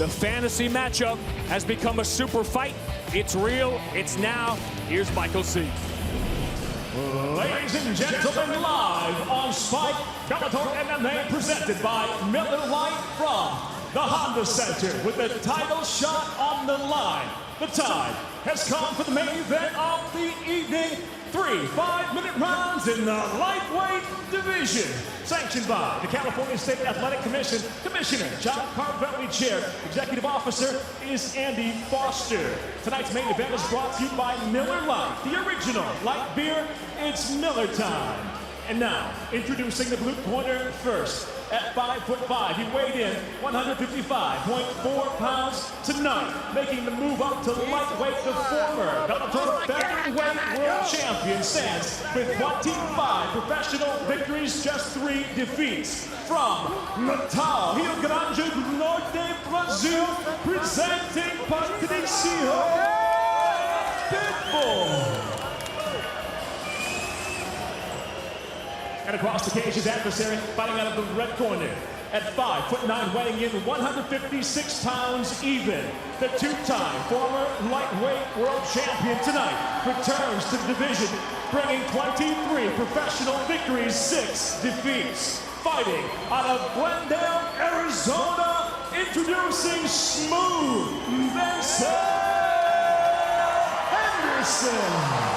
The fantasy matchup has become a super fight. It's real, it's now. Here's Michael C. Ladies and gentlemen, live on Spike, Bellator MMA presented by Miller Lite from the Honda Center with the title shot on the line. The time has come for the main event of the evening. 3 5-minute rounds in the lightweight division. Sanctioned by the California State Athletic Commission. Commissioner John Carvelli, Chair. Executive Officer is Andy Foster. Tonight's main event is brought to you by Miller Lite, the original light beer. It's Miller time. And now, introducing the blue corner first. At 5'5", he weighed in 155.4 pounds tonight, making the move up to lightweight. The former Bellator featherweight world champion stands with 25 professional victories, just 3 defeats. From Natal, Rio Grande do Norte, Brazil, presenting Patricio Pitbull. And across the cage, his adversary fighting out of the red corner. At 5'9", weighing in 156 pounds even. The 2-time former lightweight world champion tonight returns to the division, bringing 23 professional victories, 6 defeats. Fighting out of Glendale, Arizona, introducing Smooth Benson Henderson.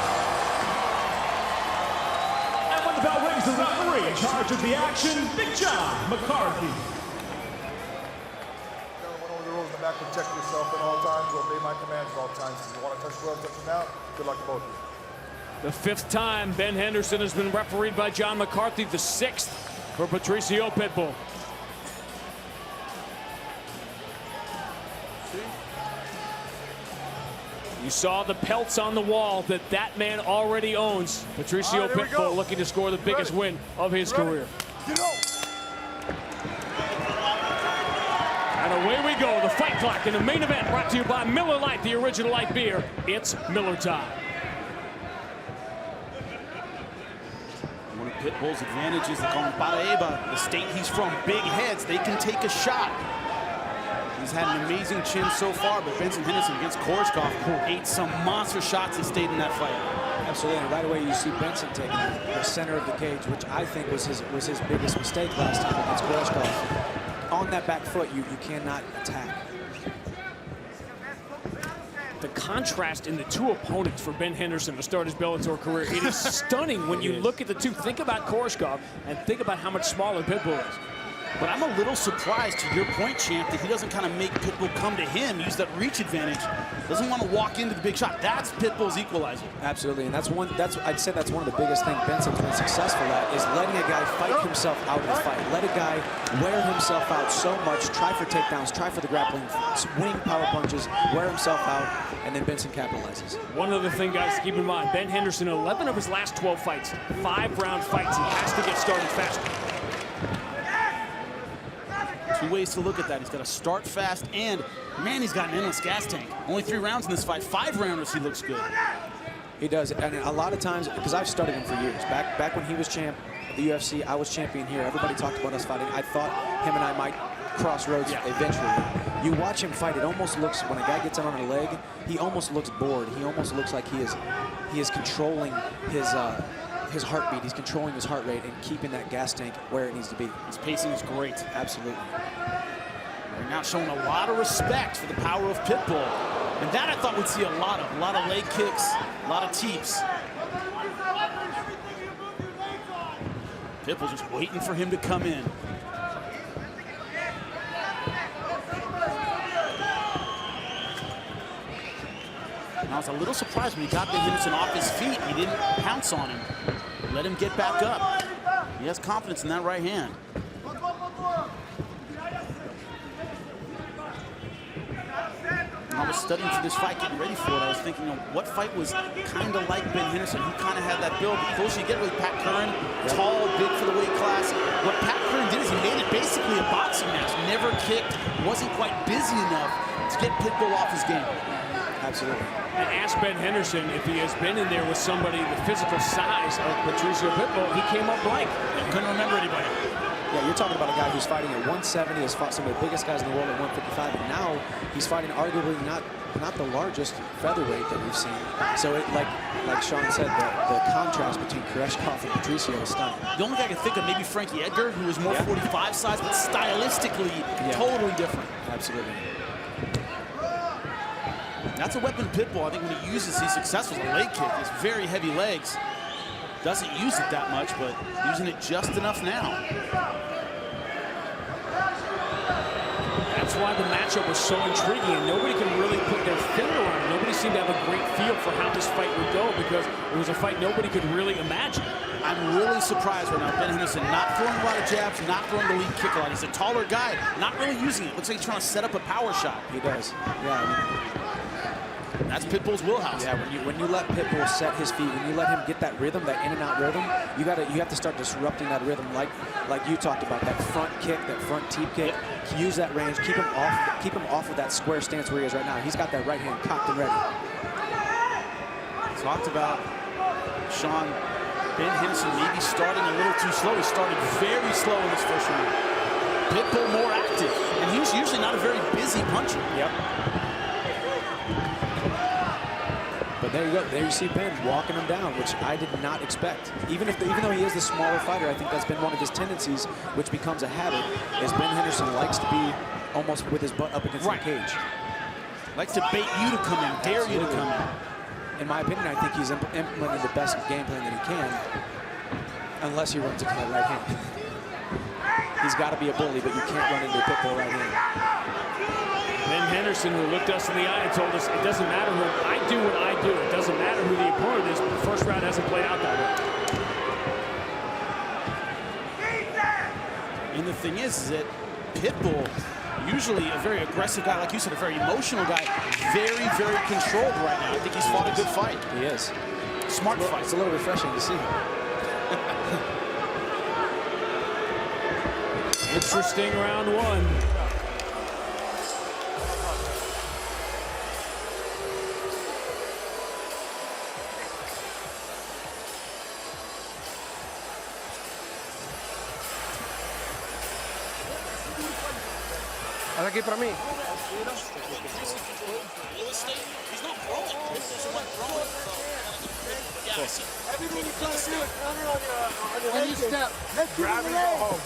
Bell rings, the referee in charge of the action, Big John McCarthy. Went over the rules in the back, protect yourself at all times, obey my commands at all times. If you want to touch gloves, touch them now. Good luck to both of you. The 5th time Ben Henderson has been refereed by John McCarthy, the 6th for Patricio Pitbull. You saw the pelts on the wall that man already owns. Patricio Pitbull looking to score the biggest win of his career. And away we go, the fight clock in the main event brought to you by Miller Lite, the original light beer. It's Miller time. One of Pitbull's advantages, they call him Paraíba, the state he's from, big heads, they can take a shot. He's had an amazing chin so far, but Benson Henderson against Koreshkov ate some monster shots and stayed in that fight. Absolutely, and right away you see Benson taking the center of the cage, which I think was his biggest mistake last time against Koreshkov. On that back foot, you cannot attack. The contrast in the 2 opponents for Ben Henderson to start his Bellator career, it is stunning when you look at the 2. Think about Koreshkov and think about how much smaller Pitbull is. But I'm a little surprised, to your point, Champ, that he doesn't kind of make Pitbull come to him, use that reach advantage. Doesn't want to walk into the big shot. That's Pitbull's equalizer. Absolutely, and I'd say that's one of the biggest things Benson's been successful at, is letting a guy fight himself out of the fight. Let a guy wear himself out so much, try for takedowns, try for the grappling, swing power punches, wear himself out, and then Benson capitalizes. One other thing, guys, to keep in mind, Ben Henderson, 11 of his last 12 fights, 5-round fights. He has to get started faster. 2 ways to look at that. He's got to start fast, and man, he's got an endless gas tank. Only 3 rounds in this fight. 5 rounders, he looks good. He does, and a lot of times, because I've studied him for years. Back when he was champ of the UFC, I was champion here. Everybody talked about us fighting. I thought him and I might cross roads eventually. You watch him fight, it almost looks, when a guy gets on a leg, he almost looks bored. He almost looks like he is controlling his heartbeat. He's controlling his heart rate and keeping that gas tank where it needs to be. His pacing is great. Absolutely. They're now showing a lot of respect for the power of Pitbull. And that I thought we'd see a lot of leg kicks, a lot of teeps. Pitbull just waiting for him to come in. I was a little surprised when he got Ben Henderson off his feet. He didn't pounce on him. Let him get back up. He has confidence in that right hand. When I was studying for this fight, getting ready for it, I was thinking, what fight was kind of like Ben Henderson? He kind of had that build. The closer you get with Pat Curran, tall, big for the weight class. What Pat Curran did is he made it basically a boxing match. Never kicked, wasn't quite busy enough to get Pitbull off his game. Absolutely. And ask Ben Henderson if he has been in there with somebody the physical size of Patricio Pitbull. He came up blank. Couldn't remember anybody. Yeah, you're talking about a guy who's fighting at 170, has fought some of the biggest guys in the world at 155, and now now he's fighting arguably not the largest featherweight that we've seen. So it, like Sean said, the contrast between Koreshkov and Patricio is stunning. The only guy I can think of, maybe Frankie Edgar, who was more 45 size, but stylistically totally different. Absolutely. That's a weapon Pitbull. I think when he uses, he's successful. The leg kick is very heavy legs. Doesn't use it that much, but using it just enough now. That's why the matchup was so intriguing, and nobody can really put their finger on it. Nobody seemed to have a great feel for how this fight would go, because it was a fight nobody could really imagine. I'm really surprised right now. Ben Henderson not throwing a lot of jabs, not throwing the lead kick a lot. He's a taller guy, not really using it. Looks like he's trying to set up a power shot. He does. Yeah. That's Pitbull's wheelhouse. Yeah, when you let Pitbull set his feet, when you let him get that rhythm, that in and out rhythm, you have to start disrupting that rhythm, like you talked about, that front kick, that front teep kick. Use that range, keep him off of that square stance where he is right now. He's got that right hand cocked and ready. Talked about Sean, Ben Henderson maybe starting a little too slow. He started very slow in this first round. Pitbull more active, and he's usually not a very busy puncher. Yep. But there you go. There you see Ben walking him down, which I did not expect. Even though he is the smaller fighter, I think that's been one of his tendencies, which becomes a habit, is Ben Henderson likes to be almost with his butt up against the cage. Likes to bait you to come in, dare you to come in. In my opinion, I think he's implementing the best game plan that he can, unless he runs into that right hand. He's got to be a bully, but you can't run into a Pitbull right hand. Ben Henderson, who looked us in the eye and told us, it doesn't matter who I do what I do. It doesn't matter who the opponent is, but the first round hasn't played out that way. And the thing is that Pitbull, usually a very aggressive guy, like you said, a very emotional guy, very, very controlled right now. I think he's fought a good fight. He is. Smart fight. It's a little refreshing to see. Interesting round one. Aquí para mí. When you step, Grab and go home.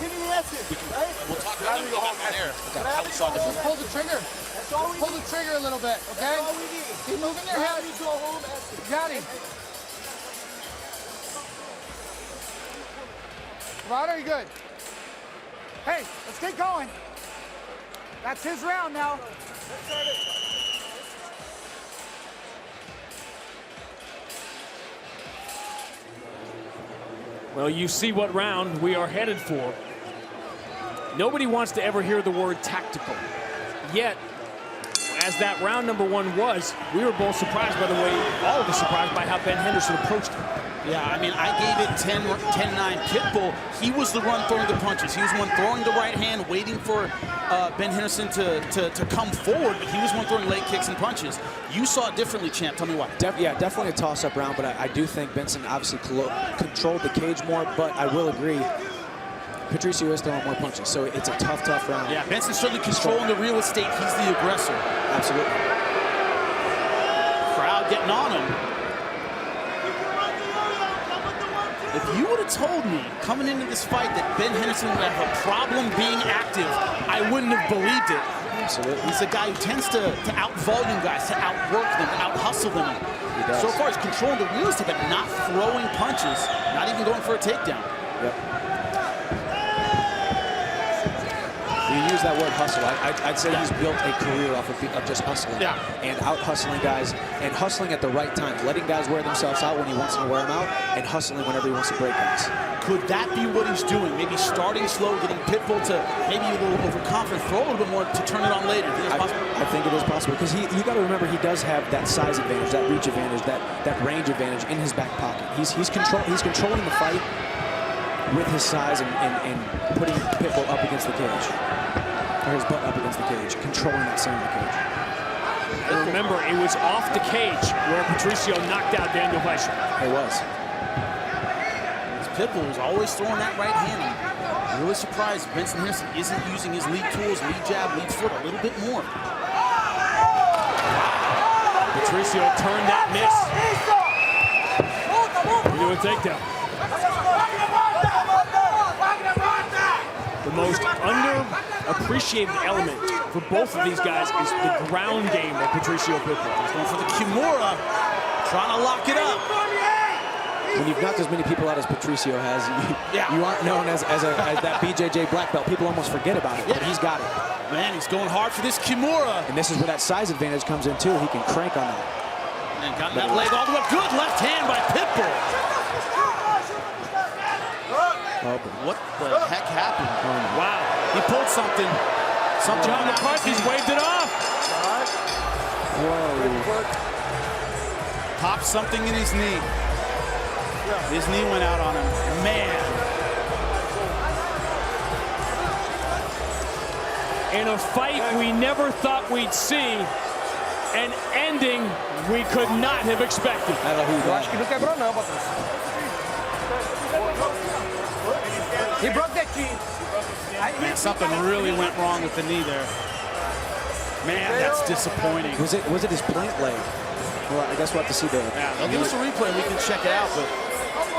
give me the essence, right? We'll talk about it there. How we saw the Just pull the trigger. That's all we Pull the trigger a little bit, okay? That's all we need. Keep moving your head. Go home, essence. Got him. Ryder, you good? Hey, let's get going. That's his round now. Well, you see what round we are headed for. Nobody wants to ever hear the word tactical. Yet, as that round number one was, we were both surprised, by the way, all of us surprised by how Ben Henderson approached it. Yeah, I mean, I gave it 10-9. Pitbull, he was the one throwing the punches. He was one throwing the right hand, waiting for Ben Henderson to come forward, but he was one throwing leg kicks and punches. You saw it differently, champ. Tell me why. Yeah, definitely a toss-up round, but I do think Benson obviously controlled the cage more, but I will agree, Patricio is throwing more punches, so it's a tough round. Yeah, Benson's certainly controlling the real estate. He's the aggressor. Absolutely. Crowd getting on him. If you would have told me coming into this fight that Ben Henderson would have a problem being active, I wouldn't have believed it. Absolutely. He's a guy who tends to out-volume guys, to outwork them, to out-hustle them. He does. So far, he's controlling the real estate, but not throwing punches, not even going for a takedown. Yep. You use that word hustle. I'd say he's built a career off of just hustling. Yeah. And out-hustling guys, and hustling at the right time. Letting guys wear themselves out when he wants to wear them out, and hustling whenever he wants to break guys. Could that be what he's doing? Maybe starting slow, getting Pitbull to maybe a little overconfident, throw a little bit more to turn it on later. I think it is possible, because you got to remember, he does have that size advantage, that reach advantage, that range advantage in his back pocket. He's controlling the fight with his size and putting Pitbull up against the cage, or his butt up against the cage, controlling that center of the cage. And remember, it was off the cage where Patricio knocked out Daniel Fleischer. It was. Pitbull, who's always throwing that right hand. I'm really surprised Benson Henderson isn't using his lead tools, lead jab, lead foot a little bit more. Patricio turned that miss into a takedown. The most underappreciated element for both of these guys is the ground game of Patricio Pitbull. He's going for the Kimura, trying to lock it up. When you've knocked as many people out as Patricio has, you aren't known as that BJJ black belt. People almost forget about it, but he's got it. Man, he's going hard for this Kimura. And this is where that size advantage comes in, too. He can crank on that. And got that leg all the way. Good left hand by Pitbull. Oh, what the heck happened? Wow. He pulled something. John McCarthy's waved it off. whoa. Popped something in his knee. His knee went out on him. Man. In a fight we never thought we'd see, an ending we could not have expected. He broke that knee. Man, something really went wrong with the knee there. Man, that's disappointing. Was it his plant leg? Well, I guess we'll have to see the... Yeah, they'll give us a replay and we can check it out, but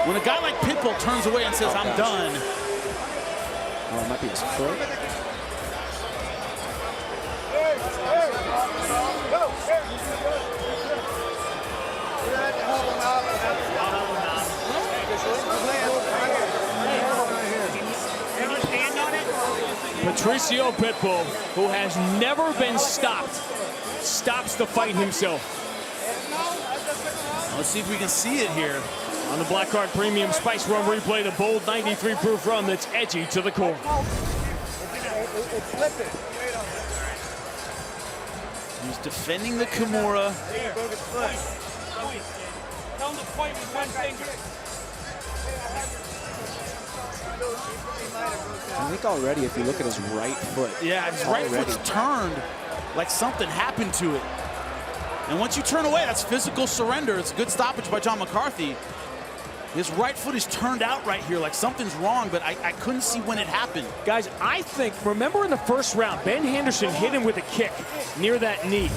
when a guy like Pitbull turns away and says, I'm done. Oh, it might be his foot. Patricio Pitbull, who has never been stopped, stops the fight himself. Let's see if we can see it here. On the Black Card Premium Spice Run replay, the bold 93 proof run that's edgy to the core. It's slipping. He's defending the Kimura. Tell him to point with one finger. I think already, if you look at his right foot. Yeah, his right foot's turned like something happened to it. And once you turn away, that's physical surrender. It's a good stoppage by John McCarthy. His right foot is turned out right here like something's wrong, but I couldn't see when it happened. Guys, I think, remember in the first round, Ben Henderson hit him with a kick near that knee.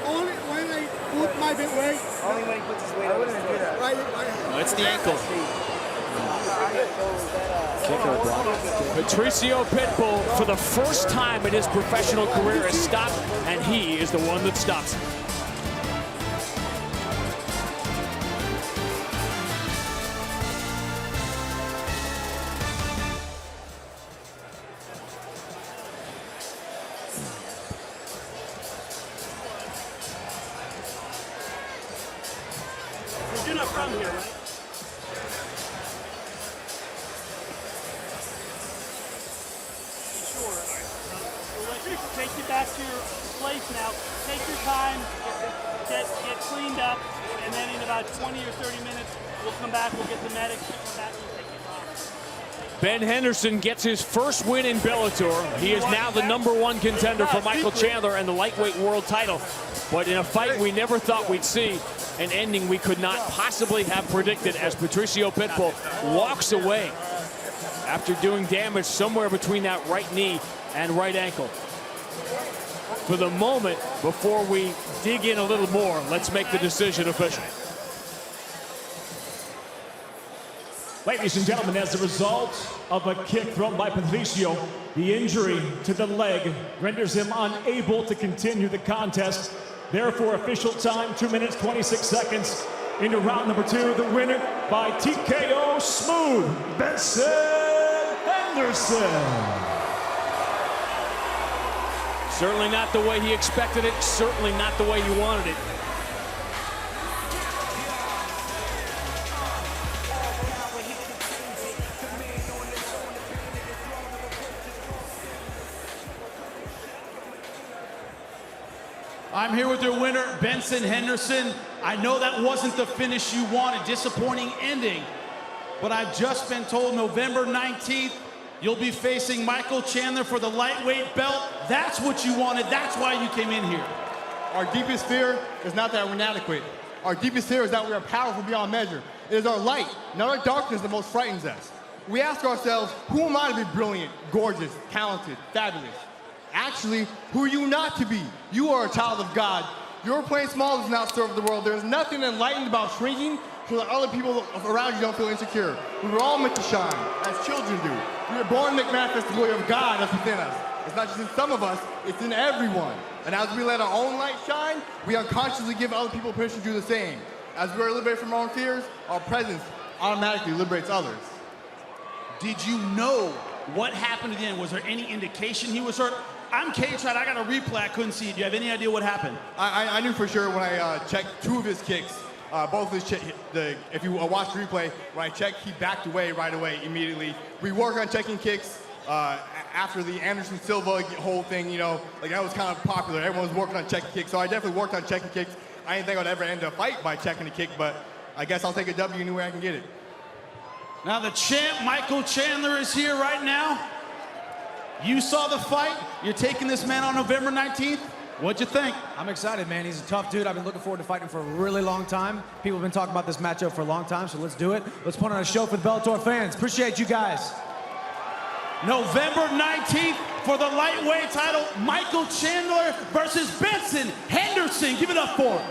Only when I put my weight. Only when he puts his weight on his foot. No, it's the ankle. Patricio Pitbull, for the first time in his professional career, is stopped, and he is the one that stops him. You're not from here, right? Take you back to your place now. Take your time, get cleaned up, and then in about 20 or 30 minutes, we'll come back, we'll get the medics to come back and take you off. Ben Henderson gets his first win in Bellator. He is now the #1 contender for Michael Chandler and the lightweight world title. But in a fight we never thought we'd see, an ending we could not possibly have predicted as Patricio Pitbull walks away after doing damage somewhere between that right knee and right ankle. For the moment, before we dig in a little more, let's make the decision official. Ladies and gentlemen, as a result of a kick thrown by Patricio, the injury to the leg renders him unable to continue the contest. Therefore, official time, 2 minutes, 26 seconds. Into round number 2, the winner by TKO Smooth, Benson Henderson. Certainly not the way he expected it, certainly not the way he wanted it. I'm here with your winner, Benson Henderson. I know that wasn't the finish you wanted, disappointing ending, but I've just been told November 19th, you'll be facing Michael Chandler for the lightweight belt. That's what you wanted. That's why you came in here. Our deepest fear is not that we're inadequate. Our deepest fear is that we are powerful beyond measure. It is our light, not our darkness, that most frightens us. We ask ourselves, who am I to be brilliant, gorgeous, talented, fabulous? Actually, who are you not to be? You are a child of God. Your playing small does not serve the world. There is nothing enlightened about shrinking so that other people around you don't feel insecure. We were all meant to shine, as children do. We were born to make manifest the glory of God that's within us. It's not just in some of us, it's in everyone. And as we let our own light shine, we unconsciously give other people permission to do the same. As we are liberated from our own fears, our presence automatically liberates others. Did you know what happened at the end? Was there any indication he was hurt? I'm cage-side, I got a replay, I couldn't see it. Do you have any idea what happened? I knew for sure when I checked 2 of his kicks, both of his if you watch the replay, when I checked, he backed away right away immediately. We work on checking kicks after the Anderson Silva whole thing, you know, like that was kind of popular. Everyone was working on checking kicks, so I definitely worked on checking kicks. I didn't think I'd ever end a fight by checking a kick, but I guess I'll take a W any way I can get it. Now the champ, Michael Chandler, is here right now. You saw the fight. You're taking this man on November 19th. What'd you think? I'm excited, man. He's a tough dude. I've been looking forward to fighting for a really long time. People have been talking about this matchup for a long time, so let's do it. Let's put on a show for the Bellator fans. Appreciate you guys. November 19th for the lightweight title, Michael Chandler versus Benson Henderson. Give it up for him.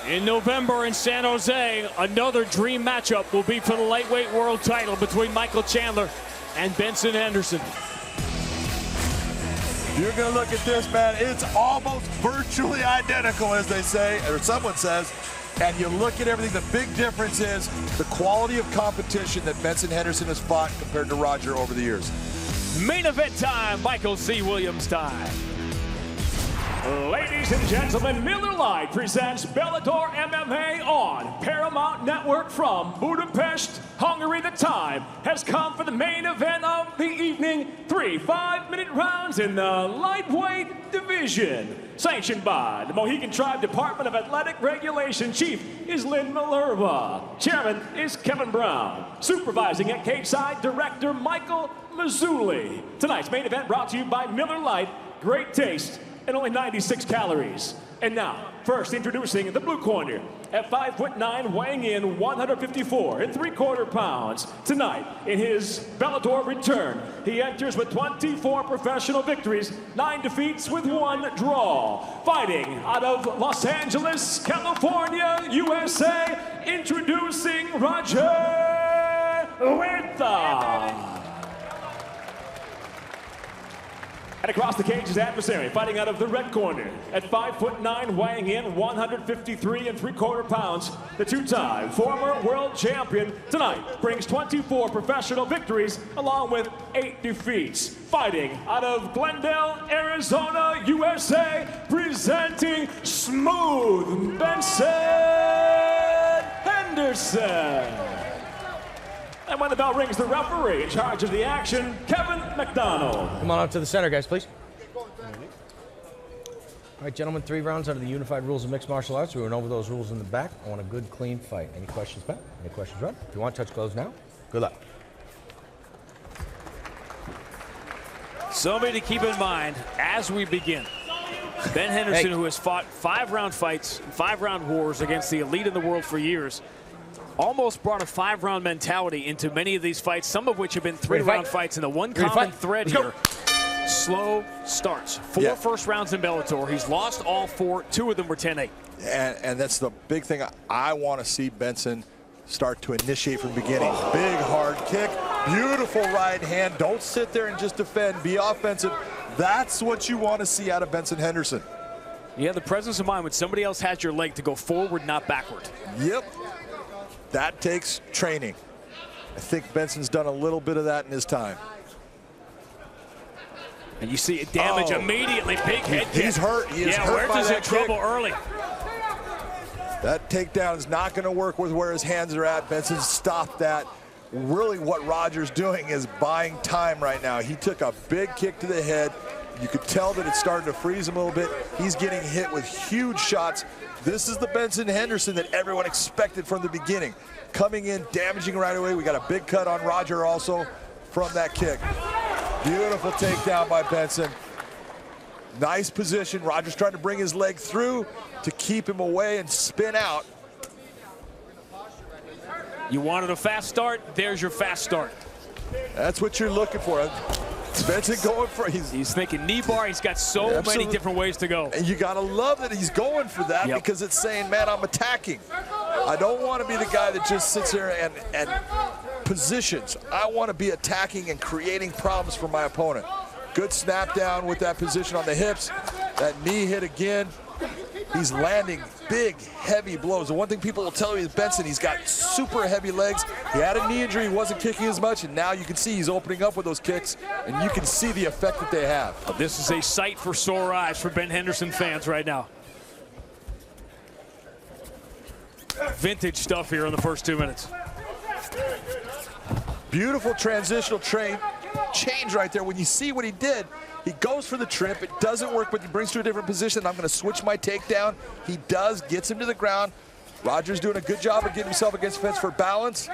In November in San Jose, another dream matchup will be for the lightweight world title between Michael Chandler and Benson Henderson. You're going to look at this, man. It's almost virtually identical, as they say, or someone says. And you look at everything, the big difference is the quality of competition that Benson Henderson has fought compared to Roger over the years. Main event time, Michael C. Williams time. Ladies and gentlemen, Miller Lite presents Bellator MMA on Paramount Network from Budapest, Hungary. The time has come for the main event of the evening. 3 5-minute rounds in the lightweight division. Sanctioned by the Mohegan Tribe Department of Athletic Regulation. Chief is Lynn Minerva. Chairman is Kevin Brown. Supervising at Cage-Side, Director Michael Mazzulli. Tonight's main event brought to you by Miller Lite. Great taste and only 96 calories. And now, first introducing the blue corner at 5'9", weighing in 154 3/4 pounds. Tonight, in his Bellator return, he enters with 24 professional victories, 9 defeats with 1 draw. Fighting out of Los Angeles, California, USA, introducing Roger Huerta. And across the cage, his adversary, fighting out of the red corner at 5'9", weighing in 153 3/4 pounds. The 2-time former world champion tonight brings 24 professional victories along with 8 defeats. Fighting out of Glendale, Arizona, USA, presenting Smooth Benson Henderson. And when the bell rings, the referee in charge of the action, Kevin McDonald. Come on up to the center, guys, please. All right, gentlemen, 3 rounds under the unified rules of mixed martial arts. We went over those rules in the back. I want a good, clean fight. Any questions, Pat? Any questions, Rod? If you want, touch gloves now. Good luck. Somebody to keep in mind as we begin. Ben Henderson, who has fought 5-round fights, 5-round wars against the elite in the world for years, almost brought a 5-round mentality into many of these fights, some of which have been 3-round fights. And the one common thread here, slow starts. 4 first rounds in Bellator. He's lost all 4. 2 of them were 10-8. And that's the big thing I want to see Benson start to initiate from the beginning. Big, hard kick, beautiful right hand. Don't sit there and just defend. Be offensive. That's what you want to see out of Benson Henderson. Yeah, the presence of mind when somebody else has your leg to go forward, not backward. Yep. That takes training. I think Benson's done a little bit of that in his time. And you see it damage immediately. Big head kick. He's hurt. He is hurt by that in trouble early. That takedown is not going to work with where his hands are at. Benson stopped that. Really what Roger's doing is buying time right now. He took a big kick to the head. You could tell that it started to freeze him a little bit. He's getting hit with huge shots. This is the Benson Henderson that everyone expected from the beginning. Coming in, damaging right away. We got a big cut on Roger also from that kick. Beautiful takedown by Benson. Nice position. Roger's trying to bring his leg through to keep him away and spin out. You wanted a fast start, there's your fast start. That's what you're looking for. Benson going for he's thinking knee bar. He's got so many different ways to go. And you got to love that he's going for that because it's saying, man, I'm attacking. I don't want to be the guy that just sits here and positions. I want to be attacking and creating problems for my opponent. Good snap down with that position on the hips. That knee hit again. He's landing big, heavy blows. The one thing people will tell you is Benson, he's got super heavy legs. He had a knee injury, he wasn't kicking as much, and now you can see he's opening up with those kicks, and you can see the effect that they have. This is a sight for sore eyes for Ben Henderson fans right now. Vintage stuff here in the first 2 minutes. Beautiful transitional change right there. When you see what he did, he goes for the trip. It doesn't work, but he brings to a different position. I'm going to switch my takedown. He does, gets him to the ground. Roger's doing a good job of getting himself against fence for balance.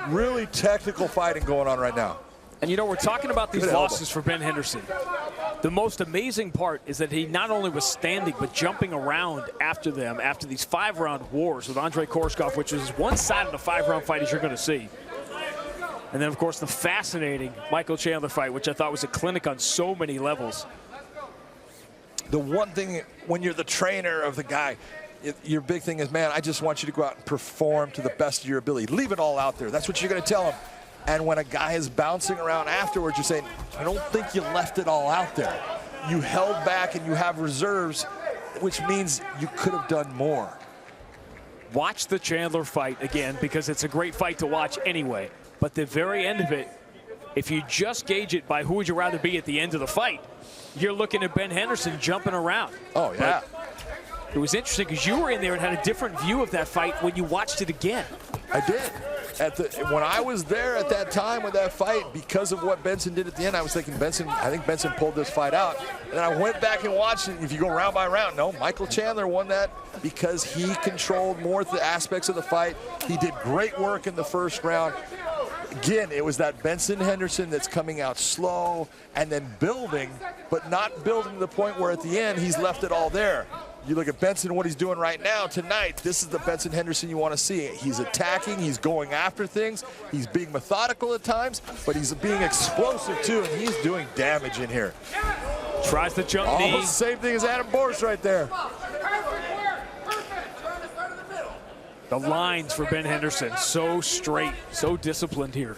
Really technical fighting going on right now. And you know, we're talking about these losses for Ben Henderson. The most amazing part is that he not only was standing, but jumping around after them, after these 5-round wars with Andrei Korshkov, which is one side of the 5-round fight as you're going to see. And then, of course, the fascinating Michael Chandler fight, which I thought was a clinic on so many levels. The one thing, when you're the trainer of the guy, your big thing is, man, I just want you to go out and perform to the best of your ability. Leave it all out there. That's what you're going to tell him. And when a guy is bouncing around afterwards, you're saying, I don't think you left it all out there. You held back and you have reserves, which means you could have done more. Watch the Chandler fight again, because it's a great fight to watch anyway. But the very end of it, if you just gauge it by who would you rather be at the end of the fight, you're looking at Ben Henderson jumping around. Oh, yeah. But it was interesting because you were in there and had a different view of that fight when you watched it again. I did. When I was there at that time with that fight, because of what Benson did at the end, I was thinking, I think Benson pulled this fight out. And then I went back and watched it. If you go round by round, no, Michael Chandler won that because he controlled more of the aspects of the fight. He did great work in the first round. Again, it was that Benson Henderson that's coming out slow and then building, but not building to the point where at the end he's left it all there. You look at Benson, what he's doing right now, tonight, this is the Benson Henderson you want to see. He's attacking, he's going after things, he's being methodical at times, but he's being explosive too, and he's doing damage in here. Tries to jump knee. Almost the same thing as Adam Borst right there. The lines for Ben Henderson, so straight, so disciplined here.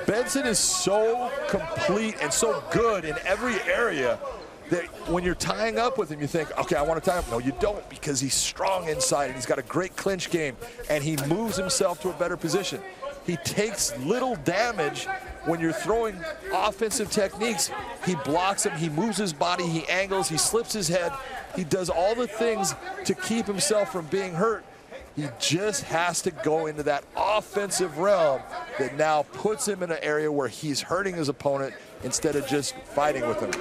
Benson is so complete and so good in every area that when you're tying up with him, you think, okay, I want to tie up. No, you don't, because he's strong inside and he's got a great clinch game and he moves himself to a better position. He takes little damage when you're throwing offensive techniques. He blocks him, he moves his body, he angles, he slips his head. He does all the things to keep himself from being hurt. He just has to go into that offensive realm that now puts him in an area where he's hurting his opponent instead of just fighting with him.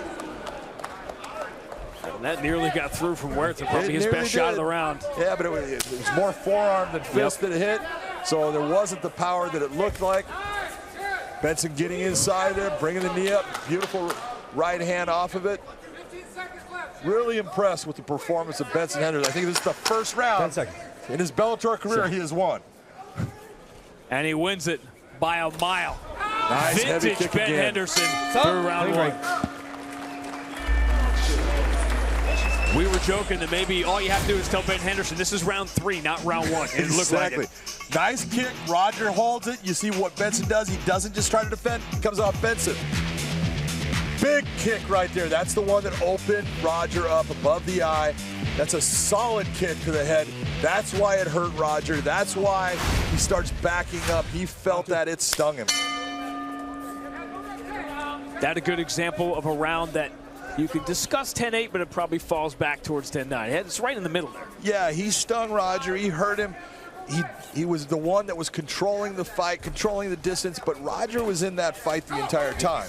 And that nearly got through from Huerta, probably his best shot of the round. Yeah, but it was more forearm than fist that it hit, so there wasn't the power that it looked like. Benson getting inside there, bringing the knee up, beautiful right hand off of it. Really impressed with the performance of Benson Henderson. I think this is the first round 10 seconds. In his Bellator career he has won. And he wins it by a mile. Nice heavy Vintage kick Ben again. Henderson through round one. We were joking that maybe all you have to do is tell Ben Henderson this is round 3, not round 1. And it looked like it. Nice kick. Roger holds it. You see what Benson does. He doesn't just try to defend. He comes off Benson. Big kick right there. That's the one that opened Roger up above the eye. That's a solid kick to the head. That's why it hurt Roger. That's why he starts backing up. He felt that it stung him. That's a good example of a round that you can discuss 10-8, but it probably falls back towards 10-9. It's right in the middle there. Yeah, he stung Roger. He hurt him. He was the one that was controlling the fight, controlling the distance, but Roger was in that fight the entire time.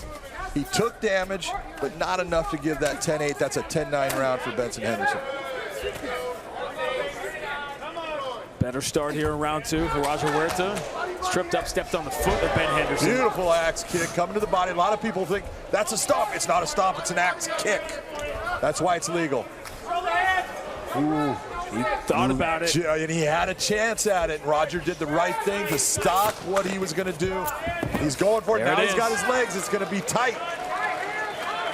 He took damage, but not enough to give that 10-8. That's a 10-9 round for Benson Henderson. Better start here in round 2 for Roger Huerta. Tripped up, stepped on the foot of Ben Henderson. Beautiful axe kick coming to the body. A lot of people think that's a stomp. It's not a stomp, it's an axe kick. That's why it's legal. Ooh, he thought about it. And he had a chance at it. Roger did the right thing to stop what he was going to do. He's going for it. Now he's got his legs. It's going to be tight.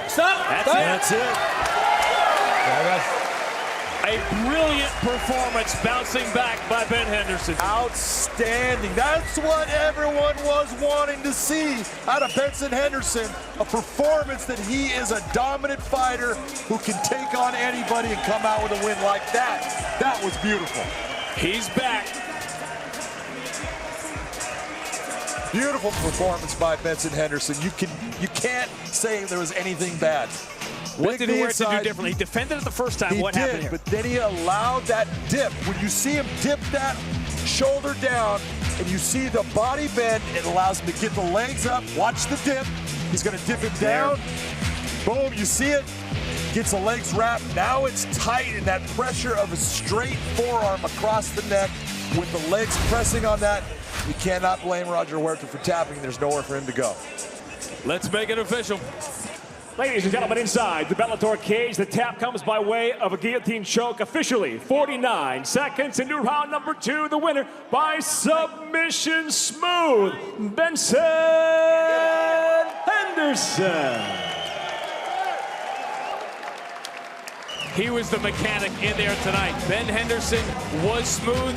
Stop. That's it. A brilliant performance bouncing back by Ben Henderson. Outstanding. That's what everyone was wanting to see out of Benson Henderson. A performance that he is a dominant fighter who can take on anybody and come out with a win like that. That was beautiful. He's back. Beautiful performance by Benson Henderson. You can't say there was anything bad. What did he do differently? He defended it the first time. What happened here? But then he allowed that dip. When you see him dip that shoulder down and you see the body bend, it allows him to get the legs up. Watch the dip. He's going to dip it down. Boom, you see it. Gets the legs wrapped. Now it's tight, and that pressure of a straight forearm across the neck with the legs pressing on that. You cannot blame Roger Huerta for tapping. There's nowhere for him to go. Let's make it official. Ladies and gentlemen, inside the Bellator cage, the tap comes by way of a guillotine choke. Officially, 49 seconds into round number 2. The winner by submission smooth, Benson Henderson. He was the mechanic in there tonight. Ben Henderson was smooth,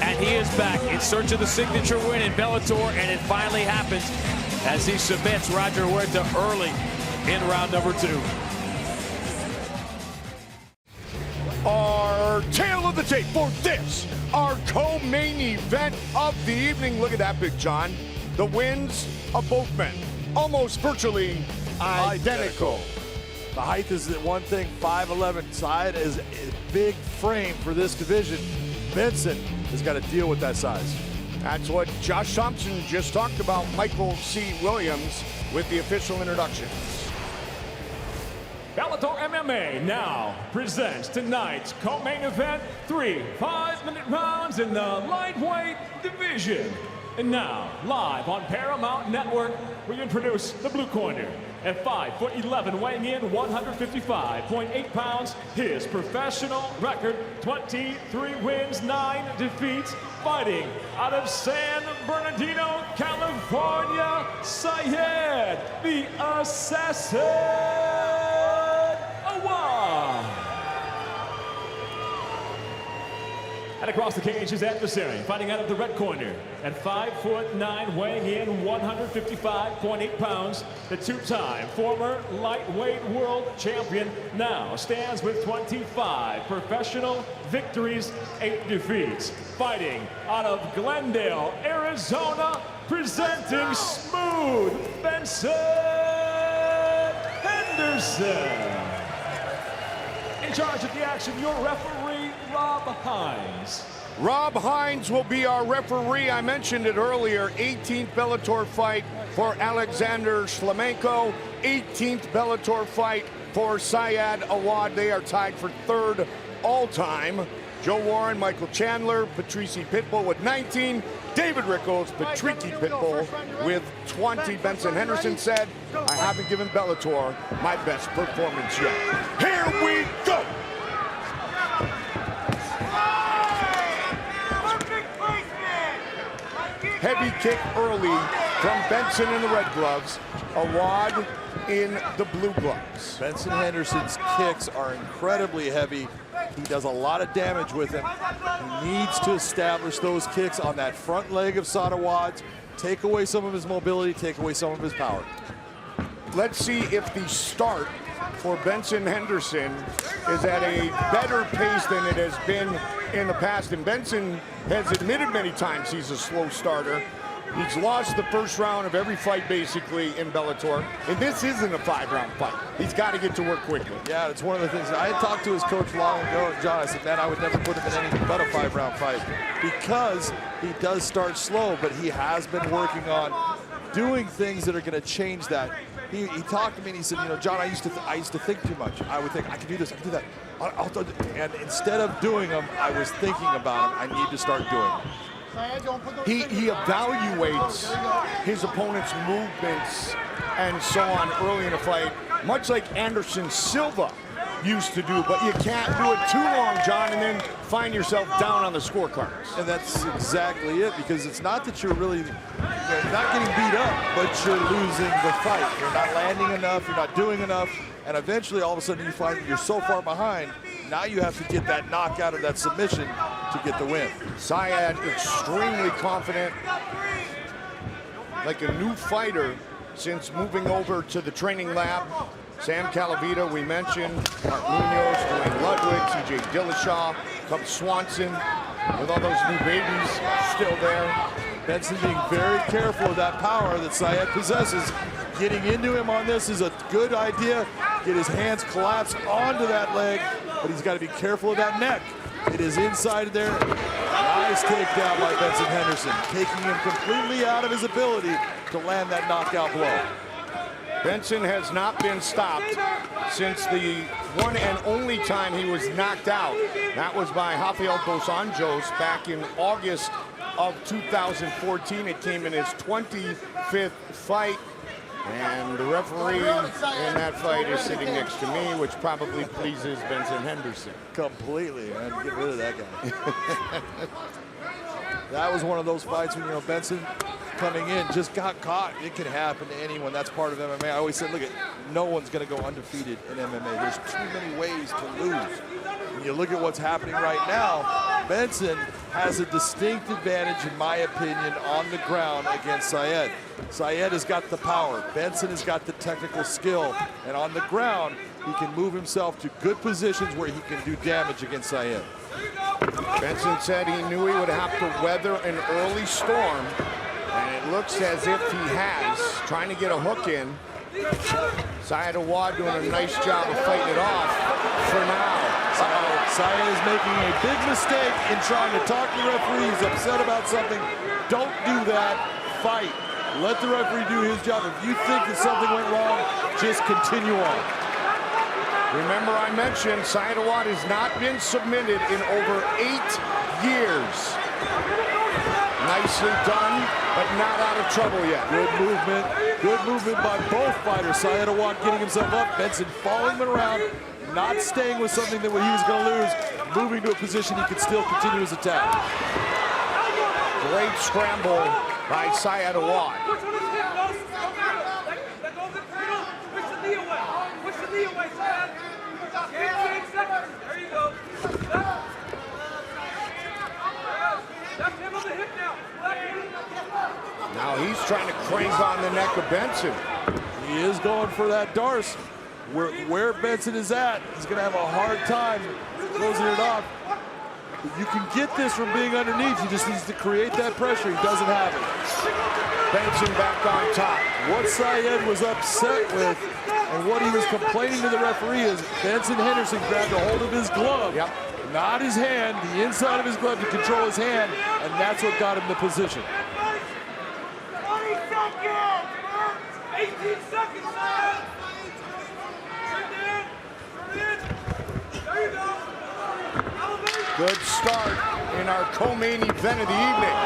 and he is back in search of the signature win in Bellator, and it finally happens as he submits Roger Huerta early in round number 2. Our tail of the tape for this, our co-main event of the evening. Look at that, Big John. The wins of both men, almost virtually identical. The height is one thing, 5'11". Side is a big frame for this division. Benson has got to deal with that size. That's what Josh Thompson just talked about. Michael C. Williams with the official introduction. Bellator MMA now presents tonight's co-main event. 3 5-minute rounds in the lightweight division. And now, live on Paramount Network, we introduce the blue corner. At 5'11", weighing in 155.8 pounds, his professional record, 23 wins, 9 defeats, fighting out of San Bernardino, California, Syed, the Assassin Awad. And across the cage, his adversary, fighting out of the red corner. At 5'9", weighing in 155.8 pounds, the two-time former lightweight world champion now stands with 25 professional victories, 8 defeats. Fighting out of Glendale, Arizona, presenting smooth Benson Henderson. In charge of the action, your referee, Rob Hines. Rob Hines will be our referee. I mentioned it earlier, 18th Bellator fight for Alexander Shlemenko, 18th Bellator fight for Syed Awad. They are tied for 3rd all-time. Joe Warren, Michael Chandler, Patrici Pitbull with 19. David Rickles, Patricky Pitbull with 20. Benson Henderson said, I haven't given Bellator my best performance yet. Here we go. Heavy kick early from Benson in the red gloves. Awad in the blue gloves. Benson Henderson's kicks are incredibly heavy. He does a lot of damage with them. He needs to establish those kicks on that front leg of Awad's, take away some of his mobility, take away some of his power. Let's see if the start for Benson Henderson is at a better pace than it has been in the past. And Benson has admitted many times he's a slow starter. He's lost the first round of every fight basically in Bellator. And this isn't a 5-round fight. He's got to get to work quickly. Yeah, it's one of the things. I had talked to his coach long ago, John. I said, man, I would never put him in anything but a 5-round fight because he does start slow, but he has been working on doing things that are going to change that. He talked to me and he said, you know, John, I used to think too much. I would think, I can do this, I can do that. And instead of doing them, I was thinking about them. I need to start doing them. he evaluates his opponent's movements and so on early in the fight, much like Anderson Silva used to do, but you can't do it too long, John, and then find yourself down on the scorecards. And that's exactly it, because it's not that you're really not getting beat up, but you're losing the fight. You're not landing enough, you're not doing enough, and eventually all of a sudden you find that you're so far behind, now you have to get that knockout or that submission to get the win. Syed extremely confident, like a new fighter since moving over to the training lab. Sam Calavita, we mentioned, Mark Munoz, Dwayne Ludwig, TJ Dillashaw, Cub Swanson, with all those new babies still there. Benson being very careful of that power that Syed possesses. Getting into him on this is a good idea. Get his hands collapsed onto that leg, but he's got to be careful of that neck. It is inside there. Nice takedown by Benson Henderson, taking him completely out of his ability to land that knockout blow. Benson has not been stopped since the one and only time he was knocked out. That was by Rafael Dos Anjos back in August of 2014. It came in his 25th fight. And the referee in that fight is sitting next to me, which probably pleases Benson Henderson. Completely, man. Get rid of that guy. That was one of those fights when, Benson coming in just got caught. It can happen to anyone. That's part of MMA. I always said, look, no one's going to go undefeated in MMA. There's too many ways to lose. When you look at what's happening right now, Benson has a distinct advantage, in my opinion, on the ground against Syed. Syed has got the power. Benson has got the technical skill. And on the ground, he can move himself to good positions where he can do damage against Syed. Benson said he knew he would have to weather an early storm, and it looks as if he has, trying to get a hook in. Syed Awad doing a nice job of fighting it off for now. Syed is making a big mistake in trying to talk to the referee. He's upset about something. Don't do that. Fight. Let the referee do his job. If you think that something went wrong, just continue on. Remember, I mentioned Syed Awad has not been submitted in over 8 years. Nicely done, but not out of trouble yet. Good movement. Good movement by both fighters. Syed Awad getting himself up. Benson following him around, not staying with something that he was going to lose, moving to a position he could still continue his attack. Great scramble by Syed Awad. There you go. Now he's trying to crank on the neck of Benson. He is going for that Darce. Where Benson is at, he's going to have a hard time closing it off. But you can get this from being underneath. He just needs to create that pressure. He doesn't have it. Benson back on top. What Syed was upset with and what he was complaining to the referee is Benson Henderson grabbed a hold of his glove, not his hand, the inside of his glove to control his hand, and that's what got him the position. 20 seconds! 18 seconds, man! There you go. Good start in our co-main event of the evening.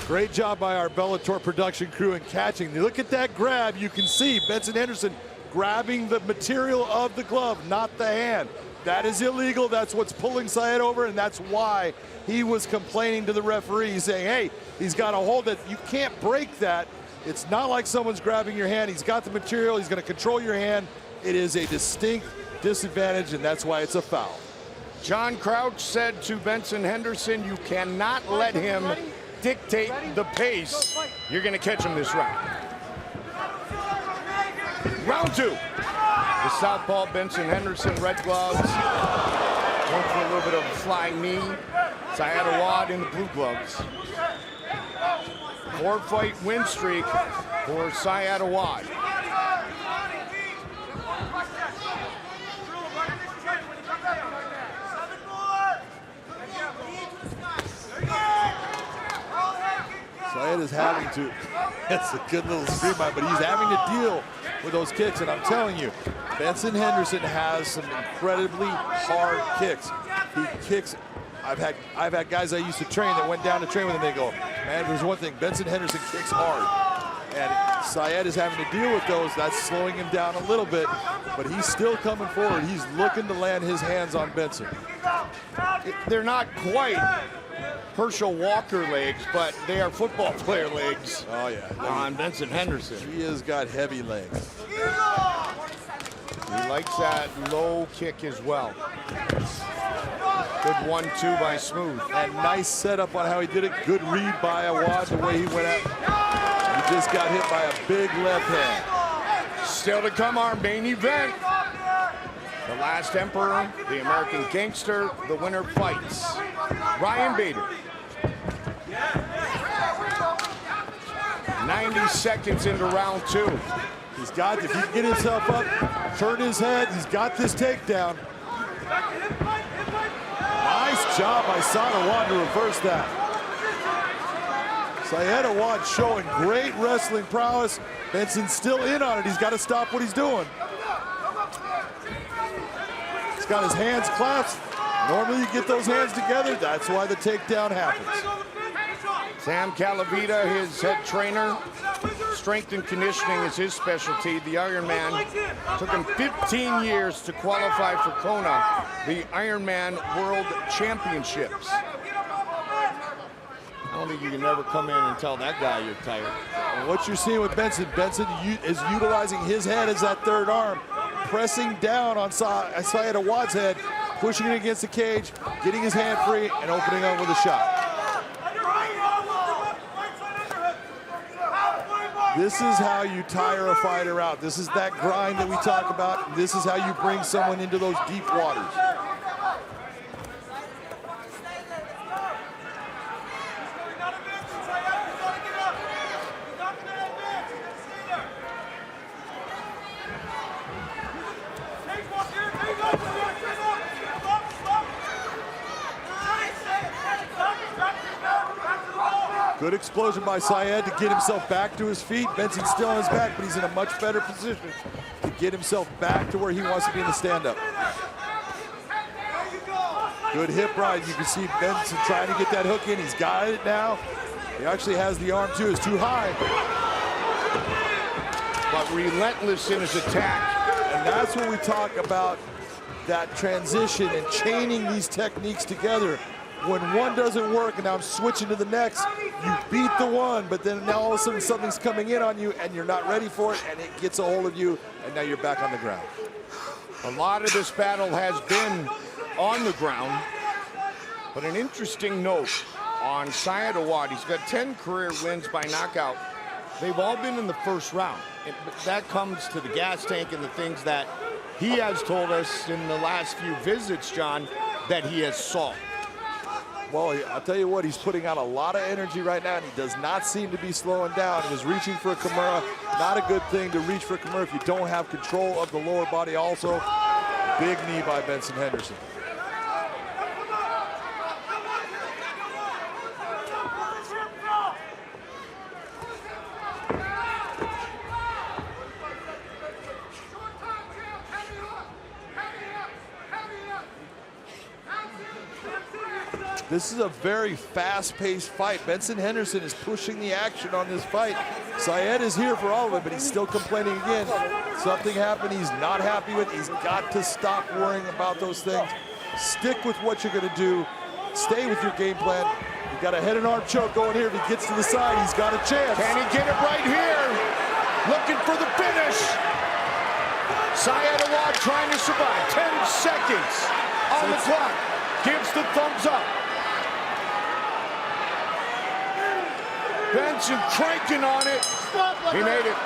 Great job by our Bellator production crew in catching. Look at that grab. You can see Benson Henderson grabbing the material of the glove, not the hand. That is illegal. That's what's pulling Syed over, and that's why he was complaining to the referee, saying, hey, he's got to hold it. You can't break that. It's not like someone's grabbing your hand. He's got the material. He's going to control your hand. It is a distinct disadvantage, and that's why it's a foul. John Crouch said to Benson Henderson, you cannot let him dictate the pace. You're going to catch him this round. Round 2. The southpaw Benson Henderson, red gloves. Going for a little bit of a flying knee. Syed Awad in the blue gloves. 4-fight win streak for Syed Awad. Syed is having to, that's a good little scream out, but he's having to deal with those kicks. And I'm telling you, Benson Henderson has some incredibly hard kicks. He kicks. I've had guys I used to train that went down to train with him. They go, man, there's one thing. Benson Henderson kicks hard. And Syed is having to deal with those. That's slowing him down a little bit. But he's still coming forward. He's looking to land his hands on Benson. They're not quite Herschel Walker legs, but they are football player legs. Oh, yeah. On Benson Henderson. He has got heavy legs. He likes that low kick as well. Good 1-2 by Smooth. And nice setup on how he did it. Good read by Awad, the way he went out. He just got hit by a big left hand. Still to come, our main event. The Last Emperor, the American Gangster, the winner fights. Ryan Bader. 90 seconds into round 2. He's got, if he can get himself up, turn his head, he's got this takedown. Nice job by Awad to reverse that. Syed Awad showing great wrestling prowess. Benson's still in on it. He's got to stop what he's doing. He's got his hands clasped. Normally you get those hands together. That's why the takedown happens. Sam Calavita, his head trainer. Strength and conditioning is his specialty. The Ironman took him 15 years to qualify for Kona, the Ironman World Championships. I don't think you can ever come in and tell that guy you're tired. And what you're seeing with Benson is utilizing his head as that third arm, pressing down on Syed Awad's head, pushing it against the cage, getting his hand free, and opening up with a shot. This is how you tire a fighter out. This is that grind that we talk about. This is how you bring someone into those deep waters. Good explosion by Syed to get himself back to his feet. Benson's still on his back, but he's in a much better position to get himself back to where he wants to be in the stand-up. Good hip ride. You can see Benson trying to get that hook in. He's got it now. He actually has the arm too. It's too high. But relentless in his attack. And that's when we talk about that transition and chaining these techniques together. When one doesn't work and now I'm switching to the next, you beat the one, but then now all of a sudden something's coming in on you and you're not ready for it, and it gets a hold of you, and now you're back on the ground. A lot of this battle has been on the ground, but an interesting note on Syed Awad. He's got 10 career wins by knockout. They've all been in the first round. That comes to the gas tank and the things that he has told us in the last few visits, John, that he has solved. Well, I'll tell you what, he's putting out a lot of energy right now, and he does not seem to be slowing down. He was reaching for a Kimura. Not a good thing to reach for a Kimura if you don't have control of the lower body also. Big knee by Benson Henderson. This is a very fast-paced fight. Benson Henderson is pushing the action on this fight. Syed is here for all of it, but he's still complaining again. Something happened he's not happy with. He's got to stop worrying about those things. Stick with what you're going to do. Stay with your game plan. You've got a head and arm choke going here. If he gets to the side, he's got a chance. Can he get it right here? Looking for the finish. Syed Awad trying to survive. 10 seconds on the clock. Gives the thumbs up. Benson cranking on it. He made it.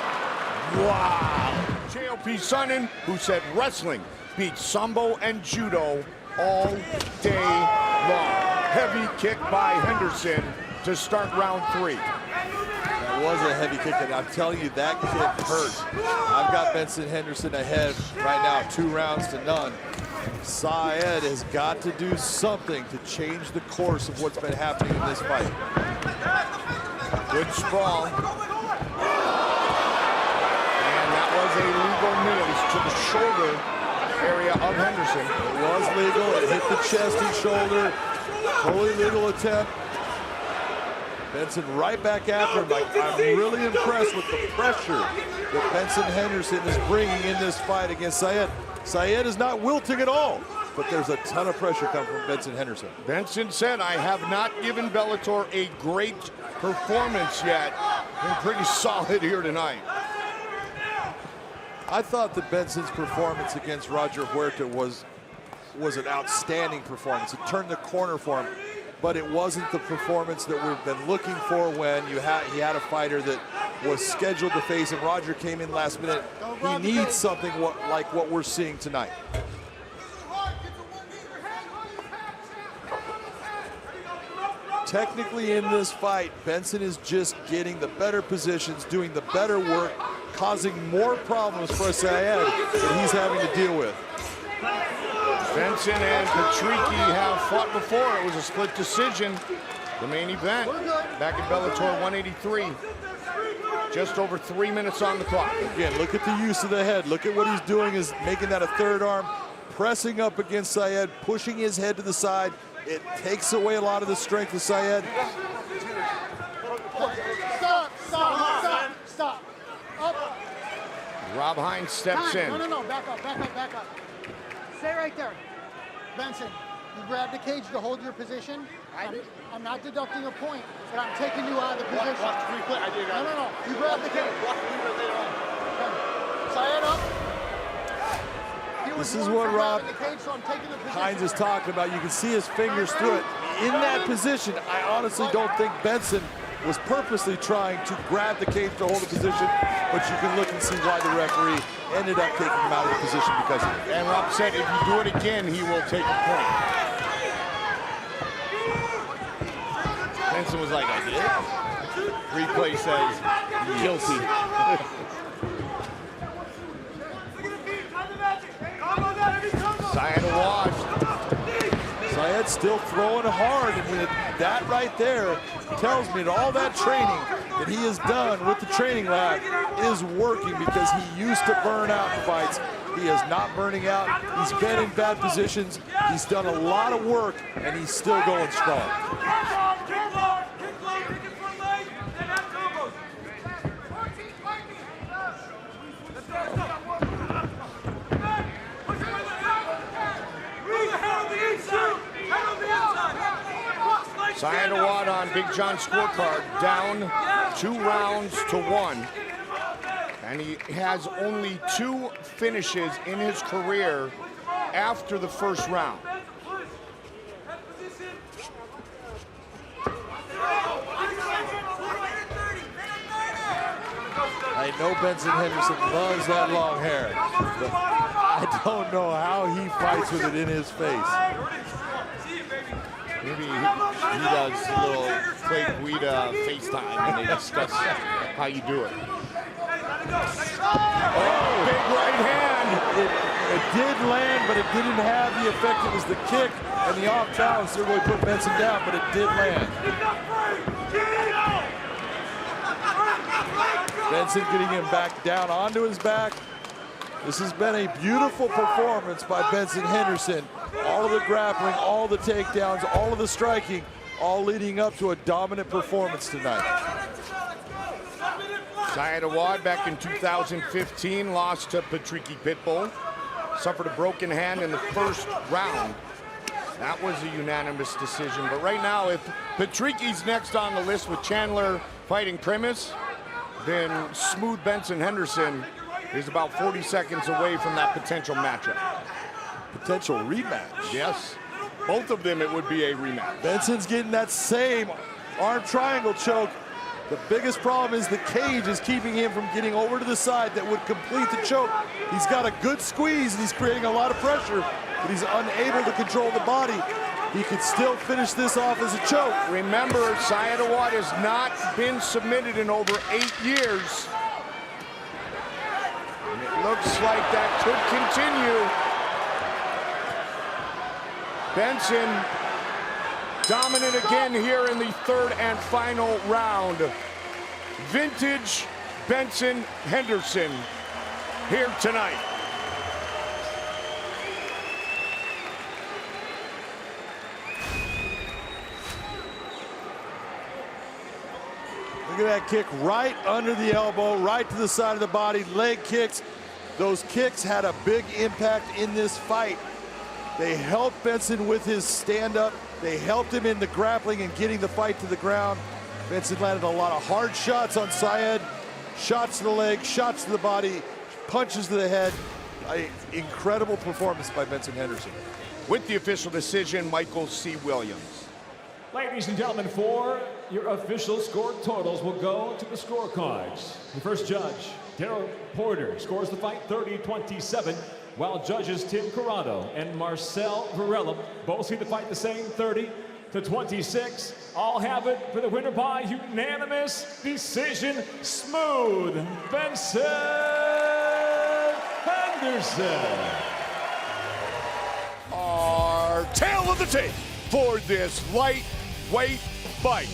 Wow. J.O.P. Sonnen, who said wrestling beats Sambo and Judo all day long. Heavy kick by Henderson to start round 3. That was a heavy kick, and I'm telling you, that kick hurt. I've got Benson Henderson ahead right now, 2 rounds to none. Syed has got to do something to change the course of what's been happening in this fight. Good sprawl. And that was was a legal knee, at least to the shoulder area of Henderson. It was legal. It hit the chest and shoulder. Totally legal attempt. Benson right back after him. I'm really impressed with the pressure that Benson Henderson is bringing in this fight against Sayed. Sayed is not wilting at all, but there's a ton of pressure coming from Benson Henderson. Benson said, I have not given Bellator a great performance yet. Been pretty solid here tonight. I thought that Benson's performance against Roger Huerta was an outstanding performance. It turned the corner for him, but it wasn't the performance that we've been looking for when he had a fighter that was scheduled to face him. Roger came in last minute. He needs something like what we're seeing tonight. Technically in this fight, Benson is just getting the better positions, doing the better work, causing more problems for Sayed that he's having to deal with. Benson and Patricky have fought before. It was a split decision. The main event back in Bellator 183. Just over 3 minutes on the clock. Again, look at the use of the head. Look at what he's doing, is making that a third arm, pressing up against Sayed, pushing his head to the side. It takes away a lot of the strength of Sayed. Stop. Up. Rob Hines steps in. No, back up. Stay right there. Benson, you grab the cage to hold your position. I'm not deducting a point, but I'm taking you out of the position. No. You grab the cage. Sayed up. This is what Rob Hines is talking about. You can see his fingers through it. In that position, I honestly don't think Benson was purposely trying to grab the cage to hold the position, but you can look and see why the referee ended up taking him out of the position because of it. And Rob said if you do it again, he will take a point. Benson was like, I did. Replay says guilty. Sayed Awad. Sayed still throwing hard, and that right there tells me that all that training that he has done with the training lab is working, because he used to burn out in fights. He is not burning out. He's been in bad positions. He's done a lot of work, and he's still going strong. Sayed Awad on Big John's scorecard, down 2 rounds to 1. And he has only 2 finishes in his career after the first round. I know Benson Henderson loves that long hair, but I don't know how he fights with it in his face. Maybe he does a little Clay Guida FaceTime and they discuss how you do it. Oh, big right hand. It did land, but it didn't have the effect. It was the kick and the off balance that really put Benson down, but it did land. Benson getting him back down onto his back. This has been a beautiful performance by Benson Henderson. All of the grappling, all the takedowns, all of the striking, all leading up to a dominant performance tonight. Sayed Awad back in 2015 lost to Patricky Pitbull. Suffered a broken hand in the first round. That was a unanimous decision. But right now, if Patricky's next on the list with Chandler fighting Primus, then Smooth Benson Henderson is about 40 seconds away from that potential matchup. Potential rematch. Yes. Both of them, it would be a rematch. Benson's getting that same arm triangle choke. The biggest problem is the cage is keeping him from getting over to the side that would complete the choke. He's got a good squeeze and he's creating a lot of pressure, but he's unable to control the body. He could still finish this off as a choke. Remember, Sayed Awad has not been submitted in over 8 years. And it looks like that could continue. Benson dominant again here in the third and final round. Vintage Benson Henderson here tonight. Look at that kick right under the elbow, right to the side of the body, leg kicks. Those kicks had a big impact in this fight. They helped Benson with his stand-up. They helped him in the grappling and getting the fight to the ground. Benson landed a lot of hard shots on Syed. Shots to the leg, shots to the body, punches to the head. Incredible performance by Benson Henderson. With the official decision, Michael C. Williams. Ladies and gentlemen, for your official score totals will go to the scorecards. The first judge, Daryl Porter, scores the fight 30-27, while judges Tim Corrado and Marcel Varela both see the fight the same, 30-26. All have it for the winner by unanimous decision, Smooth Benson Henderson. Our tale of the tape for this lightweight fight.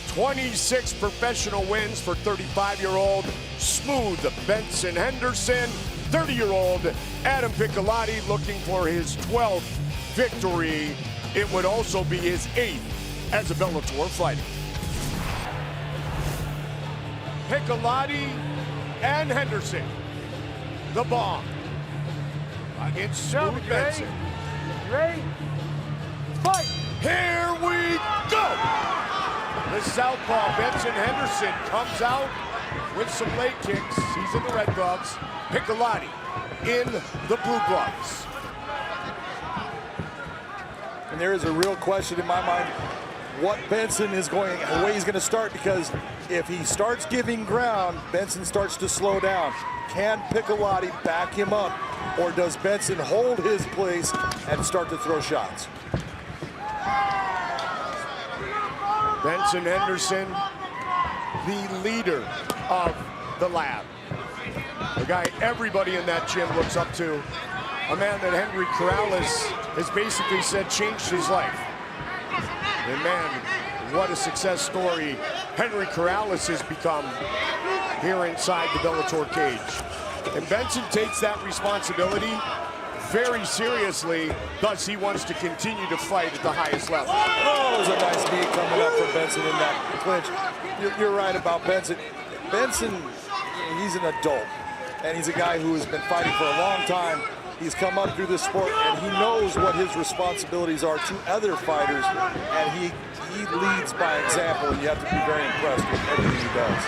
26 professional wins for 35-year-old Smooth Benson Henderson. 30-year-old Adam Piccolotti looking for his 12th victory. It would also be his 8th as a Bellator fighter. Piccolotti and Henderson. The bomb against Smooth Benson. Ready? Fight! Here we go! The southpaw Benson Henderson comes out with some leg kicks. He's in the red gloves. Piccolotti in the blue gloves. And there is a real question in my mind what Benson is going, the way he's going to start, because if he starts giving ground, Benson starts to slow down. Can Piccolotti back him up, or does Benson hold his place and start to throw shots? Benson Henderson, the leader of the lab. The guy everybody in that gym looks up to. A man that Henry Corrales has basically said changed his life. And man, what a success story Henry Corrales has become here inside the Bellator cage. And Benson takes that responsibility very seriously, thus he wants to continue to fight at the highest level. Oh, it was a nice knee coming up for Benson in that clinch. You're right about Benson. Benson, he's an adult, and he's a guy who has been fighting for a long time. He's come up through this sport, and he knows what his responsibilities are to other fighters, and he leads by example, and you have to be very impressed with everything he does.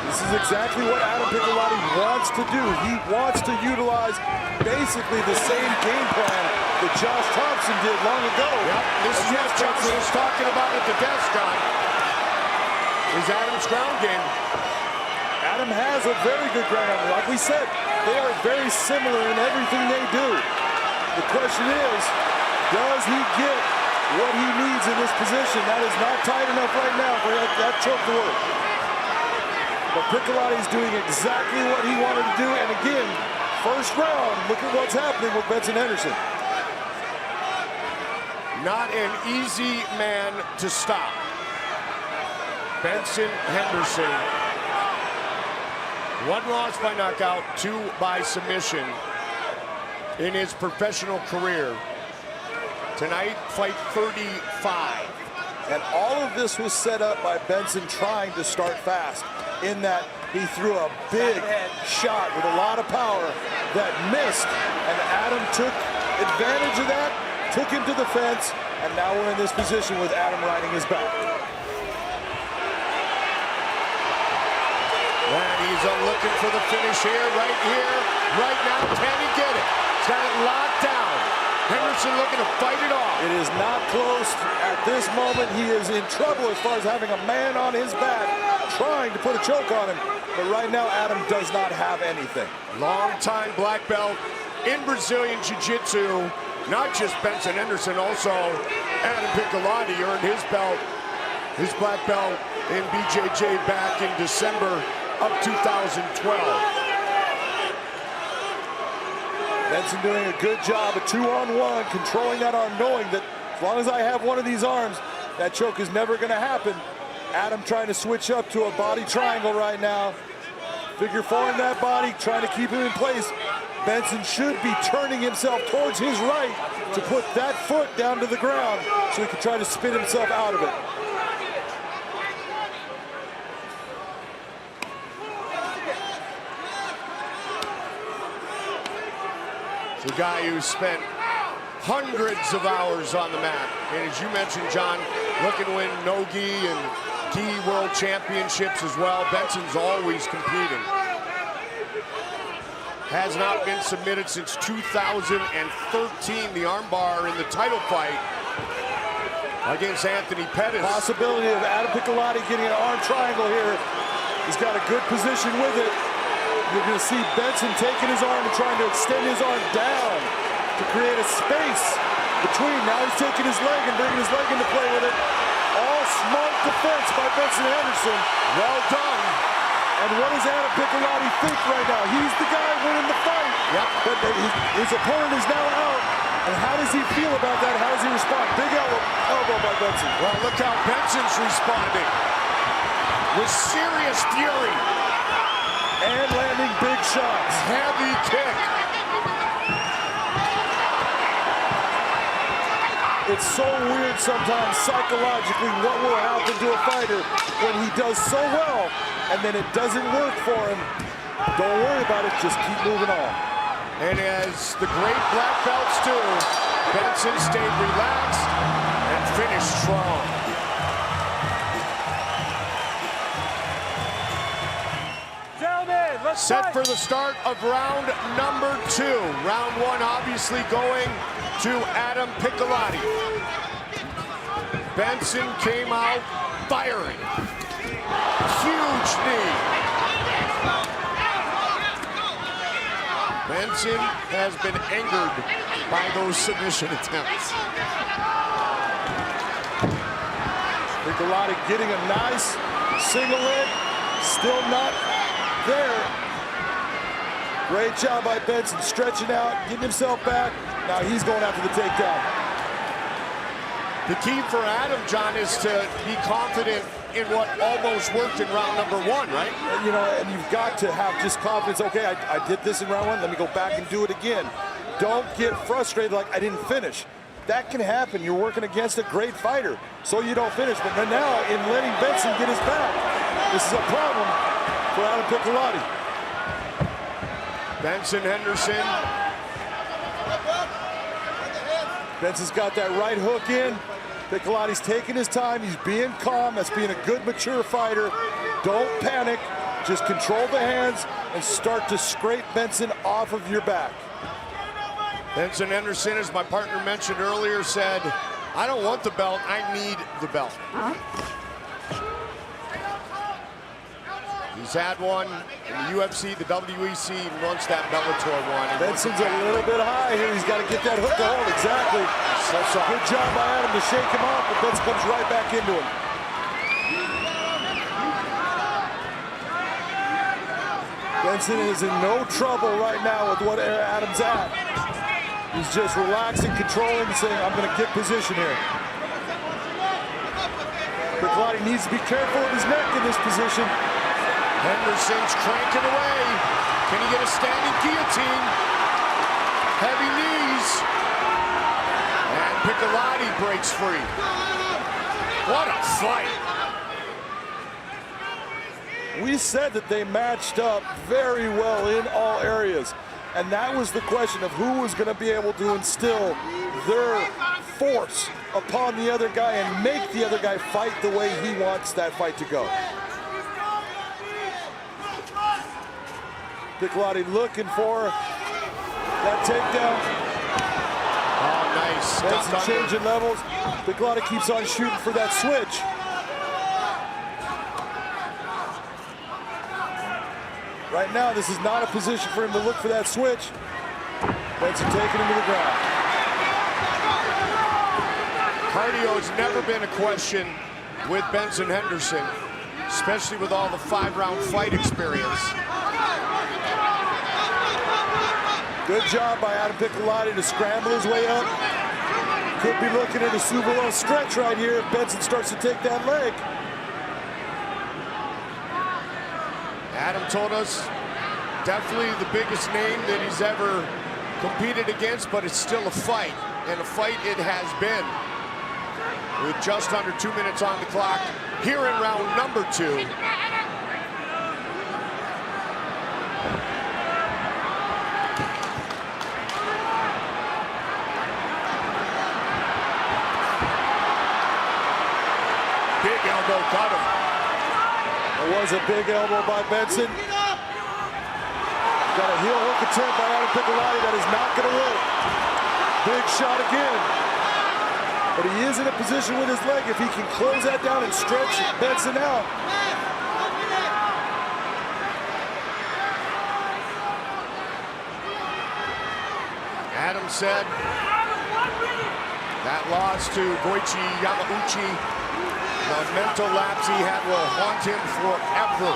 This is exactly what Adam Piccolotti wants to do. He wants to utilize basically the same game plan that Josh Thompson did long ago. Yep, this is what Thompson was talking about at the desk, John. Is Adam's ground game. Adam has a very good ground game. Like we said, they are very similar in everything they do. The question is, does he get what he needs in this position? That is not tight enough right now for that choke to work. But Piccolotti is doing exactly what he wanted to do. And again, first round, look at what's happening with Benson Henderson. Not an easy man to stop. Benson Henderson. 1 loss by knockout, 2 by submission in his professional career. Tonight, fight 35. And all of this was set up by Benson trying to start fast, in that he threw a big shot with a lot of power that missed, and Adam took advantage of that, took him to the fence, and now we're in this position with Adam riding his back. And he's looking for the finish here, right now. Can he get it? He's got it locked down. Henderson looking to fight it off. It is not close. At this moment, he is in trouble as far as having a man on his back, trying to put a choke on him. But right now, Adam does not have anything. Long-time black belt in Brazilian Jiu-Jitsu. Not just Benson Henderson, also Adam Piccolotti earned his belt, his black belt in BJJ back in December of 2012. Benson doing a good job, a 2-on-1, controlling that arm, knowing that as long as I have one of these arms, that choke is never going to happen. Adam trying to switch up to a body triangle right now. Figure four in that body, trying to keep him in place. Benson should be turning himself towards his right to put that foot down to the ground so he can try to spin himself out of it. The guy who spent hundreds of hours on the mat. And as you mentioned, John, looking to win no-gi and gi world championships as well. Benson's always competing. Has not been submitted since 2013, the armbar in the title fight against Anthony Pettis. Possibility of Adam Piccolotti getting an arm triangle here. He's got a good position with it. You're going to see Benson taking his arm and trying to extend his arm down to create a space between. Now he's taking his leg and bringing his leg into play with it. All smart defense by Benson Henderson. Well done. And what does Adam Piccolotti think right now? He's the guy winning the fight. Yep. But his opponent is now out. And how does he feel about that? How does he respond? Big elbow by Benson. Well, look how Benson's responding. With serious fury. And landing big shots. Heavy kick. It's so weird sometimes psychologically what will happen to a fighter when he does so well and then it doesn't work for him. Don't worry about it, just keep moving on. And as the great black belts do, Benson stayed relaxed and finished strong. Gentlemen, let's Set fight. for the start of round number 2. Round 1 obviously going to Adam Piccolotti. Benson came out firing. Huge knee. Benson has been angered by those submission attempts. Piccolotti getting a nice single leg, still not there. Great job by Benson, stretching out, getting himself back. Now he's going after the takedown. The key for Adam, John, is to be confident in what almost worked in round number 1, right? And, you know, and you've got to have just confidence. Okay, I did this in round 1. Let me go back and do it again. Don't get frustrated like I didn't finish. That can happen. You're working against a great fighter, so you don't finish. But now, in letting Benson get his back, this is a problem for Adam Piccolotti. Benson Henderson. Benson's got that right hook in. Piccolotti's taking his time. He's being calm. That's being a good, mature fighter. Don't panic. Just control the hands and start to scrape Benson off of your back. Benson Henderson, as my partner mentioned earlier, said, I don't want the belt, I need the belt. He's had one in the UFC, the WEC, and wants that Bellator one. Benson's a little bit high here. He's got to get that hook to hold. Exactly. Good job by Adam to shake him off, but Benson comes right back into him. Benson is in no trouble right now with what Adam's at. He's just relaxing, controlling, and saying, I'm going to get position here. Piccolotti needs to be careful of his neck in this position. Henderson's cranking away. Can he get a standing guillotine? Heavy knees. And Piccolotti breaks free. What a fight. We said that they matched up very well in all areas. And that was the question of who was going to be able to instill their force upon the other guy and make the other guy fight the way he wants that fight to go. Piccolotti looking for that takedown. Oh, nice. Benson changing levels. Piccolotti keeps on shooting for that switch. Right now, this is not a position for him to look for that switch. Benson taking him to the ground. Cardio has never been a question with Benson Henderson, especially with all the 5-round fight experience. Good job by Adam Piccolotti to scramble his way up. Could be looking at a super low stretch right here if Benson starts to take that leg. Adam told us definitely the biggest name that he's ever competed against, but it's still a fight, and a fight it has been. With just under 2 minutes on the clock here in round number 2. Big elbow got him. It was a big elbow by Benson. Got a heel hook attempt by Adam Piccolotti that is not going to work. Big shot again. But he is in a position with his leg. If he can close that down and stretch Benson out. Adam said that loss to Goichi Yamauchi, the mental lapse he had will haunt him forever.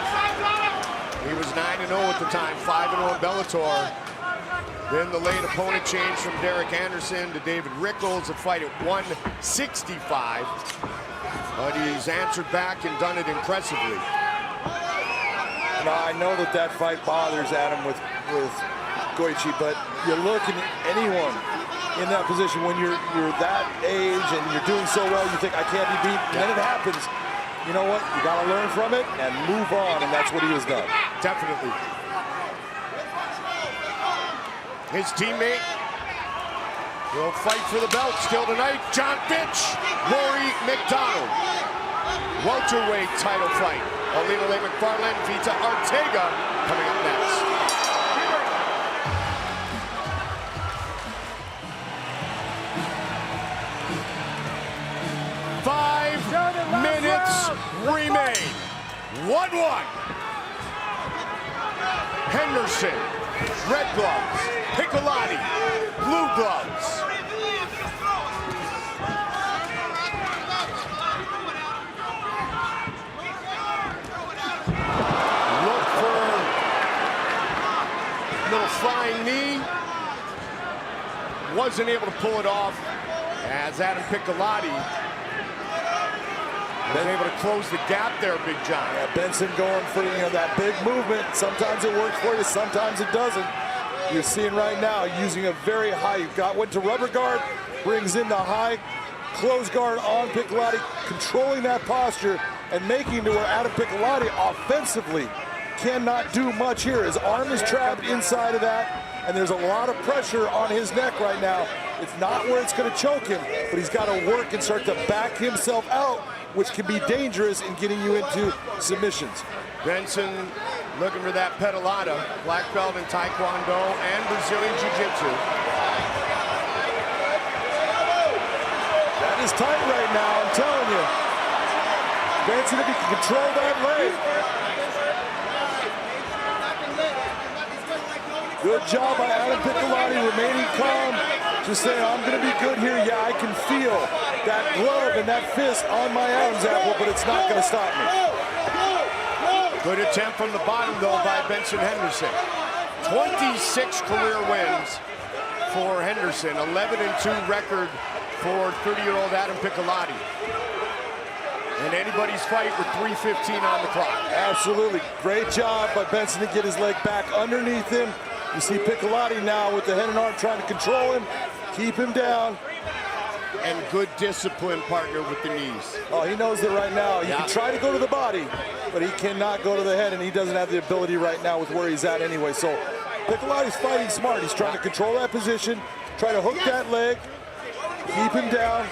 He was 9-0 at the time, 5-0 in Bellator. Then the late opponent changed from Derek Anderson to David Rickles, a fight at 165. But he's answered back and done it impressively. Now, I know that that fight bothers Adam with Goichi, but you look at anyone in that position when you're that age and you're doing so well, you think, I can't be beat, and then it happens. You know what? You got to learn from it and move on, and that's what he has done. Definitely. His teammate will fight for the belt still tonight. John Finch, Rory McDonald. Welterweight title fight. Alina Leigh McFarland, Vita Ortega coming up next. Minutes remain. 1-1. Henderson, red gloves. Piccolotti, blue gloves. Look for a little flying knee. Wasn't able to pull it off as Adam Piccolotti was able to close the gap there, Big John. Yeah, Benson going for that big movement. Sometimes it works for you, sometimes it doesn't. You're seeing right now using a very high, went to rubber guard, brings in the high close guard on Piccolotti, controlling that posture and making to where Adam Piccolotti offensively cannot do much here. His arm is trapped inside of that, and there's a lot of pressure on his neck right now. It's not where it's going to choke him, but he's got to work and start to back himself out, which can be dangerous in getting you into submissions. Benson looking for that pedalata, black belt in Taekwondo and Brazilian Jiu-Jitsu. That is tight right now, I'm telling you. Benson, if he can control that leg. Good job by Adam Piccolotti, remaining calm. Just saying, I'm going to be good here. Yeah, I can feel that glove and that fist on my Adam's apple, but it's not going to stop me. Good attempt from the bottom, though, by Benson Henderson. 26 career wins for Henderson. 11-2 record for 30-year-old Adam Piccolotti. And anybody's fight with 3:15 on the clock. Absolutely. Great job by Benson to get his leg back underneath him. You see Piccolotti now with the head and arm trying to control him, keep him down. And good discipline, partner, with the knees. Oh, he knows that right now. He can try to go to the body, but he cannot go to the head, and he doesn't have the ability right now with where he's at anyway. So Piccolotti's fighting smart. He's trying to control that position, try to hook that leg, keep him down.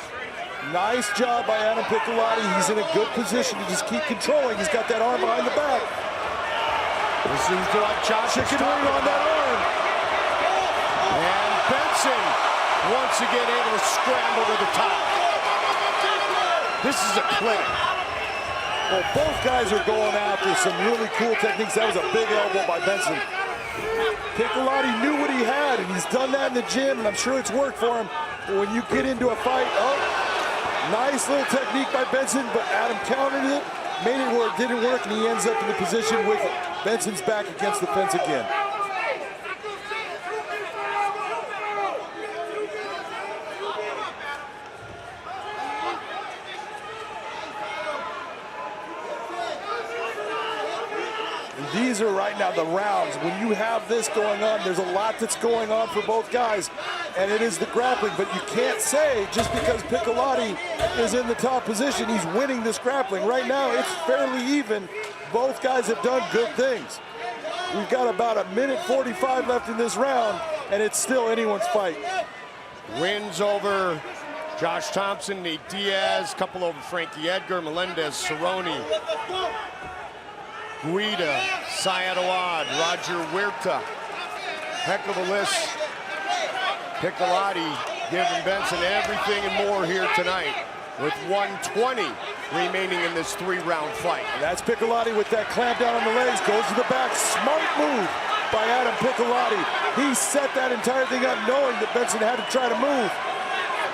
Nice job by Adam Piccolotti. He's in a good position to just keep controlling. He's got that arm behind the back. This seems to like Josh chicken wing on that arm. And Benson once again able to scramble to the top. This is a clinic. Well, both guys are going after some really cool techniques. That was a big elbow by Benson. Piccolotti knew what he had, and he's done that in the gym, and I'm sure it's worked for him. But when you get into a fight, nice little technique by Benson, but Adam countered it, made it where it didn't work, and he ends up in the position with Benson's back against the fence again. these are right now the rounds. When you have this going on, there's a lot that's going on for both guys, and it is the grappling. But you can't say just because Piccolotti is in the top position, he's winning this grappling. Right now, it's fairly even. Both guys have done good things. We've got about 1:45 left in this round, and it's still anyone's fight. Wins over Josh Thompson, Nate Diaz, couple over Frankie Edgar, Melendez, Cerrone, Guida, Syed Awad, Roger Huerta. Heck of a list. Piccolotti giving Benson everything and more here tonight with 120 remaining in this 3-round fight. And that's Piccolotti with that clamp down on the legs, goes to the back. Smart move by Adam Piccolotti. He set that entire thing up knowing that Benson had to try to move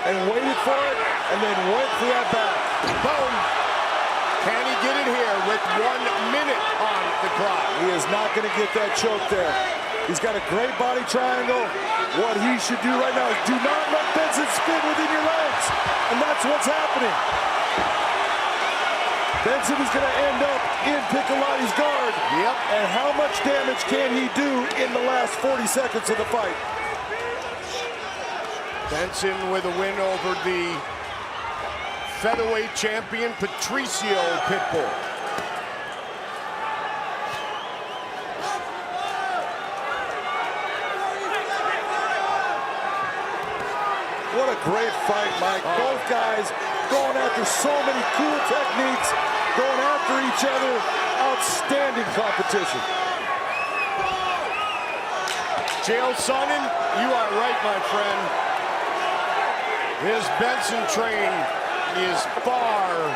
and waited for it and then went for that back. Boom. Can he get it here with 1 minute on the clock? He is not going to get that choke there. He's got a great body triangle. What he should do right now is do not let Benson spin within your legs. And that's what's happening. Benson is going to end up in Piccolotti's guard. Yep. And how much damage can he do in the last 40 seconds of the fight? Benson with a win over the featherweight champion Patricio Pitbull. What a great fight, Mike. Both guys going after so many cool techniques, going after each other. Outstanding competition. Chael Sonnen, you are right, my friend. This Benson train is far,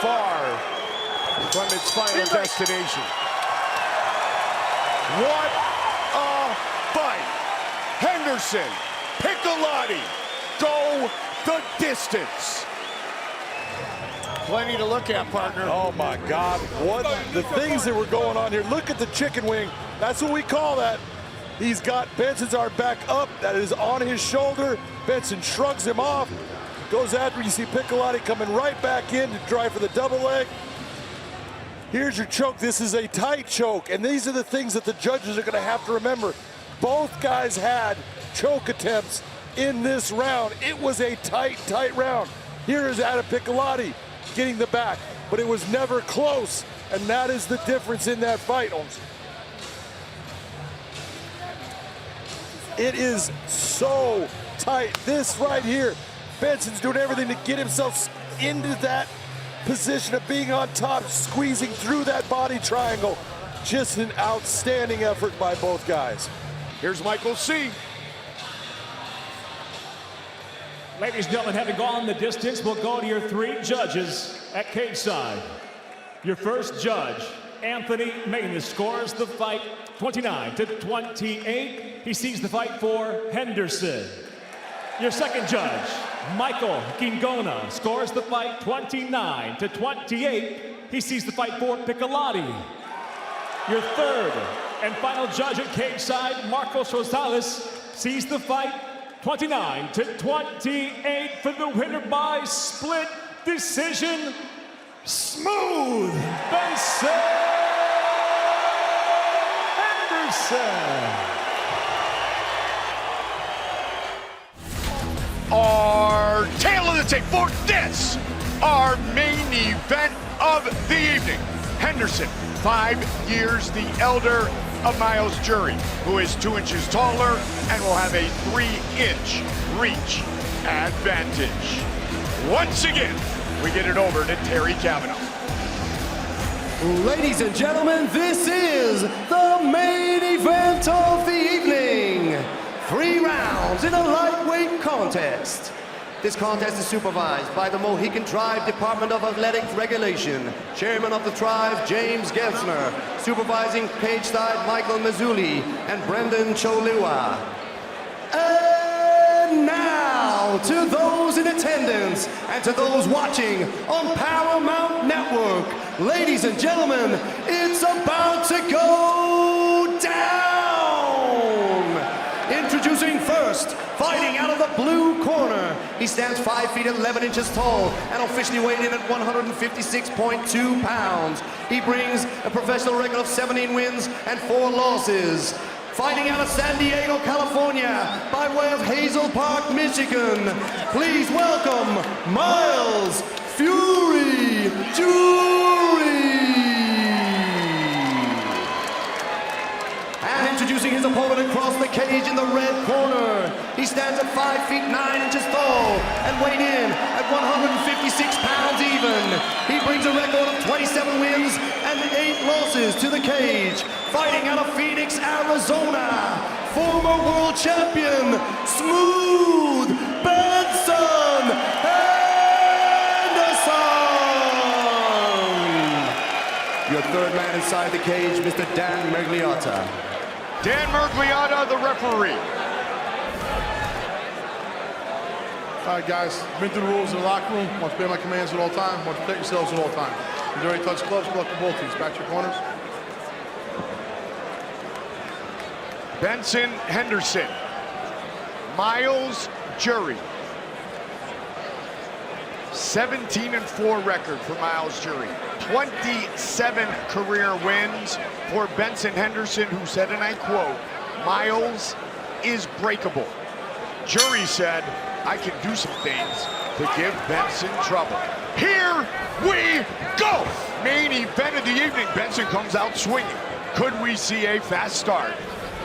far from its final destination. What a fight! Henderson, Piccolotti, go the distance. Plenty to look at, partner. Oh my God, what the things that were going on here. Look at the chicken wing. That's what we call that. He's got Benson's arm back up. That is on his shoulder. Benson shrugs him off. Goes after, you see Piccolotti coming right back in to try for the double leg. Here's your choke. This is a tight choke. And these are the things that the judges are gonna have to remember. Both guys had choke attempts in this round. It was a tight, tight round. Here is Adam Piccolotti getting the back, but it was never close. And that is the difference in that fight, Holmes. It is so tight. This right here, Benson's doing everything to get himself into that position of being on top, squeezing through that body triangle. Just an outstanding effort by both guys. Here's Michael C. Ladies and gentlemen, having gone the distance, we'll go to your 3 judges at cage side. Your first judge, Anthony Manis, scores the fight 29-28. He sees the fight for Henderson. Your second judge, Michael Gingona, scores the fight 29-28. He sees the fight for Piccolotti. Your third and final judge at cage side, Marcos Rosales, sees the fight 29-28 for the winner by split decision. Smooth Benson Henderson. Our tail of the tape for this, our main event of the evening. Henderson, 5 years the elder of Miles Jury, who is 2 inches taller and will have a 3-inch reach advantage. Once again, we get it over to Terry Cavanaugh. Ladies and gentlemen, this is the main event of the evening. 3 rounds in a lightweight contest. This contest is supervised by the Mohican Tribe Department of Athletic Regulation. Chairman of the tribe, James Gensler. Supervising cage side, Michael Mazzulli and Brendan Choliwa. And now, to those in attendance and to those watching on Paramount Network, ladies and gentlemen, it's about to go down! Introducing first, fighting out of the blue corner. He stands 5 feet 11 inches tall and officially weighed in at 156.2 pounds. He brings a professional record of 17 wins and 4 losses. Fighting out of San Diego, California, by way of Hazel Park, Michigan, please welcome Miles Fury Jury. And introducing his opponent across the cage in the red corner, he stands at 5 feet 9 inches tall and weighed in at 156 pounds even. He brings a record of 27 wins and 8 losses to the cage. Fighting out of Phoenix, Arizona, former world champion, Smooth Benson Henderson. Your third man inside the cage, Mr. Dan Mergliotta. Dan Mergliotta, the referee. All right, guys, been through the rules in the locker room. Want to obey my commands at all times. Want to protect yourselves at all times. If you already touch gloves, go up to both teams. Back to your corners. Benson Henderson. Miles Jury. 17-4 record for Miles Jury. 27 career wins for Benson Henderson, who said, and I quote, "Miles is breakable." Jury said, "I can do some things to give Benson trouble." Here we go! Main event of the evening. Benson comes out swinging. Could we see a fast start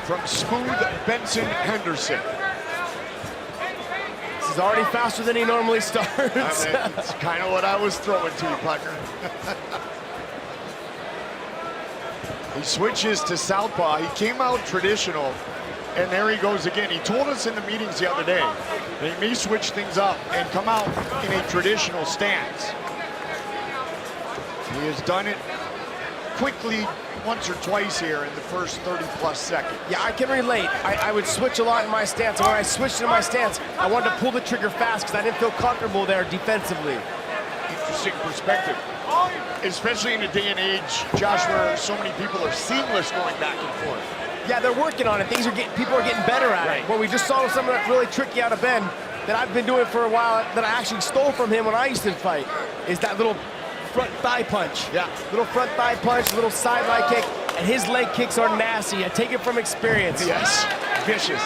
from Smooth Benson Henderson? This is already faster than he normally starts. It's kind of what I was throwing to you, partner. He switches to southpaw. He came out traditional, and there he goes again. He told us in the meetings the other day that he may switch things up and come out in a traditional stance. He has done it quickly once or twice here in the first 30-plus seconds. Yeah, I can relate. I would switch a lot in my stance. And when I switched in my stance, I wanted to pull the trigger fast because I didn't feel comfortable there defensively. Interesting perspective. Especially in a day and age, Josh, where so many people are seamless going back and forth. Yeah, they're working on it. People are getting better at it. What we just saw was something that's really tricky out of Ben that I've been doing for a while that I actually stole from him when I used to fight, is that little front thigh punch. Yeah. Little front thigh punch, little side leg kick, and his leg kicks are nasty. I take it from experience. Yes, vicious.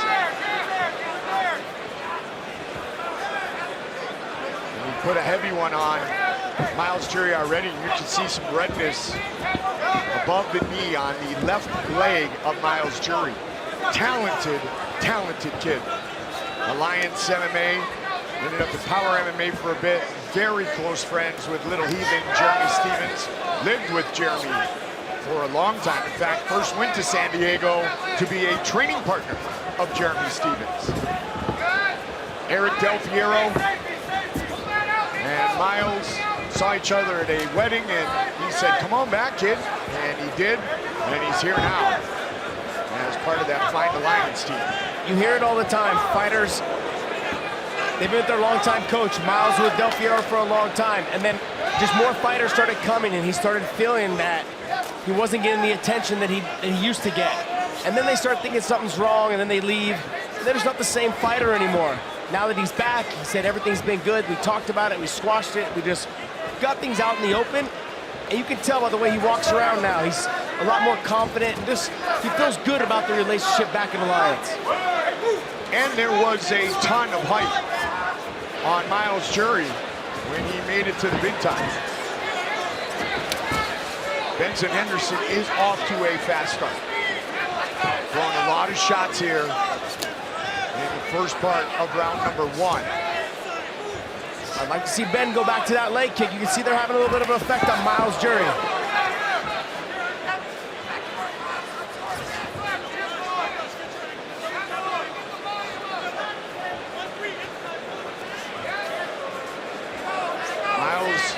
And he put a heavy one on Miles Jury already. You can see some redness above the knee on the left leg of Miles Jury. Talented, talented kid. Alliance MMA, ended up in Power MMA for a bit. Very close friends with Little Heathen, Jeremy Stevens. Lived with Jeremy for a long time. In fact, first went to San Diego to be a training partner of Jeremy Stevens. Eric Del Fierro and Miles saw each other at a wedding, and he said, "Come on back, kid." And he did, and he's here now as part of that Find Alliance team. You hear it all the time. Fighters, they've been with their longtime coach. Miles with Del Fierro for a long time. And then just more fighters started coming, and he started feeling that he wasn't getting the attention that he used to get. And then they start thinking something's wrong, and then they leave. They're just not the same fighter anymore. Now that he's back, he said everything's been good. We talked about it. We squashed it. We just got things out in the open. And you can tell by the way he walks around now. He's a lot more confident, and just he feels good about the relationship back in Alliance. And there was a ton of hype on Miles Jury when he made it to the big time. Benson Henderson is off to a fast start. Throwing a lot of shots here in the first part of round number 1. I'd like to see Ben go back to that leg kick. You can see they're having a little bit of an effect on Miles Jury. Miles,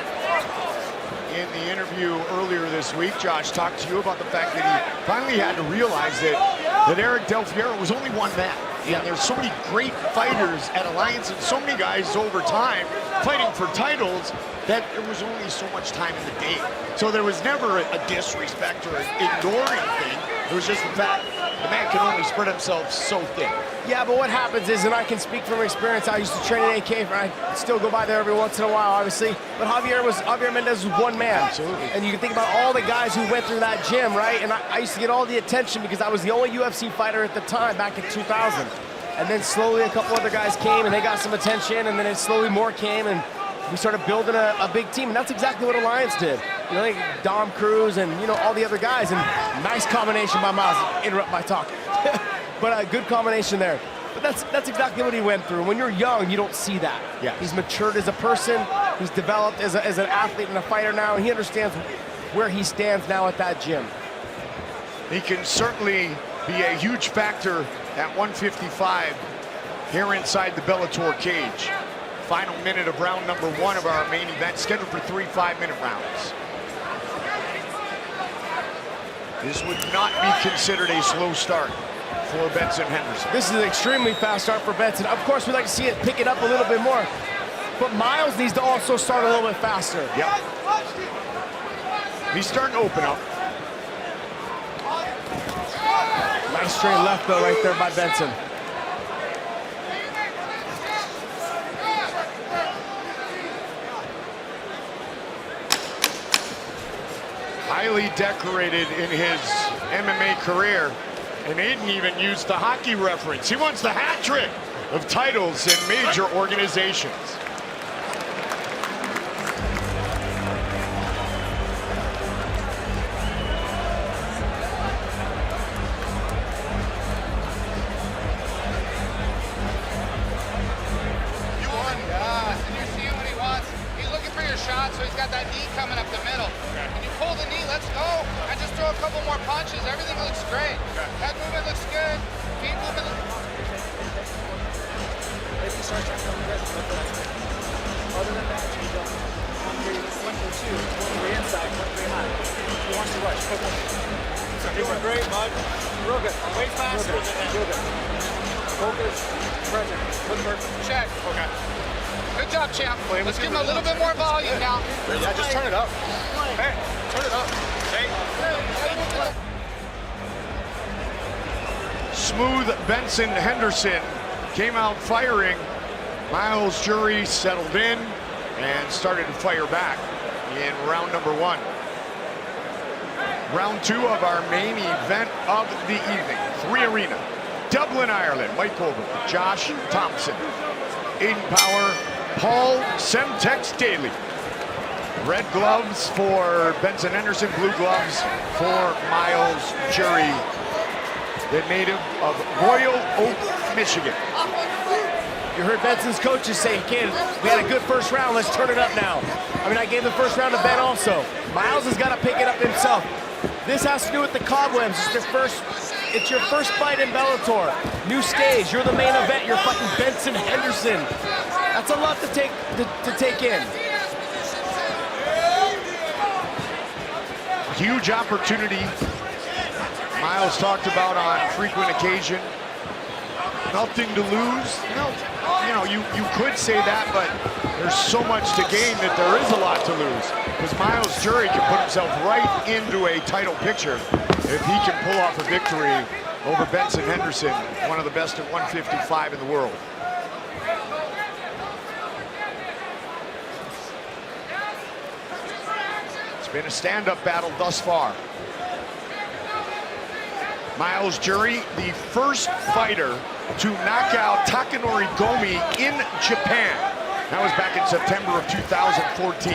in the interview earlier this week, Josh talked to you about the fact that he finally had to realize that Eric Del Fierro was only one man. And there's so many great fighters at Alliance and so many guys over time fighting for titles that there was only so much time in the day. So there was never a disrespect or an ignoring thing. It was just the fact the man can only spread himself so thin. Yeah, but what happens is, and I can speak from experience, I used to train at AK, and I still go by there every once in a while, obviously. But Javier Mendez was one man. Absolutely. And you can think about all the guys who went through that gym, right? And I used to get all the attention because I was the only UFC fighter at the time, back in 2000. And then slowly a couple other guys came, and they got some attention, and then it slowly more came, and we started building a big team. And that's exactly what Alliance did. You know, like Dom Cruz and, you know, all the other guys. And nice combination by Miles. Interrupt my talk. But a good combination there. But that's exactly what he went through. When you're young, you don't see that. Yeah. He's matured as a person. He's developed as an athlete and a fighter now, and he understands where he stands now at that gym. He can certainly be a huge factor at 155 here inside the Bellator cage. Final minute of round number 1 of our main event, scheduled for 3 5-minute rounds. This would not be considered a slow start for Benson Henderson. This is an extremely fast start for Benson. Of course, we'd like to see it pick it up a little bit more, but Miles needs to also start a little bit faster. Yep. He's starting to open up. Nice straight left though right there by Benson. Highly decorated in his MMA career, and Aiden even used the hockey reference. He wants the hat trick of titles in major organizations. So he's got that knee coming up the middle. Okay. When you pull the knee, let's go, and just throw a couple more punches. Everything looks great. Okay. Head movement looks good. Feet movement looks If you start trying to go aggressive, other than that, you don't. You're 1 for 2, 1 for inside, 1 for high. He wants to rush. Doing great, bud. Real good. Way faster than that. Real good. Focus, present, look perfect. check. Okay. Good job, champ. Let's give him a little bit more volume now. Yeah, just turn it up. Hey, turn it up. Hey. Smooth Benson Henderson came out firing. Miles Jury settled in and started to fire back in round number 1. Round 2 of our main event of the evening. 3 Arena, Dublin, Ireland. Mike Colbert, Josh Thompson, Aiden Power, Paul Semtex Daly. Red gloves for Benson Henderson, blue gloves for Miles Jury, the native of Royal Oak, Michigan. You heard Benson's coaches say, kid, we had a good first round, let's turn it up now. I mean, I gave the first round to Ben also. Miles has got to pick it up himself. This has to do with the cobwebs. It's your first fight in Bellator. New stage, you're the main event, you're fucking Benson Henderson. That's a lot to take in. Huge opportunity. Miles talked about on frequent occasion. Nothing to lose. You know, you could say that, but there's so much to gain that there is a lot to lose. Because Miles Jury can put himself right into a title picture if he can pull off a victory over Benson Henderson, one of the best at 155 in the world. It's been a stand-up battle thus far. Miles Jury, the first fighter to knock out Takanori Gomi in Japan. That was back in September of 2014.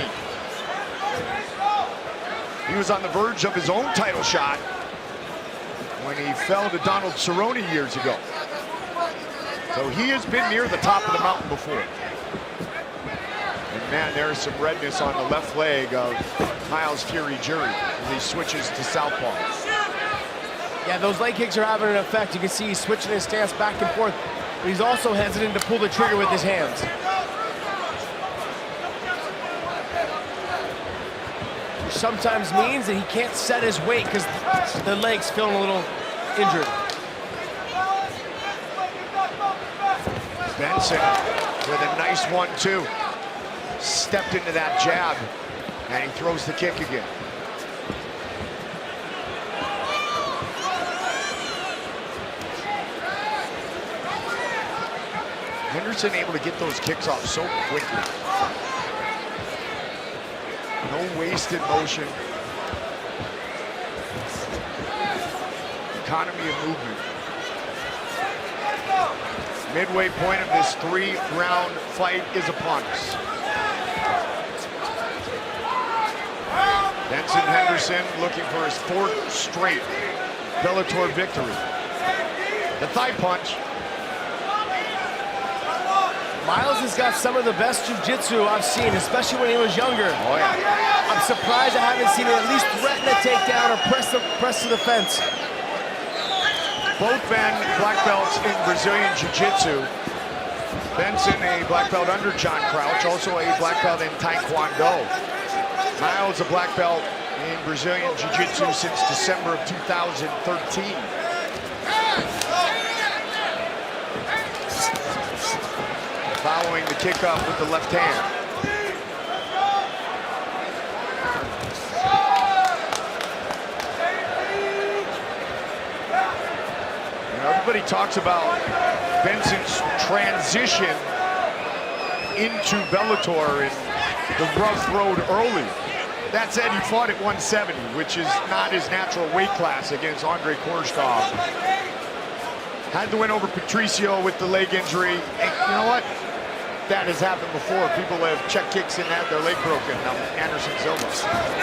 He was on the verge of his own title shot when he fell to Donald Cerrone years ago. So he has been near the top of the mountain before. And man, there's some redness on the left leg of Miles Fury Jury as he switches to southpaw. Yeah, those leg kicks are having an effect. You can see he's switching his stance back and forth, but he's also hesitant to pull the trigger with his hands. Which sometimes means that he can't set his weight because the leg's feeling a little injured. Benson with a nice 1-2. Stepped into that jab, and he throws the kick again. Henderson able to get those kicks off so quickly. No wasted motion. Economy of movement. Midway point of this 3-round fight is upon us. Benson Henderson looking for his 4th straight Bellator victory. The thigh punch. Miles has got some of the best jiu-jitsu I've seen, especially when he was younger. Oh, yeah. I'm surprised I haven't seen him at least threaten a takedown or press to the fence. Both men black belts in Brazilian Jiu-Jitsu. Benson a black belt under John Crouch, also a black belt in Taekwondo. Miles a black belt in Brazilian Jiu-Jitsu since December of 2013. Following the kick up with the left hand. Everybody talks about Benson's transition into Bellator and the rough road early. That said, he fought at 170, which is not his natural weight class against Andre Koreshkov. Had to win over Patricio with the leg injury. And you know what? That has happened before. People have check kicks and had their leg broken. Anderson Silva.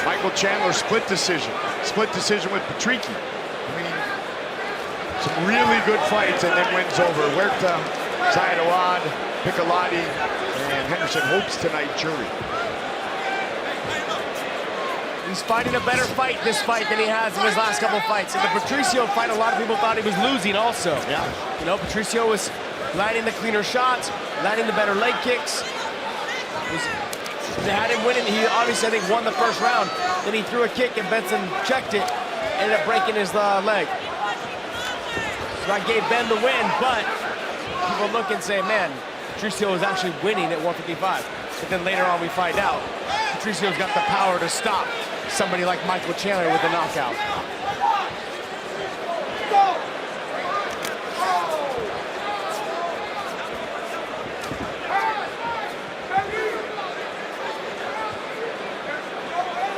Michael Chandler, split decision. Split decision with Patrici. I mean, some really good fights and then wins over Huerta, Zayed Awad, Piccolotti, and Henderson hopes tonight jury. He's fighting a better fight this fight than he has in his last couple fights. In the Patricio fight, a lot of people thought he was losing also. Yeah. You know, Patricio was landing the cleaner shots, landing the better leg kicks. They had him winning. He obviously, I think, won the first round. Then he threw a kick and Benson checked it, ended up breaking his leg. So that gave Ben the win, but people look and say, man, Patricio was actually winning at 155. But then later on we find out Patricio's got the power to stop somebody like Michael Chandler with a knockout.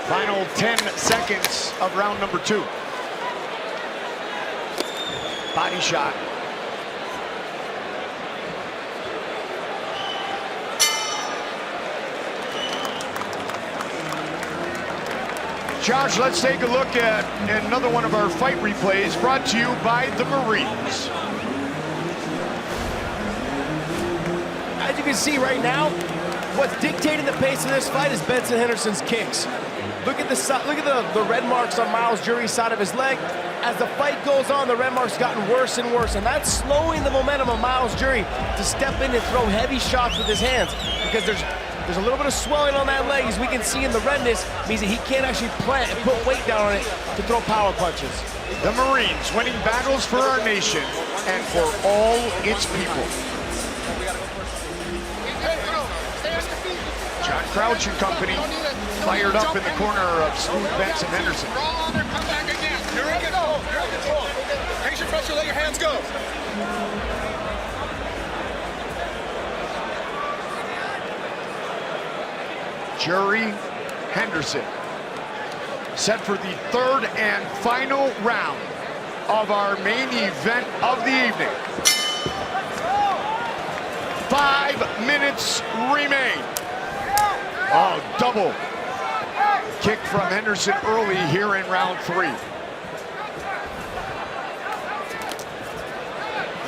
Final 10 seconds of round number 2. Body shot. Josh, let's take a look at another one of our fight replays brought to you by the Marines. As you can see right now, what's dictating the pace of this fight is Benson Henderson's kicks. Look at the red marks on Miles Jury's side of his leg. As the fight goes on, the red marks gotten worse and worse, and that's slowing the momentum of Miles Jury to step in and throw heavy shots with his hands, because there's a little bit of swelling on that leg, as we can see in the redness, means that he can't actually plant and put weight down on it to throw power punches. The Marines winning battles for our nation and for all its people. John Crouch and company fired up in the corner of smooth Benson Henderson. Roll on there, come back again. You're in control. You're in control. Make sure pressure, let your hands go. Jury Henderson set for the 3rd and final round of our main event of the evening. 5 minutes remain. Oh, double kick from Henderson early here in round 3.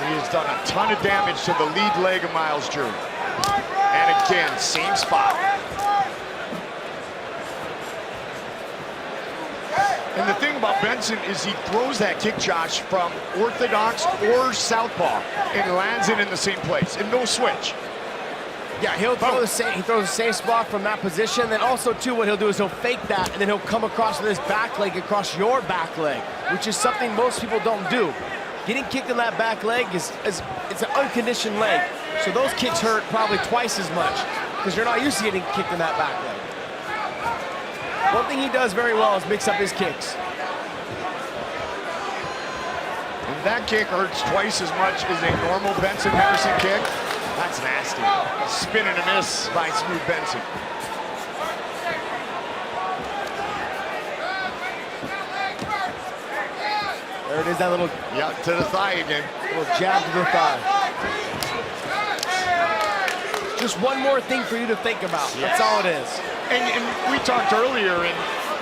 He has done a ton of damage to the lead leg of Miles Jury. And again, same spot. And the thing about Benson is he throws that kick, Josh, from orthodox or southpaw and lands it in the same place, and no switch. Yeah, he'll throw the same. He throws the same spot from that position. Then also, too, what he'll do is he'll fake that, and then he'll come across with his back leg across your back leg, which is something most people don't do. Getting kicked in that back leg it's an unconditioned leg, so those kicks hurt probably twice as much because you're not used to getting kicked in that back leg. One thing he does very well is mix up his kicks. And that kick hurts twice as much as a normal Benson Henderson kick. That's nasty. Spin and a miss by Smooth Benson. There it is, that little... Yeah, to the thigh again. Little jab to the thigh. Just one more thing for you to think about. Yeah. That's all it is. And we talked earlier in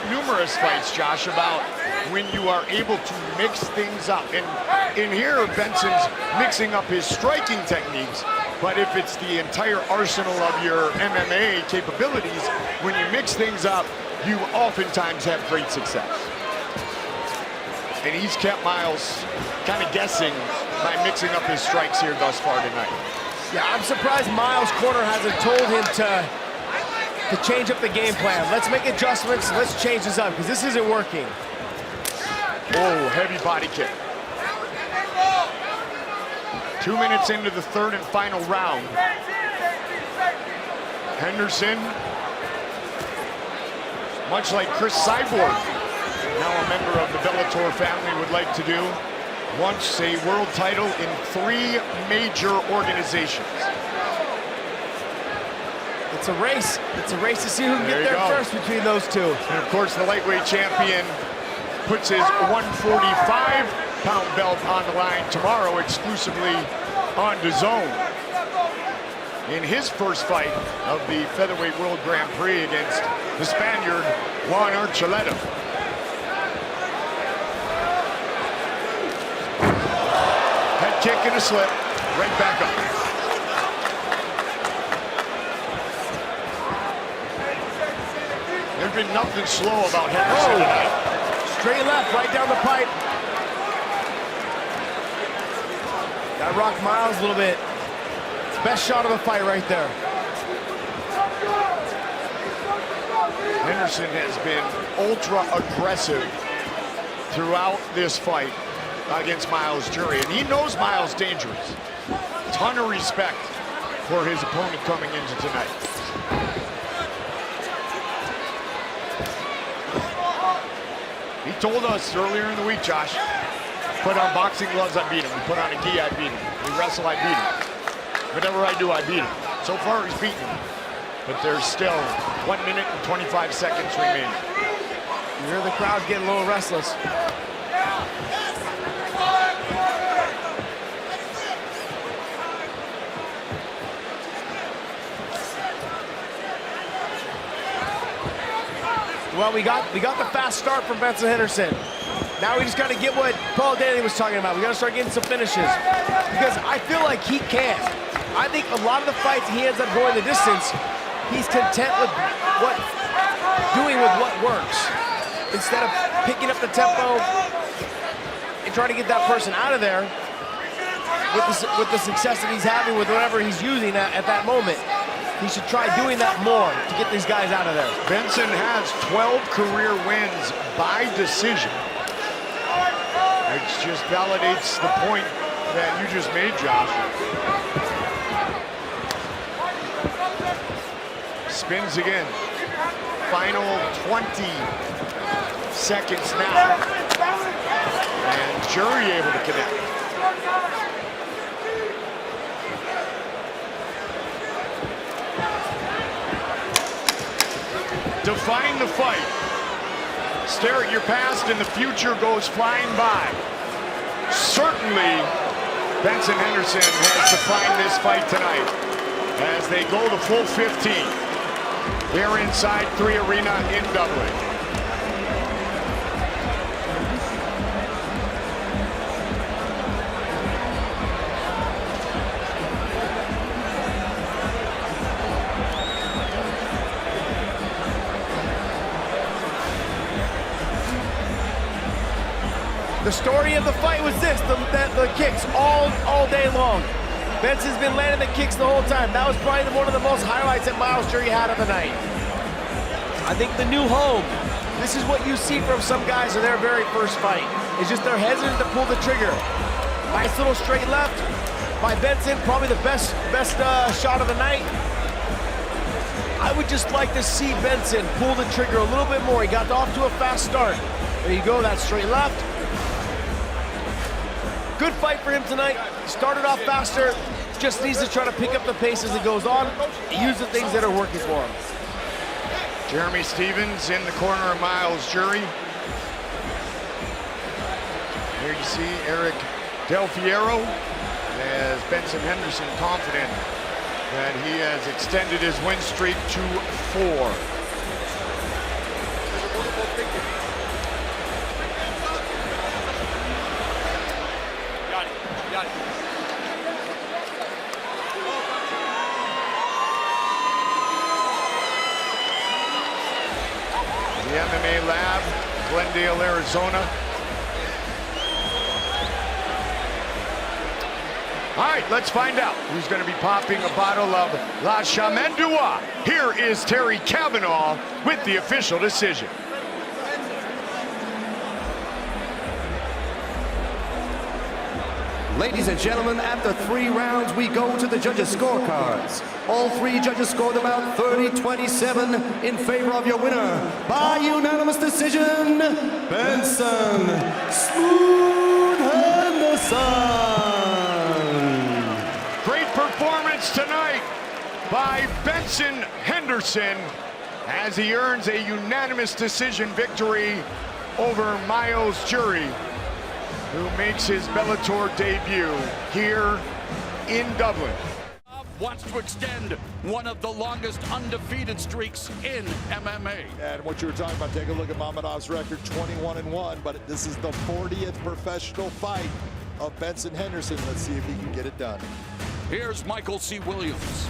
numerous fights, Josh, about when you are able to mix things up. And in here, Benson's mixing up his striking techniques, but if it's the entire arsenal of your MMA capabilities, when you mix things up, you oftentimes have great success. And he's kept Miles kind of guessing by mixing up his strikes here thus far tonight. Yeah, I'm surprised Miles' corner hasn't told him to change up the game plan. Let's make adjustments, let's change this up, because this isn't working. Oh, heavy body kick. 2 minutes into the third and final round. Henderson, much like Chris Cyborg, now a member of the Bellator family, would like to do, wants a world title in 3 major organizations. It's a race. It's a race to see who can get there first between those two. And of course, the lightweight champion puts his 145-pound belt on the line tomorrow exclusively on DAZN. In his first fight of the Featherweight World Grand Prix against the Spaniard, Juan Archuleta. Head kick and a slip, right back up. There's been nothing slow about Henderson tonight. Straight left, right down the pipe. That rocked Miles a little bit. Best shot of the fight right there. Henderson has been ultra aggressive throughout this fight against Miles Jury, and he knows Miles dangerous. Ton of respect for his opponent coming into tonight. He told us earlier in the week, Josh, put on boxing gloves, I beat him. We put on a gi, I beat him. We wrestle, I beat him. Whatever I do, I beat him. So far, he's beaten him. But there's still 1 minute and 25 seconds remaining. You hear the crowd getting a little restless. Well, we got the fast start from Benson Henderson. Now we just got to get what Paul Daly was talking about. We got to start getting some finishes, because I feel like he can. I think a lot of the fights he ends up going the distance, he's content with doing what works, instead of picking up the tempo and trying to get that person out of there with the success that he's having with whatever he's using at that moment. He should try doing that more to get these guys out of there. Benson has 12 career wins by decision. It just validates the point that you just made, Josh. Spins again. Final 20 seconds now. And Jury able to connect. Define the fight. Stare at your past and the future goes flying by. Certainly, Benson Henderson has defined this fight tonight as they go the full 15. They're inside 3 Arena in Dublin. The story of the fight was this, the kicks all day long. Benson's been landing the kicks the whole time. That was probably one of the most highlights that Miles Jury had of the night. I think the new home, this is what you see from some guys in their very first fight. It's just they're hesitant to pull the trigger. Nice little straight left by Benson, probably the best shot of the night. I would just like to see Benson pull the trigger a little bit more. He got off to a fast start. There you go, that straight left. Good fight for him tonight. Started off faster, just needs to try to pick up the pace as it goes on, use the things that are working for him. Jeremy Stevens in the corner of Miles Jury. Here you see Eric Del Fierro, as Benson Henderson confident that he has extended his win streak to 4. The MMA Lab, Glendale, Arizona. All right, let's find out who's going to be popping a bottle of La Chamendua. Here is Terry Cavanaugh with the official decision. Ladies and gentlemen, after 3 rounds, we go to the judges' scorecards. All 3 judges scored about 30-27 in favor of your winner. By unanimous decision, Benson "Smooth" Henderson. Great performance tonight by Benson Henderson as he earns a unanimous decision victory over Miles Jury, who makes his Bellator debut here in Dublin. Wants to extend one of the longest undefeated streaks in MMA. And what you were talking about, take a look at Mamedov's record, 21-1, but this is the 40th professional fight of Benson Henderson. Let's see if he can get it done. Here's Michael C. Williams.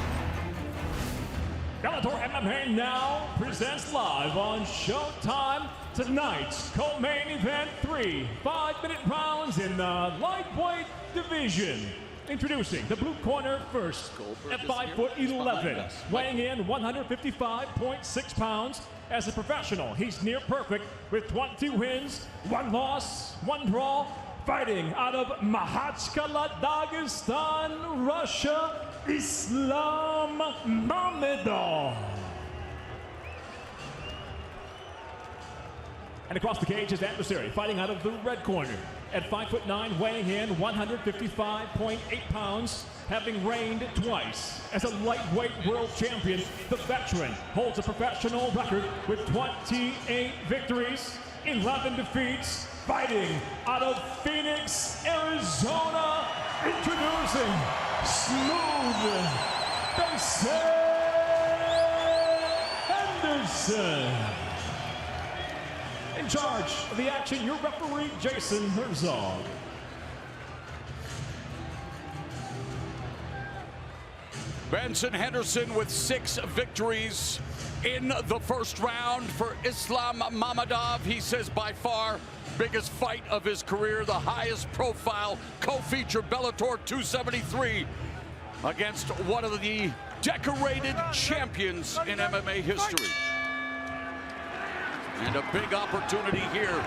Bellator MMA now presents live on Showtime tonight's co-main event, 3 5-minute rounds in the lightweight division. Introducing the blue corner first, at 5'11", weighing in 155.6 pounds. As a professional, he's near perfect with 22 wins, 1 loss, 1 draw. Fighting out of Makhachkala, Dagestan, Russia, Islam Mamedov. And across the cage, his adversary, fighting out of the red corner. At 5'9", weighing in 155.8 pounds, having reigned twice as a lightweight world champion, the veteran holds a professional record with 28 victories, 11 defeats, fighting out of Phoenix, Arizona, introducing Smooth Benson Henderson. In charge of the action, your referee, Jason Herzog. Benson Henderson with 6 victories in the first round for Islam Mamedov. He says by far biggest fight of his career, the highest profile co-feature Bellator 273 against one of the decorated champions in MMA history. And a big opportunity here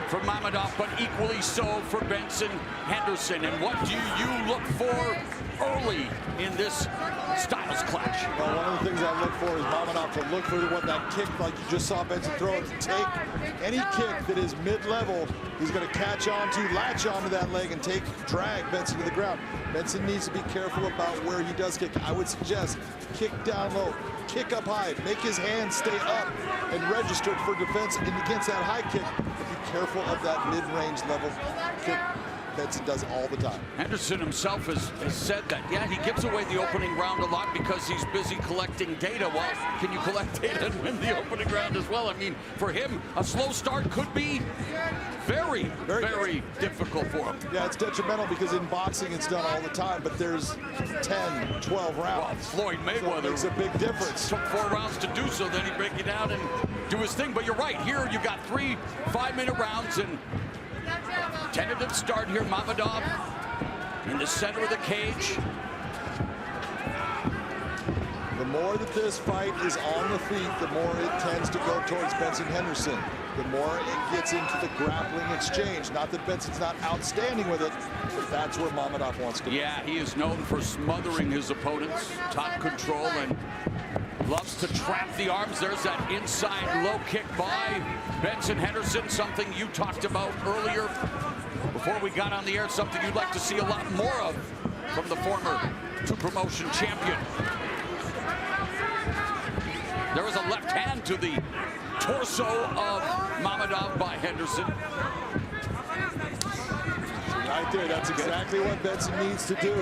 for Mamedov, but equally so for Benson Henderson. And what do you look for early in this styles clash? Well, one of the things I look for is Mamedov to look for what that kick, like you just saw Benson throw it, to take any kick that is mid-level, he's going to catch on to, latch onto that leg and drag Benson to the ground. Benson needs to be careful about where he does kick. I would suggest kick down low, kick up high, make his hands stay up and registered for defense against that high kick. Be careful of that mid-range level kick. Benson does it all the time. Henderson himself has said that, yeah, he gives away the opening round a lot because he's busy collecting data. Well, can you collect data and win the opening round as well? I mean, for him, a slow start could be very difficult for him. Yeah, it's detrimental because in boxing it's done all the time, but there's 10, 12 rounds. Well, Floyd Mayweather makes a big difference. Took 4 rounds to do so, then he'd break it down and do his thing. But you're right, here you got 3 5-minute rounds and tentative start here. Mamedov in the center of the cage. The more that this fight is on the feet, the more it tends to go towards Benson Henderson. The more it gets into the grappling exchange. Not that Benson's not outstanding with it, but that's where Mamedov wants to be. Yeah, he is known for smothering his opponents, top control, and loves to trap the arms. There's that inside low kick by Benson Henderson, something you talked about earlier before we got on the air, something you'd like to see a lot more of from the former two-promotion champion. There was a left hand to the torso of Mammadov by Henderson. Right there, that's exactly what Benson needs to do.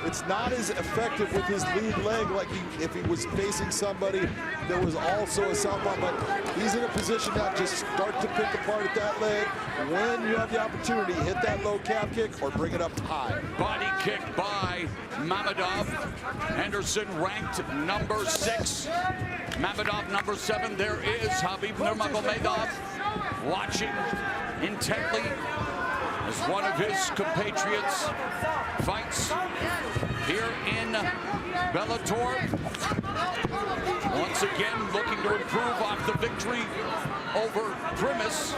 It's not as effective with his lead leg like if he was facing somebody that was also a southpaw, but he's in a position now to just start to pick apart at that leg. When you have the opportunity, hit that low calf kick or bring it up high. Body kick by Mammadov. Henderson ranked number 6. Mammadov number 7. There is Khabib Nurmagomedov watching intently as one of his compatriots fights here in Bellator. Once again, looking to improve off the victory over Primus.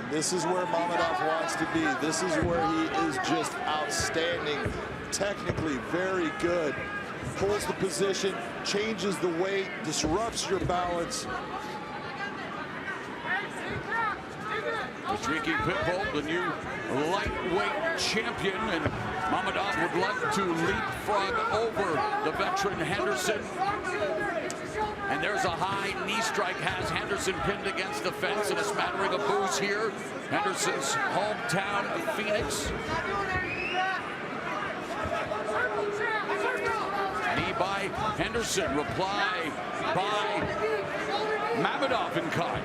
And this is where Mammadov wants to be. This is where he is just outstanding. Technically very good. Pulls the position, changes the weight, disrupts your balance. The Shrieking Pitbull, the new lightweight champion, and Mammadov would like to leapfrog over the veteran Henderson. And there's a high knee strike, has Henderson pinned against the fence, and a smattering of boos here. Henderson's hometown of Phoenix. Knee by Henderson, reply by Mammadov in kind.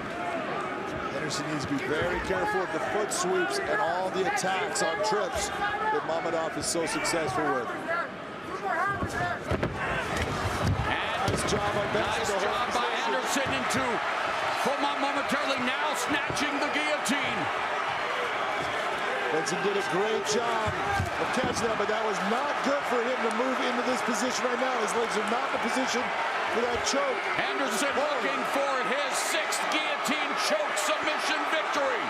Henderson needs to be very careful of the foot sweeps and all the attacks on trips that Mammadov is so successful with. Nice job by Benson. Nice job by Henderson into Fomont momentarily now snatching the guillotine. Benson did a great job of catching that, but that was not good for him to move into this position right now. His legs are not in the position for that choke. Henderson looking for his 6th guillotine choke submission victory.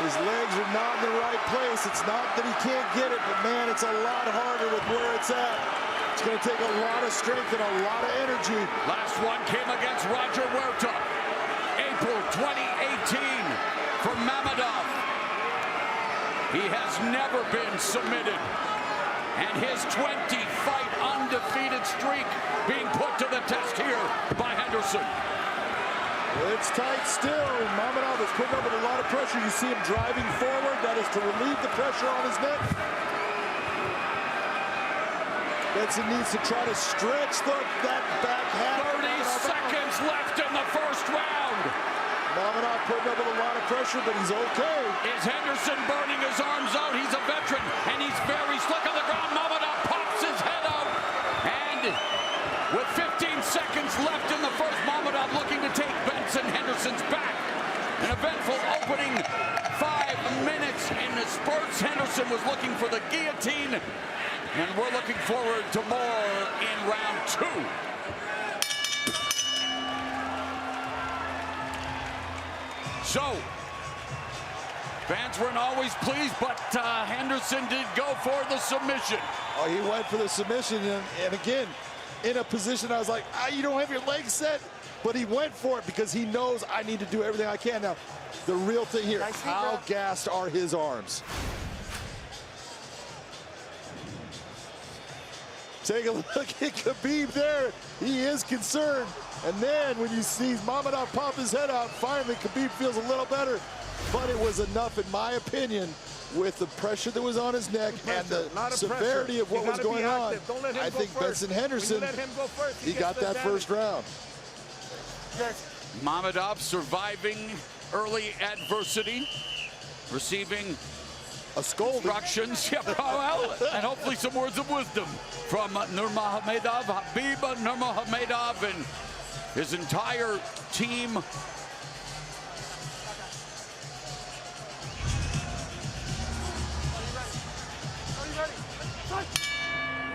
His legs are not in the right place. It's not that he can't get it, but man, it's a lot harder with where it's at. It's going to take a lot of strength and a lot of energy. Last one came against Roger Huerta, April 2018 from Mammadov. He has never been submitted, and his 20-fight undefeated streak being put to the test here by Henderson. It's tight still. Mammadov is putting up with a lot of pressure. You see him driving forward. That is to relieve the pressure on his neck. Benson needs to try to stretch that back half. 30 seconds left in the first round. Mammadov putting up with a lot of pressure, but he's okay. Is Henderson burning his arms out? He's a veteran, and he's very slick on the ground. Mammadov pops his head out, and with 15 seconds left in the first, Mammadov looking to take Benson Henderson's back. An eventful opening 5 minutes in the spurts. Henderson was looking for the guillotine, and we're looking forward to more in round 2. So, fans weren't always pleased, but Henderson did go for the submission. Oh, he went for the submission, and again, in a position I was like, you don't have your legs set, but he went for it because he knows I need to do everything I can. Now, the real thing here, how gassed are his arms? Take a look at Khabib there. He is concerned. And then when you see Mammadov pop his head out, finally Khabib feels a little better. But it was enough, in my opinion, with the pressure that was on his neck and the severity of what was going on. I think Benson Henderson, he got that first round. Mammadov surviving early adversity, receiving a scolding. Instructions, well, and hopefully some words of wisdom from Nurmagomedov, Khabib Nurmagomedov, and his entire team.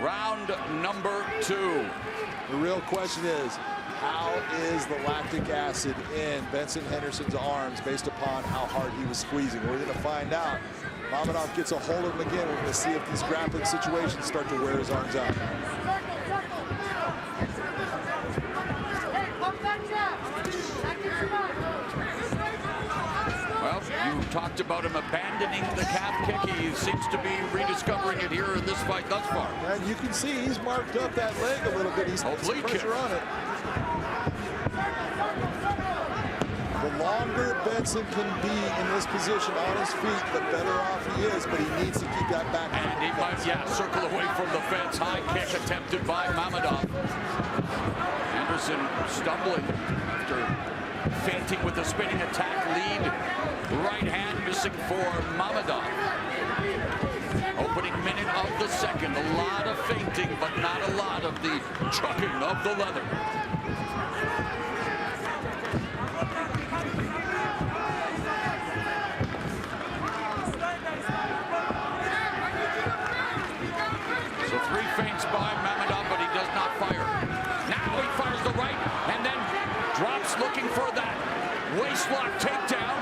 Round number 2. The real question is, how is the lactic acid in Benson Henderson's arms based upon how hard he was squeezing? We're going to find out. Mammadov gets a hold of him again. We're going to see if these grappling situations start to wear his arms out. Well, you talked about him abandoning the calf kick. He seems to be rediscovering it here in this fight thus far. And you can see he's marked up that leg a little bit. He's put some pressure on it. The longer Benson can be in this position on his feet, the better off he is, but he needs to keep that back. And he might, circle away from the fence. High kick attempted by Mammadov. Henderson stumbling after feinting with a spinning attack lead. Right hand missing for Mammadov. Opening minute of the second. A lot of feinting, but not a lot of the chucking of the leather. So 3 feints by Mammadov, but he does not fire. Now he fires the right and then drops looking for that waistlock takedown.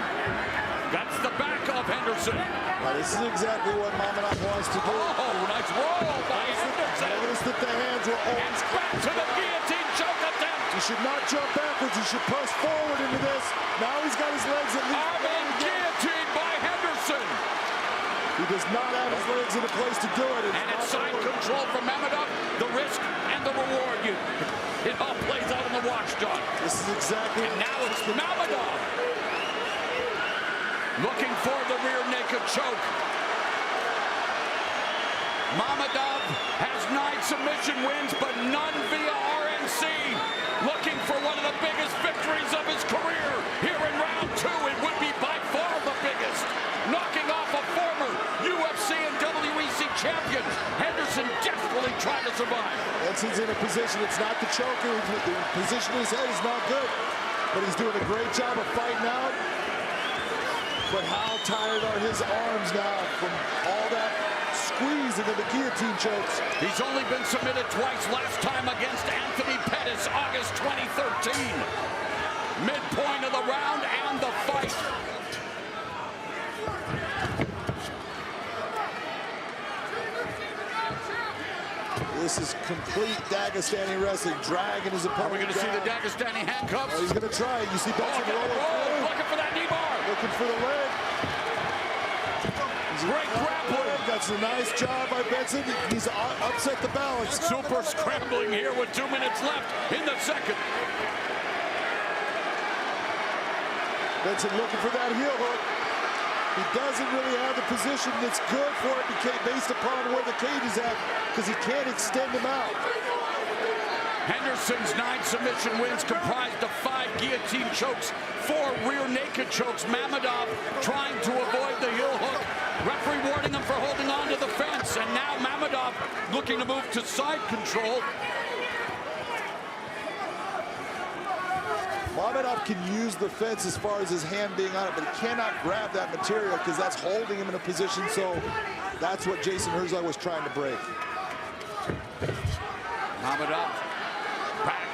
That's the back of Henderson. Well, this is exactly what Mammadov wants to do. Oh, nice roll by Henderson. Notice that the hands were always back to the guillotine choke attempt. He should not jump backwards. He should press forward into this. Now he's got his legs at least. Arm guillotine by Henderson. He does not have his legs in a place to do it. And it's side control from Mammadov. The risk and the reward. It all plays out on the watch, John. This is exactly. And now it's Mammadov looking for the rear naked choke. Mammadov has 9 submission wins, but none via RNC. Looking for one of the biggest victories of his career. Here in round 2, it would be by far the biggest. Knocking off a former UFC and WEC champion. Henderson desperately trying to survive. Benson's in a position that's not the choker. The position in his head is not good, but he's doing a great job of fighting out. But how tired are his arms now from all that squeeze into the guillotine chokes? He's only been submitted twice, last time against Anthony Pettis, August 2013. Midpoint of the round and the fight. This is complete Dagestani wrestling, dragging his opponent. Are we going to see the Dagestani handcuffs? Oh, he's going to try it. You see Benson rolling through. Looking for that knee bar. Looking for the leg. Great grappling. That's a nice job by Benson. He's upset the balance. Super scrambling here with 2 minutes left in the second. Benson looking for that heel hook. He doesn't really have the position that's good for it based upon where the cage is at, because he can't extend him out. Henderson's 9 submission wins comprised of 5 guillotine chokes, 4 rear naked chokes. Mammadov trying to avoid the heel hook. Referee warning him for holding on to the fence. And now Mammadov looking to move to side control. Mammadov can use the fence as far as his hand being on it, but he cannot grab that material because that's holding him in a position. So that's what Jason Herzog was trying to break. Mammadov back.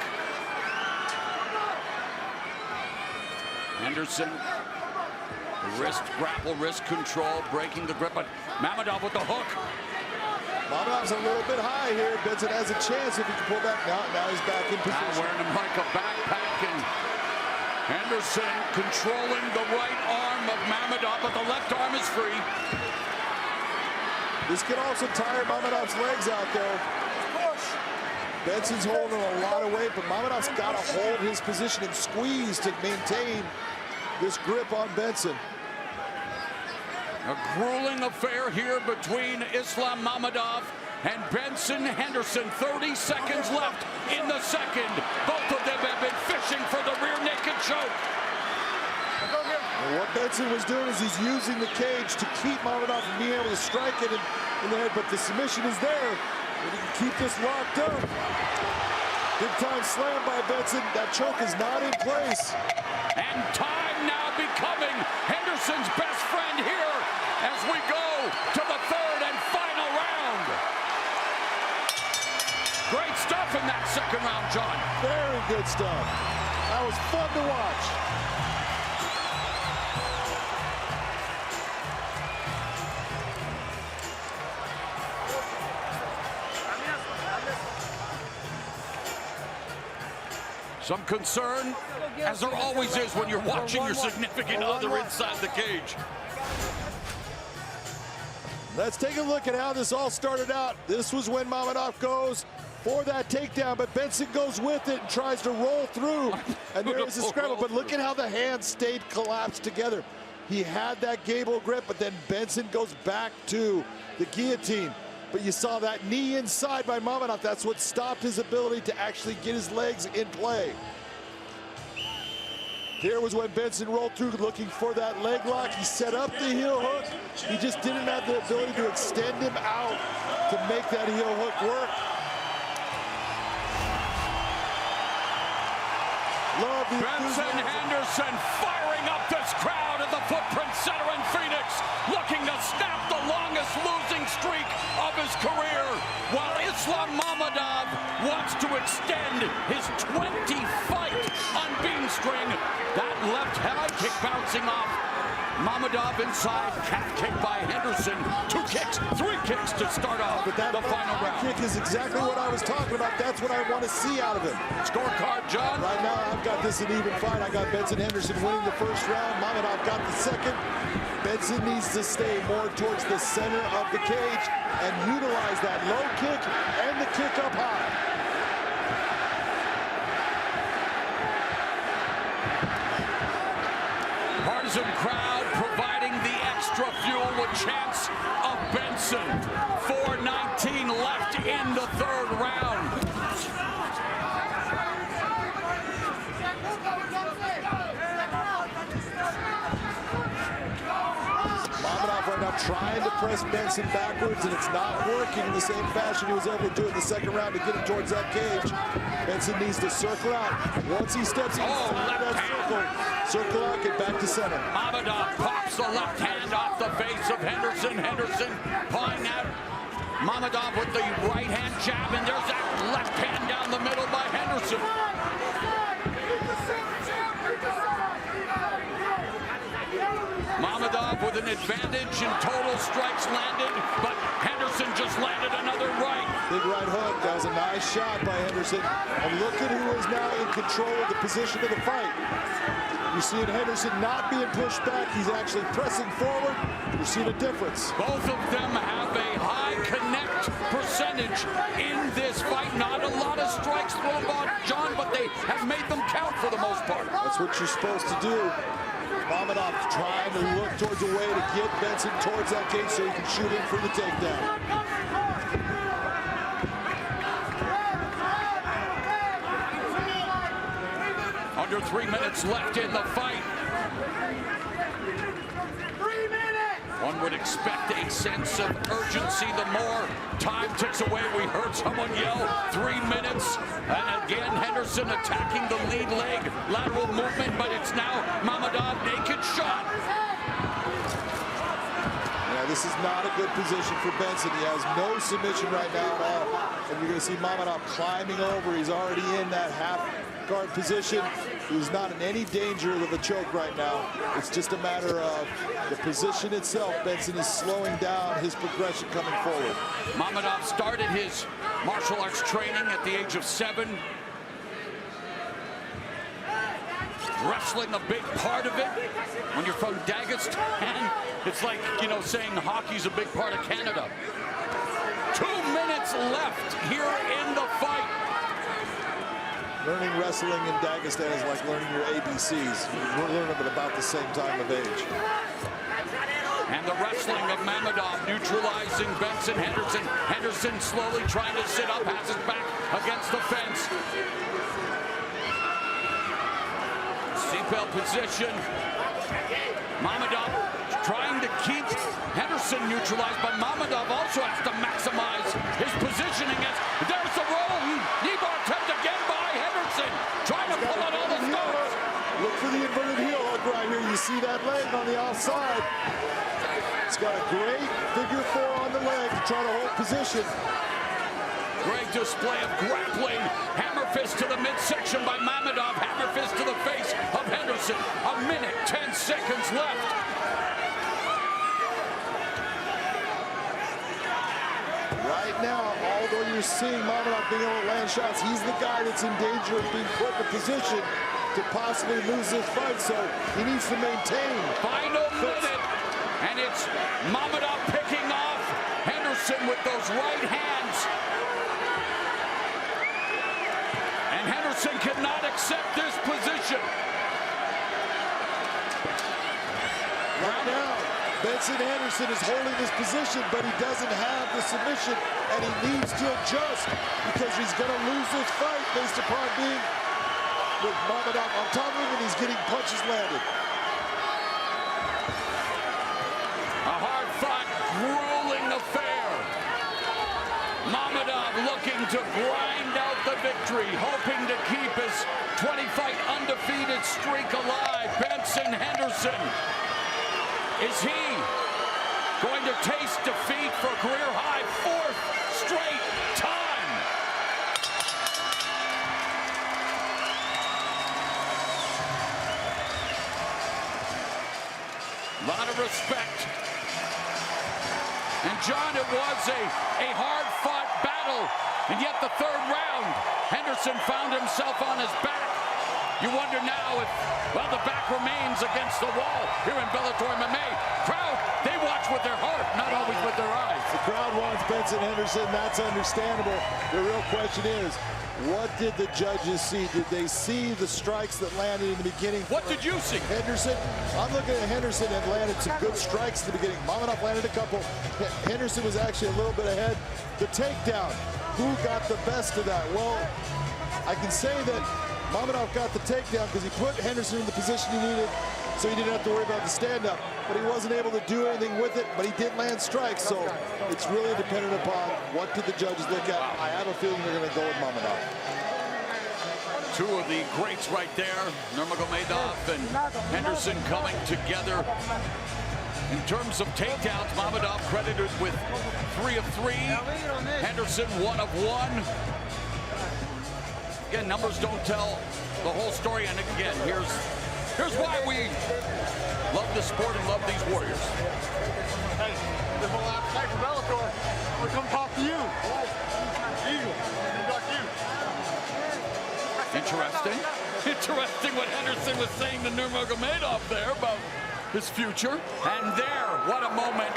Henderson, wrist grapple, wrist control, breaking the grip, but Mammadov with the hook. Mammadov's a little bit high here. Benson has a chance if he can pull back. Now he's back in position. Now wearing him like a backpack, and Henderson controlling the right arm of Mammadov, but the left arm is free. This could also tire Mammadov's legs out, though. Benson's holding a lot of weight, but Mammadov's got to hold his position and squeeze to maintain this grip on Benson. A grueling affair here between Islam Mammadov and Benson Henderson. 30 seconds left in the second. Both of them have been fishing for the rear naked choke. And what Benson was doing is he's using the cage to keep Mammadov from being able to strike it in the head, but the submission is there. And he can keep this locked up. Big time slam by Benson. That choke is not in place. And time now becoming Henderson's best friend here as we go to the third and final round. Great stuff in that second round, John. Very good stuff. That was fun to watch. Some concern, as there always is when you're watching your significant other inside the cage. Let's take a look at how this all started out. This was when Mammadov goes for that takedown, but Benson goes with it and tries to roll through. And there is a scramble, but look at how the hands stayed collapsed together. He had that gable grip, but then Benson goes back to the guillotine. But you saw that knee inside by Mammadov. That's what stopped his ability to actually get his legs in play. Here was when Benson rolled through looking for that leg lock. He set up the heel hook. He just didn't have the ability to extend him out to make that heel hook work. Love the Benson Henderson firing up this crowd at the Footprint Center in Phoenix, looking to snap the longest losing streak of his career, while Islam Mammadov wants to extend his 20-fight unbeaten string. That left high kick bouncing off. Mammadov inside, calf kick by Henderson. 2 kicks, 3 kicks to start off the final round. Kick is exactly what I was talking about. That's what I want to see out of him. Scorecard, John? Right now, I've got this an even fight. I got Benson Henderson winning the first round. Mammadov got the second. Benson needs to stay more towards the center of the cage and utilize that low kick and the kick up high. Partisan crowd providing the extra fuel with chants of Benson. 4:19 left in the third round. Mammadov right now trying to press Benson backwards, and it's not working in the same fashion he was able to do in the second round to get him towards that cage. Benson needs to circle out. Once he steps inside that circle out, get back to center. Mammadov pops the left hand off the face of Henderson. Henderson pawing out. Mammadov with the right hand jab, and there's that left hand down the middle by Henderson. Mammadov with an advantage in total strikes landed, but Henderson just landed another right. Big right hook. That was a nice shot by Henderson. And look at who is now in control of the position of the fight. You're seeing Henderson not being pushed back. He's actually pressing forward. You're seeing a difference. Both of them have a high connect percentage in this fight. Not a lot of strikes thrown by John, but they have made them count for the most part. That's what you're supposed to do. Mammadov trying to look towards a way to get Benson towards that cage so he can shoot in for the takedown. Under 3 minutes left in the fight. 3 minutes! One would expect a sense of urgency the more time ticks away. We heard someone yell 3 minutes. And again, Henderson attacking the lead leg. Lateral movement, but it's now Mammadov naked shot. Yeah, this is not a good position for Benson. He has no submission right now at all. And you're going to see Mammadov climbing over. He's already in that half guard position. He's not in any danger of a choke right now. It's just a matter of the position itself. Benson is slowing down his progression coming forward. Mammadov started his martial arts training at the age of 7. Wrestling a big part of it. When you're from Dagestan, it's like, you know, saying hockey's a big part of Canada. 2 minutes left here in the fight. Learning wrestling in Dagestan is like learning your ABCs. We're learning them at about the same time of age. And the wrestling of Mammadov neutralizing Benson Henderson. Henderson slowly trying to sit up, has his back against the fence. Seatbelt position. Mammadov trying to keep Henderson neutralized, but Mammadov also has to maximize his positioning as there's the roll. Knee bar attempt again by Henderson, trying to pull out all the stones. Look for the inverted heel hook right here. You see that leg on the outside. It's got a great figure 4 on the leg to try to hold position. Great display of grappling. Hammer fist to the midsection by Mammadov. Hammer fist to the face of Henderson. 1 minute, 10 seconds left. Right now, although you're seeing Mammadov being able to land shots. He's the guy that's in danger of being put in a position to possibly lose this fight, so he needs to maintain. Final minute, and it's Mammadov picking off Henderson with those right hands. And Henderson cannot accept this position. Right now, Benson Henderson is holding this position, but he doesn't have the submission, and he needs to adjust because he's going to lose this fight based upon being with Mammadov on top of him, and he's getting punches landed. A hard-fought, grueling affair. Mammadov looking to grind out the victory, hoping to keep his 20-fight undefeated streak alive. Benson Henderson. Is he going to taste defeat for a career-high 4th straight time? A lot of respect. And John, it was a hard-fought battle, and yet the 3rd round, Henderson found himself on his back. You wonder now if, well, the back remains against the wall here in Bellator MMA. Crowd, they watch with their heart, not always with their eyes. The crowd wants Benson Henderson. That's understandable. The real question is, what did the judges see? Did they see the strikes that landed in the beginning? What did you see? Henderson, I'm looking at Henderson and landed some good strikes in the beginning. Mammadov landed a couple. Henderson was actually a little bit ahead. The takedown, who got the best of that? Well, I can say that Mammadov got the takedown because he put Henderson in the position he needed, so he didn't have to worry about the stand-up. But he wasn't able to do anything with it, but he did land strikes, so it's really dependent upon what did the judges look at. I have a feeling they're going to go with Mammadov. Two of the greats right there, Nurmagomedov and Henderson coming together. In terms of takedowns, Mammadov credited with 3 of 3. Henderson 1 of 1. Again, numbers don't tell the whole story, and again, here's why we love the sport and love these warriors. Hey, this whole appetite for Bellator, I'm gonna come talk to you. Eagle, come talk to you. Interesting. Interesting what Henderson was saying to Nurmagomedov there about his future. And there, what a moment,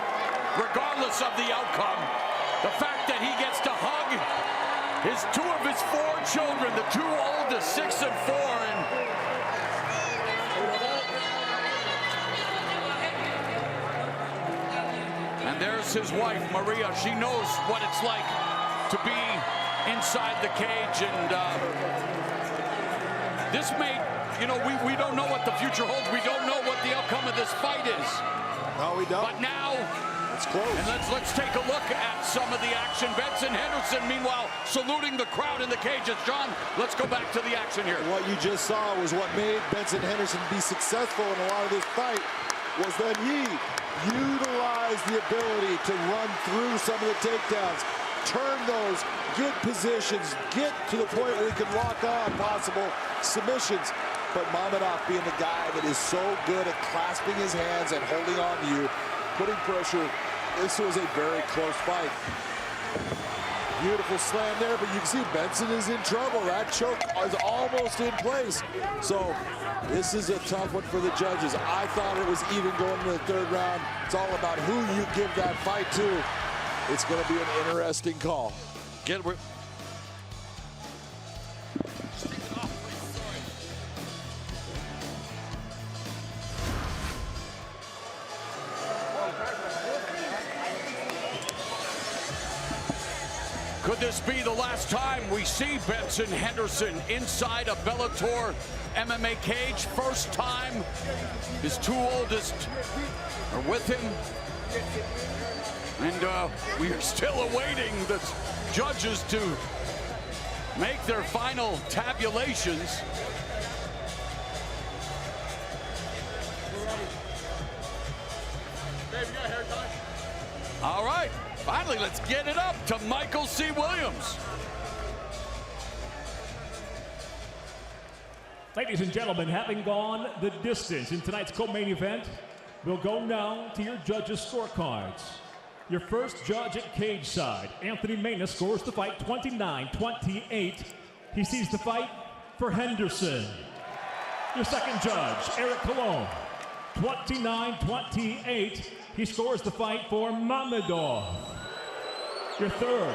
regardless of the outcome, the fact that he gets to hug his 2 of his 4 children, the 2 oldest, 6 and 4, and there's his wife, Maria. She knows what it's like to be inside the cage, and this may, you know, we don't know what the future holds. We don't know what the outcome of this fight is. No, we don't. But now, it's close. And let's take a look at some of the action. Benson Henderson, meanwhile, saluting the crowd in the cages. John, let's go back to the action here. What you just saw was what made Benson Henderson be successful in a lot of this fight, was that he utilized the ability to run through some of the takedowns, turn those, get positions, get to the point where he can lock on possible submissions. But Mammadov being the guy that is so good at clasping his hands and holding on to you, putting pressure. This was a very close fight. Beautiful slam there, but you can see Benson is in trouble. That choke is almost in place. So this is a tough one for the judges. I thought it was even going to the 3rd round. It's all about who you give that fight to. It's going to be an interesting call. Could this be the last time we see Benson Henderson inside a Bellator MMA cage? First time his 2 oldest are with him. And we are still awaiting the judges to make their final tabulations. Dave, you got a hair time? All right, finally, let's get it up to Michael C. Williams. Ladies and gentlemen, having gone the distance in tonight's co-main event, we'll go now to your judges' scorecards. Your first judge at cage side, Anthony Mena, scores the fight 29-28. He sees the fight for Henderson. Your second judge, Eric Colon, 29-28. He scores the fight for Mamedov. Your third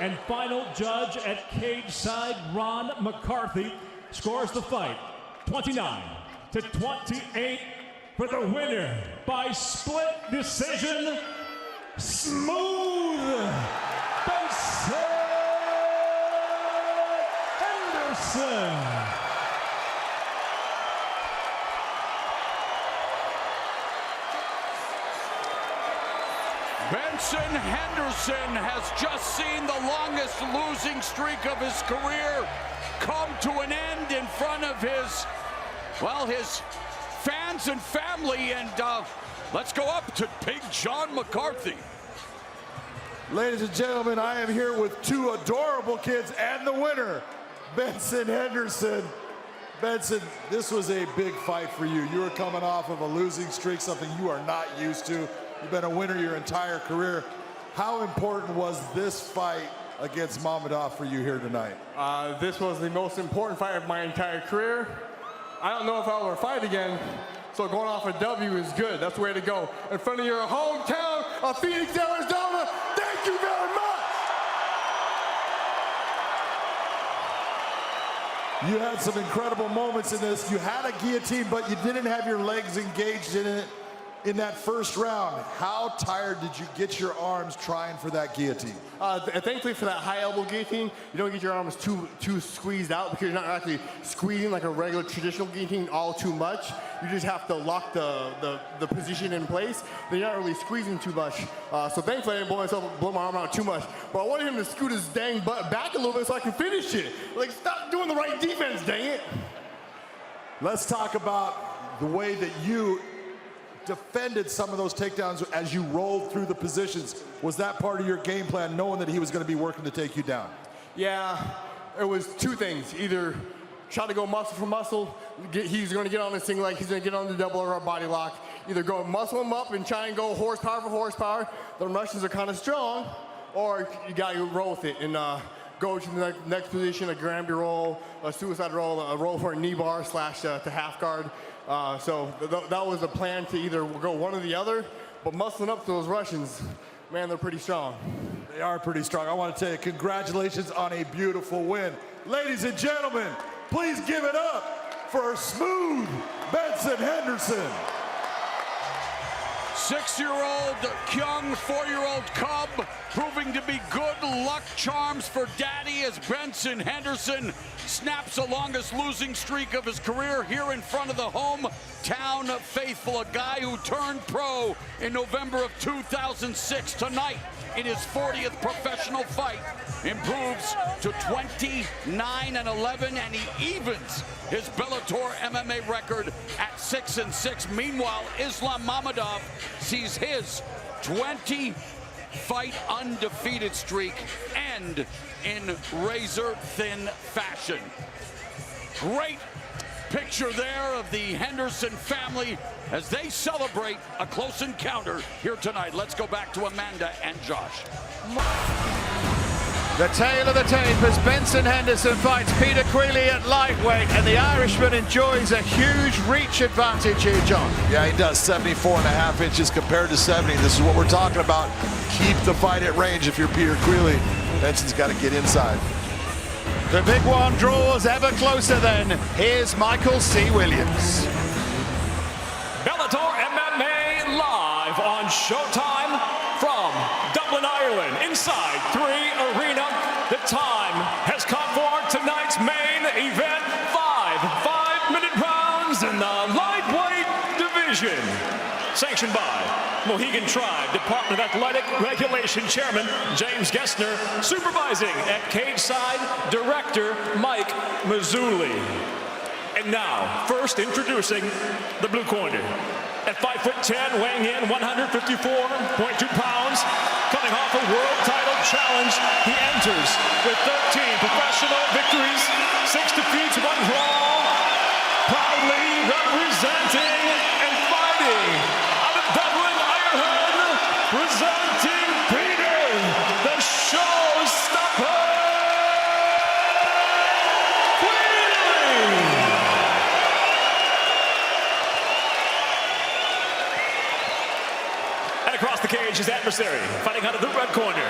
and final judge at cage side, Ron McCarthy, scores the fight 29-28 for the winner by split decision, Smooth Benson Henderson. Benson Henderson has just seen the longest losing streak of his career come to an end in front of his fans and family. And let's go up to Big John McCarthy. Ladies and gentlemen, I am here with two adorable kids and the winner, Benson Henderson. Benson, this was a big fight for you. You were coming off of a losing streak, something you are not used to. You've been a winner your entire career. How important was this fight against Mamedov for you here tonight? This was the most important fight of my entire career. I don't know if I'll ever fight again, so going off a W is good. That's the way to go. In front of your hometown of Phoenix, Arizona, thank you very much! You had some incredible moments in this. You had a guillotine, but you didn't have your legs engaged in it in that first round. How tired did you get your arms trying for that guillotine? Thankfully for that high elbow guillotine, you don't get your arms too squeezed out because you're not actually squeezing like a regular traditional guillotine all too much. You just have to lock the position in place. Then you're not really squeezing too much. So thankfully I didn't blow my arm out too much. But I wanted him to scoot his dang butt back a little bit so I can finish it. Like, stop doing the right defense, dang it. Let's talk about the way that you defended some of those takedowns as you rolled through the positions. Was that part of your game plan, knowing that he was going to be working to take you down? Yeah, it was two things. Either try to go muscle for muscle, he's going to get on the single leg, he's going to get on the double or body lock. Either go muscle him up and try and go horsepower for horsepower. The Russians are kind of strong, or you got to roll with it and go to the next position, a Granby roll, a suicide roll, a roll for a knee bar / to half guard. So that was the plan, to either go one or the other, but muscling up to those Russians, man, they're pretty strong. They are pretty strong. I want to tell you, congratulations on a beautiful win. Ladies and gentlemen, please give it up for Smooth Benson Henderson. 6-year-old young 4-year-old cub, proving to be good luck charms for daddy as Benson Henderson snaps the longest losing streak of his career here in front of the hometown faithful. A guy who turned pro in November of 2006. Tonight, in his 40th professional fight, improves to 29-11, and he evens his Bellator MMA record at 6-6. Meanwhile, Islam Mamedov sees his 20-fight undefeated streak end in razor-thin fashion. Great picture there of the Henderson family as they celebrate a close encounter here tonight. Let's go back to Amanda and Josh. The tail of the tape as Benson Henderson fights Peter Queally at lightweight, and the Irishman enjoys a huge reach advantage here, John. Yeah, he does. 74.5 inches compared to 70. This is what we're talking about. Keep the fight at range if you're Peter Queally. Benson's got to get inside. The big one draws ever closer then. Here's Michael C. Williams. Bellator MMA live on Showtime from Dublin, Ireland, inside 3 Arena. The time has come for tonight's main event. 5-minute rounds in the lightweight division. Sanctioned by Mohegan Tribe Department of Athletic Regulation Chairman James Gessner, supervising at cage side Director Mike Mazzulli. And now, first introducing the blue corner. At 5'10", weighing in 154.2 pounds, coming off a world title challenge, he enters with 13 professional victories, 6 defeats, 1 draw, proudly representing and fighting out of Dublin, Ireland, presenting engage his adversary. Fighting out of the red corner.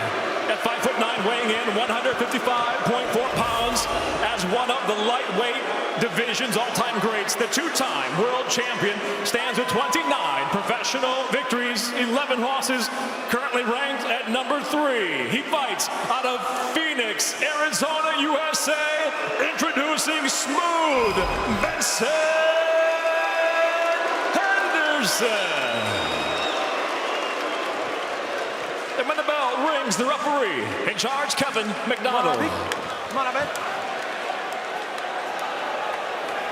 At 5'9", weighing in 155.4 pounds, as one of the lightweight division's all-time greats, the two-time world champion stands with 29 professional victories, 11 losses, currently ranked at number 3. He fights out of Phoenix, Arizona, USA, introducing Smooth Benson Henderson. And when the bell rings, the referee in charge, Kevin McDonald. Come on, Abed.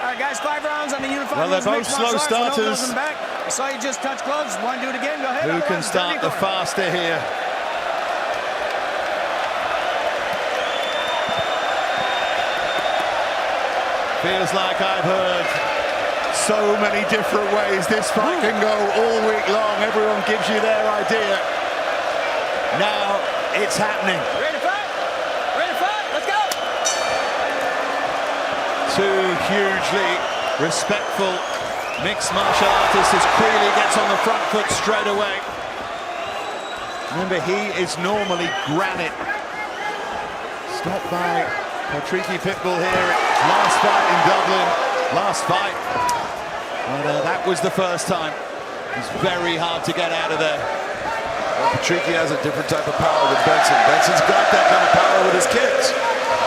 All right, guys, 5 rounds on the unified. Well, they're both slow starters. I saw you just touch gloves. Want to do it again? Go ahead. Who can start the faster here? Feels like I've heard so many different ways this fight can go all week long. Everyone gives you their idea. Now it's happening. Ready to fight? Ready to fight? Let's go! Two hugely respectful mixed martial artists as Queally gets on the front foot straight away. Remember, he is normally granite. Stopped by Patricky Pitbull here. Last fight in Dublin. Last fight. But that was the first time. It's very hard to get out of there. Well, Patricky has a different type of power than Benson. Benson's got that kind of power with his kicks.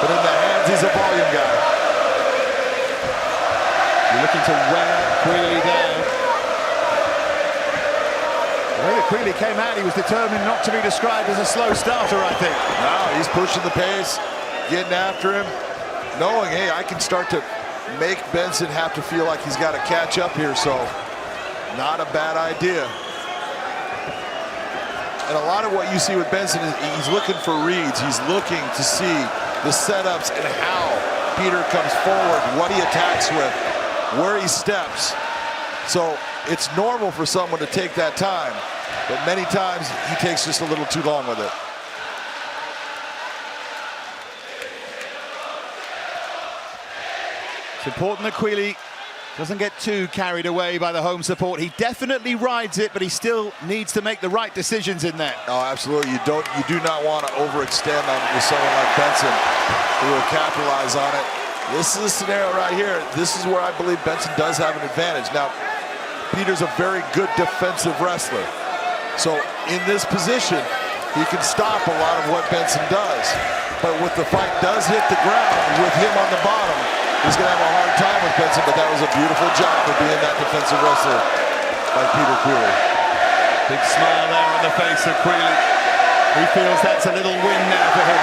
But in the hands, he's a volume guy. You're looking to wear Queally down. The way that Queally came out, he was determined not to be described as a slow starter, I think. No, he's pushing the pace, getting after him, knowing, hey, I can start to make Benson have to feel like he's got to catch up here, so not a bad idea. And a lot of what you see with Benson is he's looking for reads. He's looking to see the setups and how Peter comes forward, what he attacks with, where he steps. So it's normal for someone to take that time, but many times he takes just a little too long with it. It's important that Queally doesn't get too carried away by the home support. He definitely rides it, but he still needs to make the right decisions in there. Oh, absolutely. You do not want to overextend on with someone like Benson who will capitalize on it. This is a scenario right here. This is where I believe Benson does have an advantage. Now, Peter's a very good defensive wrestler. So in this position, he can stop a lot of what Benson does. But when the fight does hit the ground with him on the bottom, he's going to have a hard time with Benson, but that was a beautiful job of being that defensive wrestler by Peter Queally. Big smile there on the face of Queally. He feels that's a little win now for him.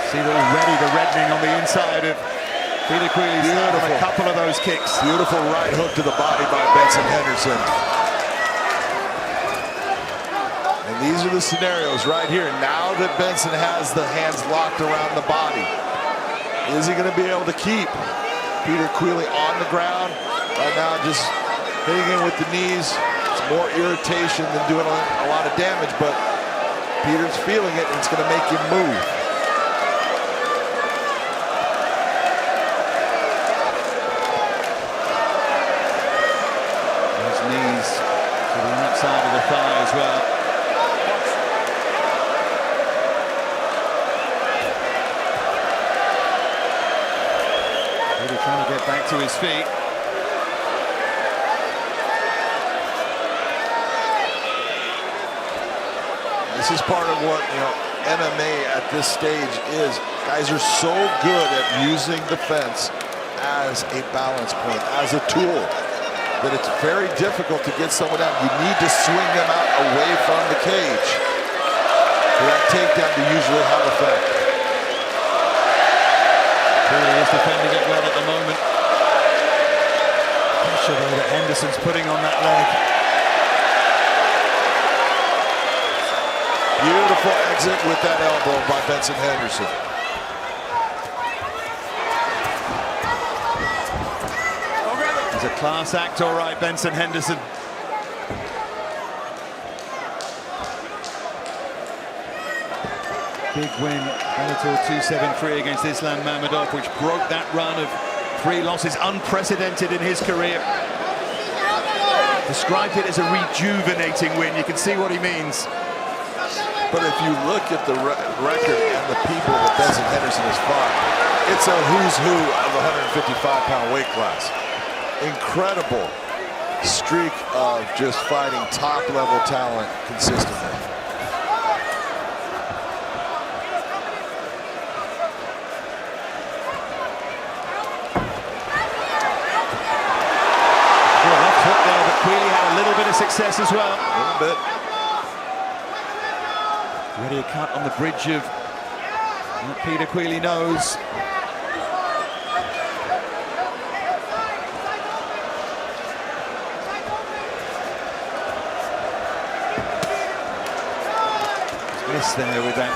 See already the reddening on the inside of Peter Queally's on a couple of those kicks. Beautiful right hook to the body by Benson Henderson. And these are the scenarios right here. Now that Benson has the hands locked around the body, is he going to be able to keep Peter Queally on the ground? Right now, just hitting him with the knees. It's more irritation than doing a lot of damage, but Peter's feeling it, and it's going to make him move. Those knees to the outside of the thigh as well. Trying to get back to his feet. This is part of what, MMA at this stage is. Guys are so good at using the fence as a balance point, as a tool, that it's very difficult to get someone out. You need to swing them out away from the cage for that takedown to usually have effect. Queally is defending it well at the moment. Pressure though that Henderson's putting on that leg. Beautiful exit with that elbow by Benson Henderson. He's a class act, all right, Benson Henderson. Big win, Bellator 273 against Islam Mammadov, which broke that run of 3 losses, unprecedented in his career. Described it as a rejuvenating win. You can see what he means. But if you look at the record and the people that Benson Henderson has fought, it's a who's who of the 155-pound weight class. Incredible streak of just fighting top-level talent consistently. Left hook there, but Queally had a little bit of success as well. A little bit. Ready a cut on the bridge of what Peter Queally knows. Missed there with that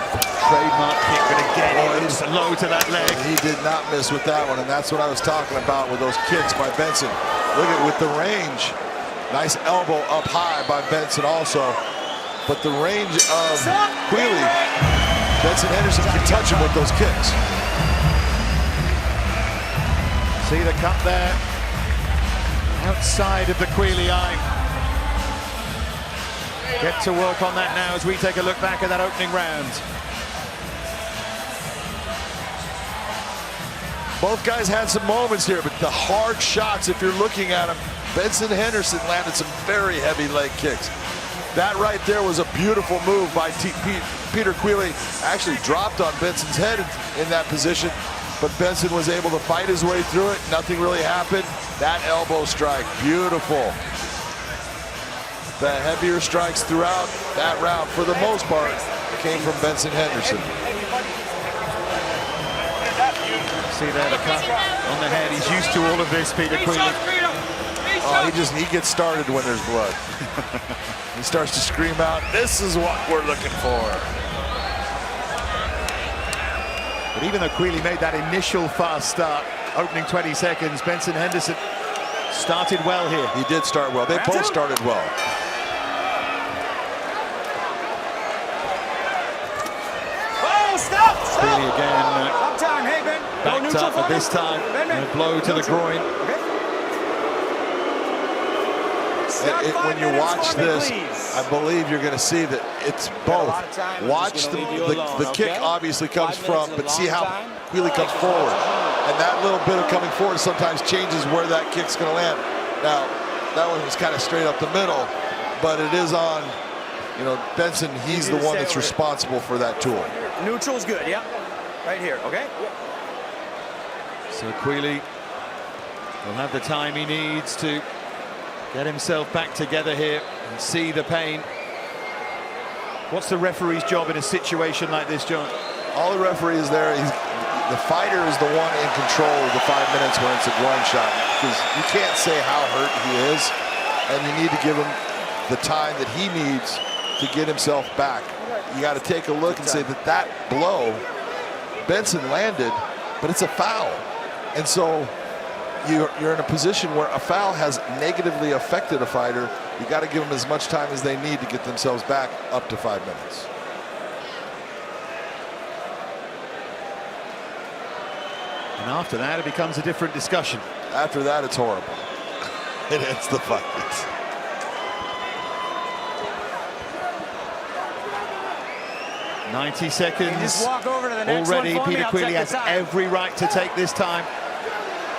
trademark kick, but again, it was low to that leg. He did not miss with that one, and that's what I was talking about with those kicks by Benson. Look at with the range. Nice elbow up high by Benson also. But the range of Queally, Benson Henderson can touch him with those kicks. See the cut there, outside of the Queally eye. Get to work on that now as we take a look back at that opening round. Both guys had some moments here, but the hard shots, if you're looking at them, Benson Henderson landed some very heavy leg kicks. That right there was a beautiful move by Peter Queally. Actually dropped on Benson's head in that position, but Benson was able to fight his way through it. Nothing really happened. That elbow strike, beautiful. The heavier strikes throughout that round, for the most part, came from Benson Henderson. See there, the cut on the head. He's used to all of this, Peter Queally. Oh, he gets started when there's blood. He starts to scream out, "This is what we're looking for." But even though Queally made that initial fast start, opening 20 seconds, Benson Henderson started well here. He did start well. They both started well. Oh, stop! Queally again Stop time, hey, Ben. backed up, but this time a blow to the groin. When you watch this, I believe you're going to see that it's both. Watch the kick obviously comes from, but see how Queally comes forward. And that little bit of coming forward sometimes changes where that kick's going to land. Now, that one was kind of straight up the middle, but it is on, you know, Benson. He's the one that's responsible for that tool. Neutral's good, yeah. Right here, okay? So Queally will have the time he needs to get himself back together here and see the pain. What's the referee's job in a situation like this, John? All the referee is there. The fighter is the one in control of the 5 minutes when it's a groin shot, because you can't say how hurt he is, and you need to give him the time that he needs to get himself back. You got to take a look and say that blow Benson landed, but it's a foul. And so you're in a position where a foul has negatively affected a fighter. You got to give them as much time as they need to get themselves back up to 5 minutes. And after that, it becomes a different discussion. After that, it's horrible. It ends the fight. 90 seconds. Just walk over to the next already. one for me. Peter I'll Queally check has the time. every right to take this time.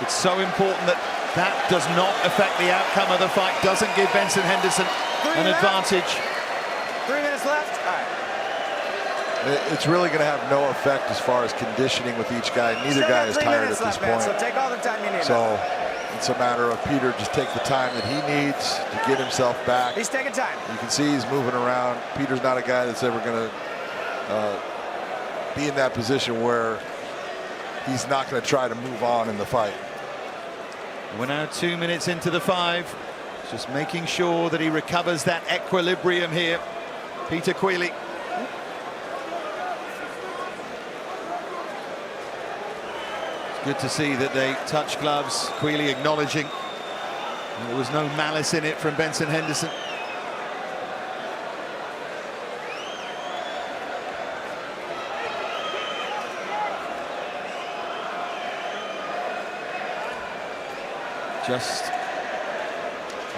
It's so important that that does not affect the outcome of the fight, doesn't give Benson Henderson an advantage. 3 minutes left. All right. It's really going to have no effect as far as conditioning with each guy. Neither guy is tired at this point. So take all the time you need. So it's a matter of Peter just take the time that he needs to get himself back. He's taking time. You can see he's moving around. Peter's not a guy that's ever going to be in that position where he's not going to try to move on in the fight. We're now 2 minutes into the 5. Just making sure that he recovers that equilibrium here. Peter Queally. It's good to see that they touch gloves. Queally acknowledging there was no malice in it from Benson Henderson. Just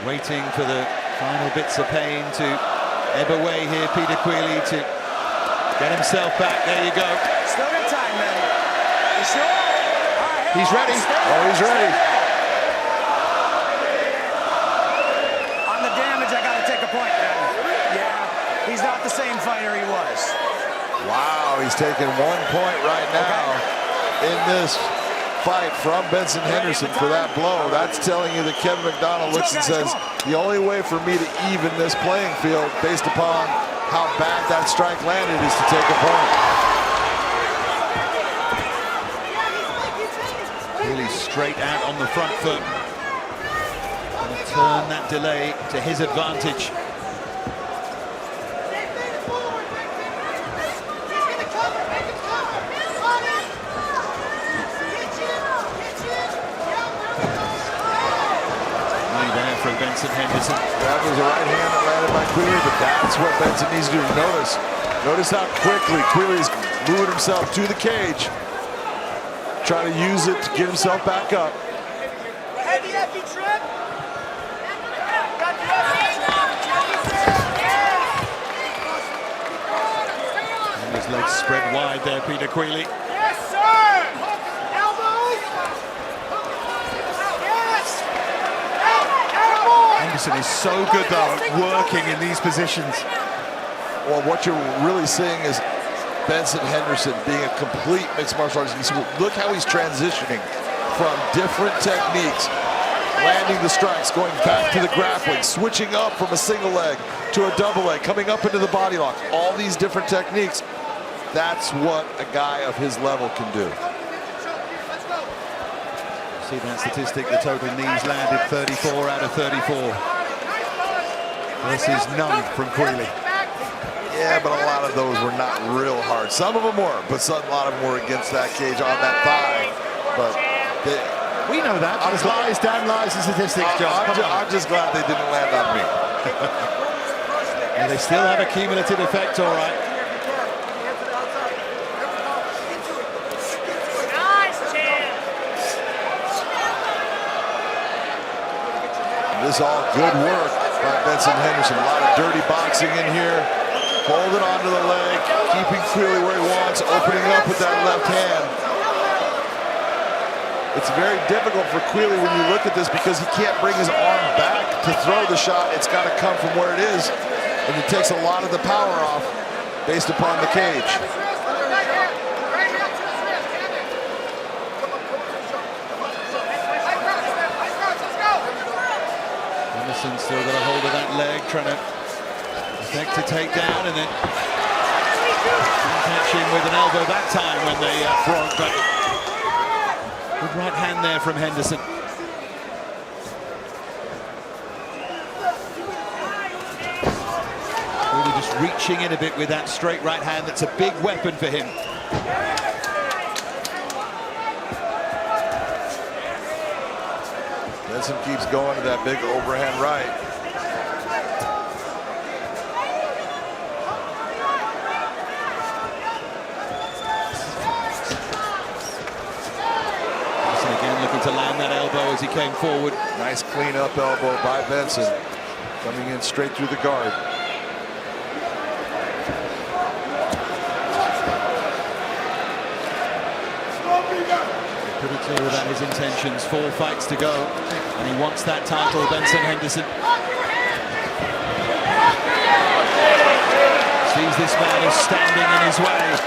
waiting for the final bits of pain to ebb away here. Peter Queally to get himself back. There you go. Still got time, man. You sure? Right, he's ready. Oh, he's ready. On the damage, I got to take a point, man. Yeah, he's not the same fighter he was. Wow, he's taking 1 point right now in this fight from Benson Henderson for that blow. That's telling you that Kevin McDonald looks and says, the only way for me to even this playing field based upon how bad that strike landed is to take a point. Really straight out on the front foot. And turn that delay to his advantage. From Benson Henderson. That was a right hand that landed by Queally, but that's what Benson needs to do. Notice how quickly Queally's moving himself to the cage. Trying to use it to get himself back up. And his legs spread wide there, Peter Queally. Yes, sir! Elbows! Yes! Henderson is so good though at working in these positions. Well, what you're really seeing is Benson Henderson being a complete mixed martial artist. Look how he's transitioning from different techniques, landing the strikes, going back to the grappling, switching up from a single leg to a double leg, coming up into the body lock. All these different techniques. That's what a guy of his level can do. See that statistic, the total knees landed 34 out of 34. This is none from Queally. Yeah, but a lot of those were not real hard. Some of them were, but a lot of them were against that cage on that thigh. But we know that. Dan lies the statistics, John. I'm just glad they didn't land on me. And they still have a cumulative effect, all right. This all good work by Benson Henderson. A lot of dirty boxing in here. Holding onto the leg, keeping Queally where he wants, opening up with that left hand. It's very difficult for Queally when you look at this because he can't bring his arm back to throw the shot. It's got to come from where it is, and it takes a lot of the power off based upon the cage. Henderson still got a hold of that leg, trying to effect a takedown, and then catch him with an elbow that time when they broke. But good right hand there from Henderson. Really just reaching in a bit with that straight right hand. That's a big weapon for him. Benson keeps going to that big overhand right. Benson again looking to land that elbow as he came forward. Nice clean up elbow by Benson. Coming in straight through the guard. Pretty clear about his intentions. 4 fights to go, and he wants that title, Benson Henderson. Sees this man is standing in his way.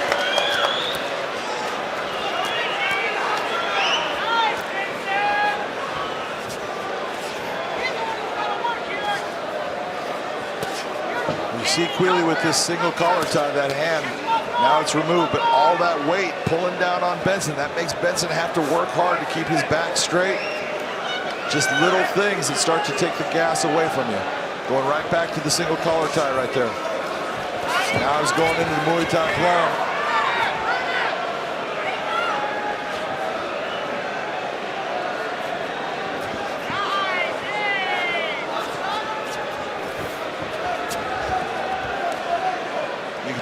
You see Queally with this single collar tie, that hand. Now it's removed, but all that weight pulling down on Benson, that makes Benson have to work hard to keep his back straight. Just little things that start to take the gas away from you. Going right back to the single collar tie right there. Now he's going into the Muay Thai plum.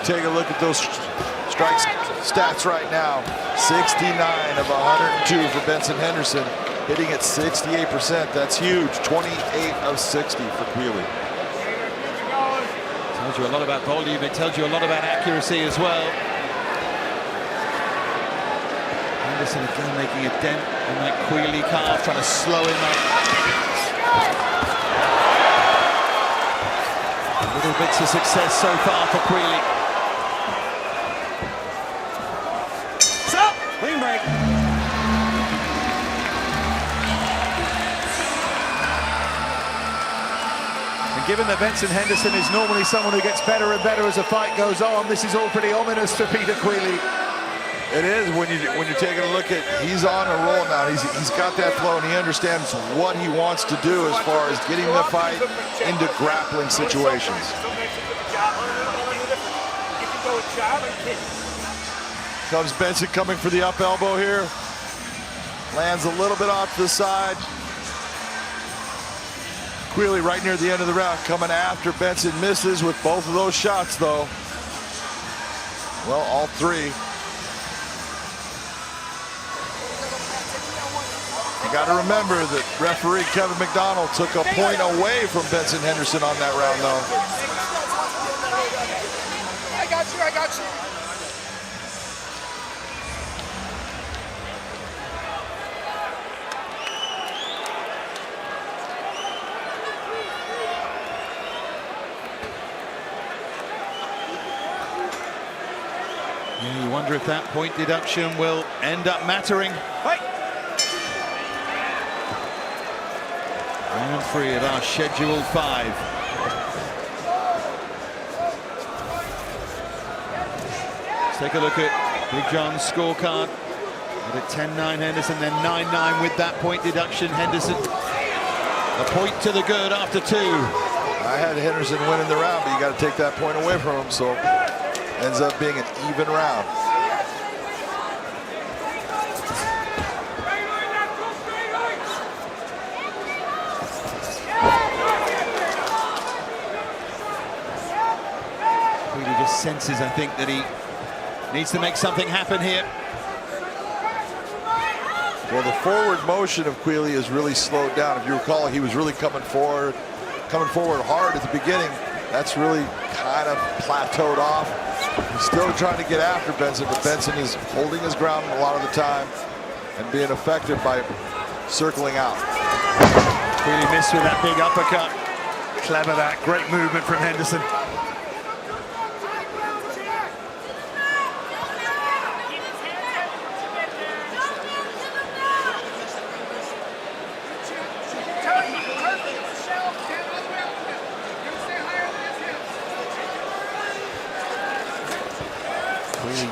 Take a look at those strike stats right now. 69 of 102 for Benson Henderson. hitting at 68%. That's huge. 28 of 60 for Queally. Tells you a lot about volume. It tells you a lot about accuracy as well. Henderson again making a dent on that Queally calf, trying to slow him up. Little bits of success so far for Queally. Stop! Clean break. And given that Benson Henderson is normally someone who gets better and better as the fight goes on, this is all pretty ominous for Peter Queally. It is when you're taking a look at, he's on a roll now. He's got that flow and he understands what he wants to do as far as getting the fight into grappling situations. Comes Benson coming for the up elbow here. Lands a little bit off to the side. Queally right near the end of the round coming after Benson. Misses with both of those shots though. Well, all three. You got to remember that referee Kevin McDonald took a point away from Benson Henderson on that round, though. I got you, I got you. Yeah, you wonder if that point deduction will end up mattering. Round 3 of our scheduled 5. Let's take a look at Big John's scorecard. At a 10-9 Henderson, then 9-9 with that point deduction. Henderson, a point to the good after 2. I had Henderson winning the round, but you got to take that point away from him, so ends up being an even round. Senses, I think, that he needs to make something happen here. Well, the forward motion of Queally is really slowed down. If you recall, he was really coming forward hard at the beginning. That's really kind of plateaued off. He's still trying to get after Benson, but Benson is holding his ground a lot of the time and being effective by circling out. Queally missed with that big uppercut. Clever that, great movement from Henderson.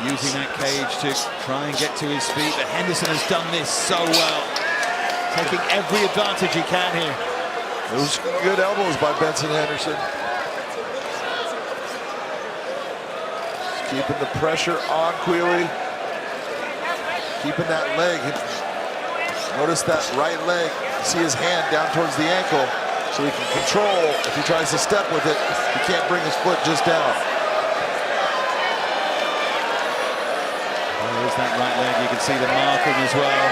Using that cage to try and get to his feet, but Henderson has done this so well, taking every advantage he can here. Those good elbows by Benson Henderson. Just keeping the pressure on Queally, keeping that leg. Notice that right leg. You see his hand down towards the ankle, so he can control. If he tries to step with it, he can't bring his foot just down. There's that right leg, you can see the marking as well.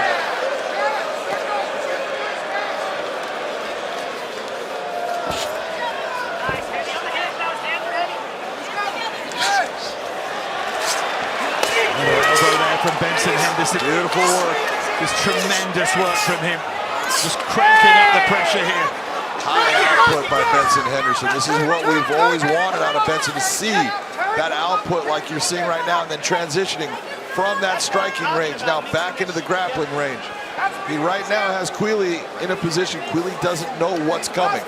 Another elbow there from Benson Henderson. Beautiful work. Just tremendous work from him. Just cranking up the pressure here. High output by Benson Henderson. This is what we've always wanted out of Benson, to see that output like you're seeing right now, and then transitioning from that striking range now back into the grappling range. He right now has Queally in a position Queally doesn't know what's coming.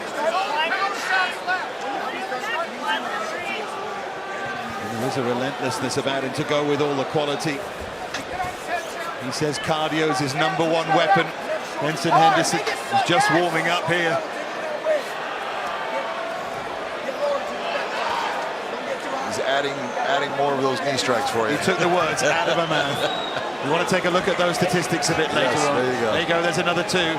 And there is a relentlessness about him to go with all the quality. He says cardio is his #1 weapon. Benson Henderson is just warming up here. He's adding more of those knee strikes for you. He took the words out of my mouth. You want to take a look at those statistics a bit later on. There you go. There you go, there's another 2.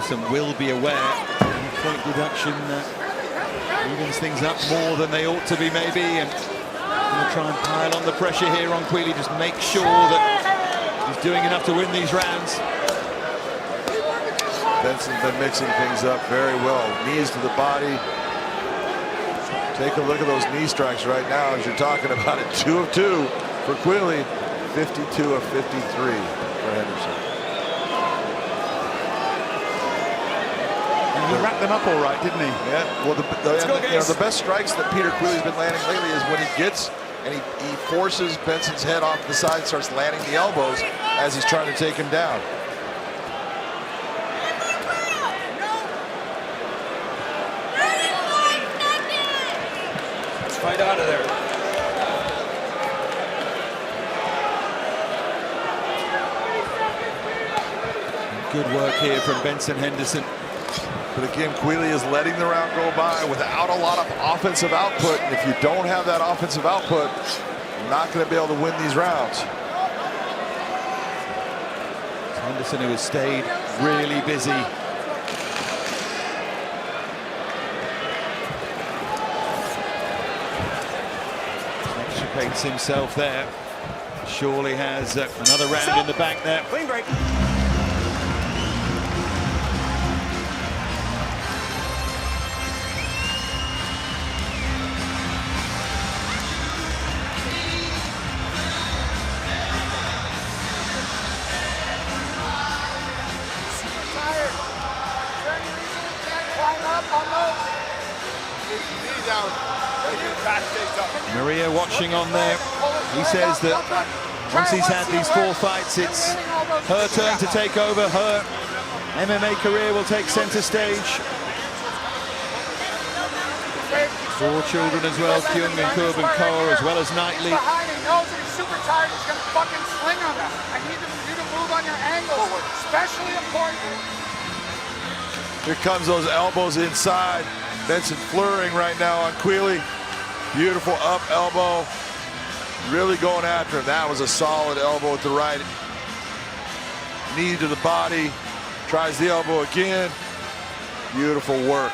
Henderson will be aware. Point deduction evens things up more than they ought to be, maybe, and going to try and pile on the pressure here on Queally. Just make sure that he's doing enough to win these rounds. Benson's been mixing things up very well. Knees to the body. Take a look at those knee strikes right now as you're talking about it. 2 of 2 for Queally. 52 of 53 for Henderson. He wrapped them up all right, didn't he? Yeah. Well, the best strikes that Peter Queally's been landing lately is when he gets and he forces Benson's head off the side, starts landing the elbows as he's trying to take him down. Let's fight out of there. Good work here from Benson Henderson. But again, Queally is letting the round go by without a lot of offensive output. And if you don't have that offensive output, you're not going to be able to win these rounds. Henderson, who has stayed really busy. Extricates himself there. Surely has another round in the bank there. Clean break. Maria watching on there. He says that once he's had these 4 fights, it's her turn to take over. Her MMA career will take center stage. 4 children as well, Kyung and Kurb and Koa, as well as Knightley. He knows that he's super tired. He's going to fucking sling on that. I need you to move on your angles, especially important. Here comes those elbows inside. Benson flurrying right now on Queally. Beautiful up elbow. Really going after him. That was a solid elbow with the right. Knee to the body. Tries the elbow again. Beautiful work.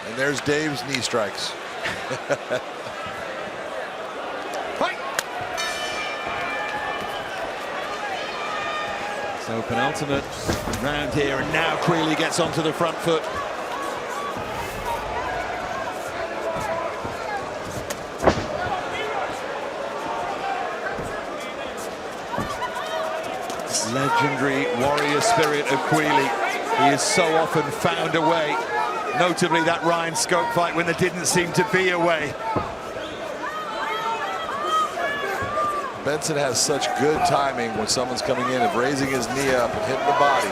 And there's Dave's knee strikes. Fight! So penultimate round here, and now Queally gets onto the front foot. Legendary warrior spirit of Queally. He has so often found a way. Notably that Ryan Scope fight when there didn't seem to be a way. Benson has such good timing when someone's coming in of raising his knee up and hitting the body.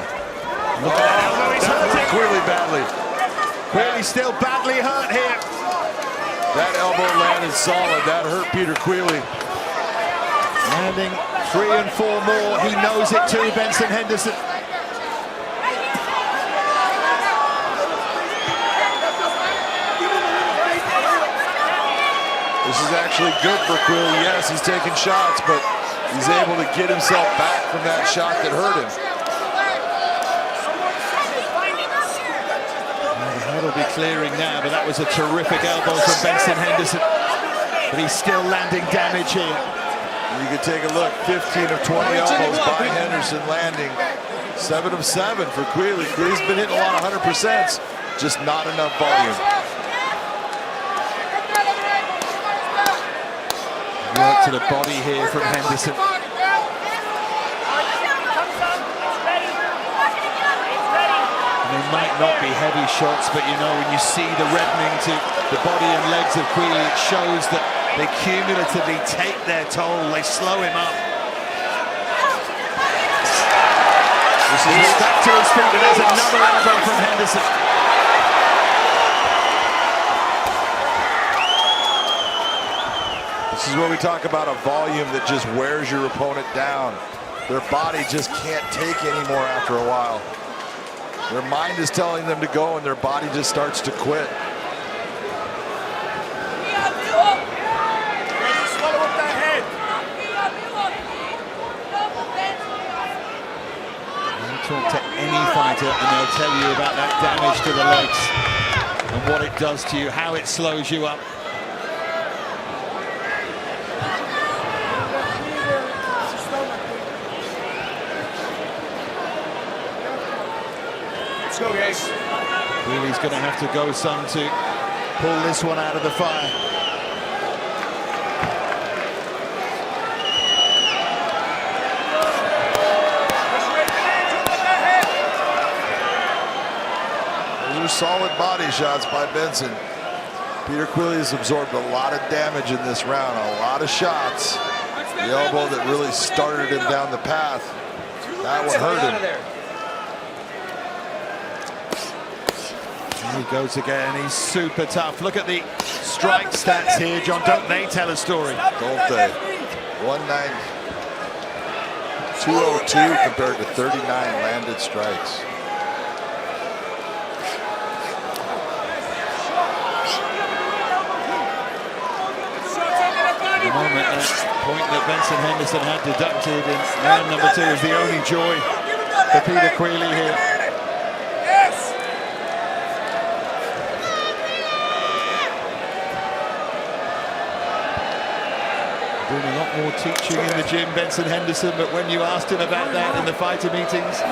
Look at that elbow, he's hurting Queally badly. Queally still badly hurt here. That elbow landed solid. That hurt Peter Queally. Landing 3 and 4 more. He knows it too, Benson Henderson. This is actually good for Queally. Yes, he's taking shots, but he's able to get himself back from that shot that hurt him. The head will be clearing now, but that was a terrific elbow from Benson Henderson. But he's still landing damage here. You can take a look, 15 of 20 elbows by Henderson landing. 7 of 7 for Queally. Queally's been hitting a lot of 100%, just not enough volume. Work to the body here from Henderson. They might not be heavy shots, but you know, when you see the reddening to the body and legs of Queally, it shows that they cumulatively take their toll. They slow him up. He's back to his feet, and there's another elbow from Henderson. This is where we talk about a volume that just wears your opponent down. Their body just can't take anymore after a while. Their mind is telling them to go, and their body just starts to quit. Talk to any fighter and they'll tell you about that damage to the legs and what it does to you, how it slows you up. Let's go, guys. Really, he's going to have to go some to pull this one out of the fire. Those are solid body shots by Benson. Peter Quilley has absorbed a lot of damage in this round, a lot of shots. The elbow that really started him down the path, that one hurt him. He goes again, he's super tough. Look at the strike stats here, John. Don't they tell a story? Don't they? 202 compared to 39 landed strikes. The moment, that point that Benson Henderson had deducted in round number 2 is the only joy for Peter Quilley here. Doing a lot more teaching in the gym, Benson Henderson, but when you asked him about that in the fighter meetings,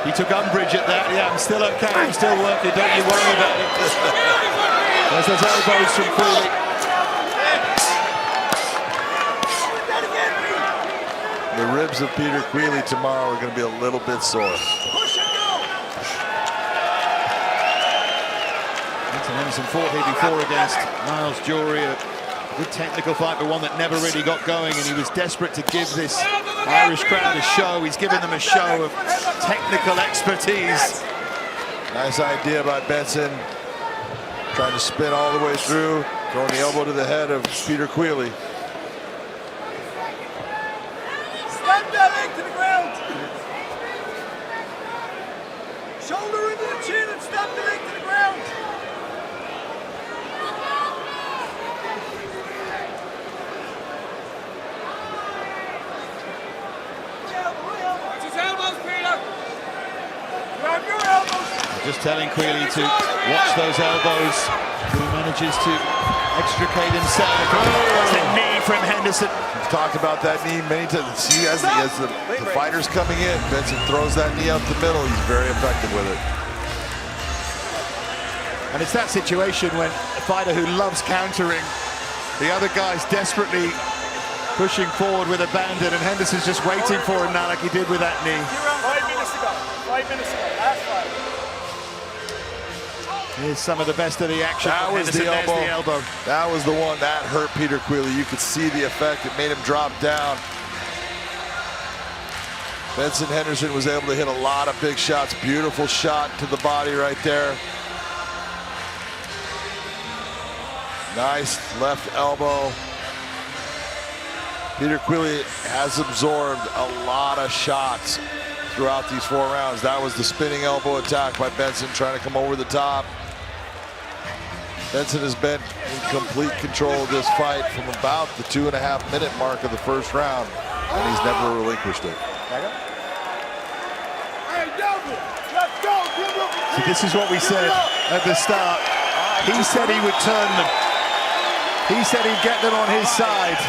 he took umbrage at that. Yeah, I'm still okay, I'm still working, don't you worry about it. There's those elbows from Quilley. The ribs of Peter Quilley tomorrow are going to be a little bit sore. Benson Henderson fought here before against Miles Jury. Good technical fight, but one that never really got going, and he was desperate to give this Irish crowd a show. He's given them a show of technical expertise. Nice idea by Benson. Trying to spin all the way through, throwing the elbow to the head of Peter Quilley. Slam that leg to the ground. Shoulder into the chin and stab the leg to the ground. Just telling Quilley to watch those elbows. He manages to extricate himself. That's a knee from Henderson. We've talked about that knee many times. See, as the fighters coming in, Benson throws that knee up the middle. He's very effective with it. And it's that situation when a fighter who loves countering, the other guy's desperately pushing forward with a bandit, and Henderson's just waiting for him now like he did with that knee. 5 minutes ago. 5 minutes ago. Last fight. Here's some of the best of the action. That was the elbow. That was the one that hurt Peter Quilley. You could see the effect. It made him drop down. Benson Henderson was able to hit a lot of big shots. Beautiful shot to the body right there. Nice left elbow. Peter Quilley has absorbed a lot of shots throughout these 4 rounds. That was the spinning elbow attack by Benson, trying to come over the top. Benson has been in complete control of this fight from about the 2.5-minute mark of the first round, and he's never relinquished it. So this is what we said at the start. He said he would turn them. He said he'd get them on his side.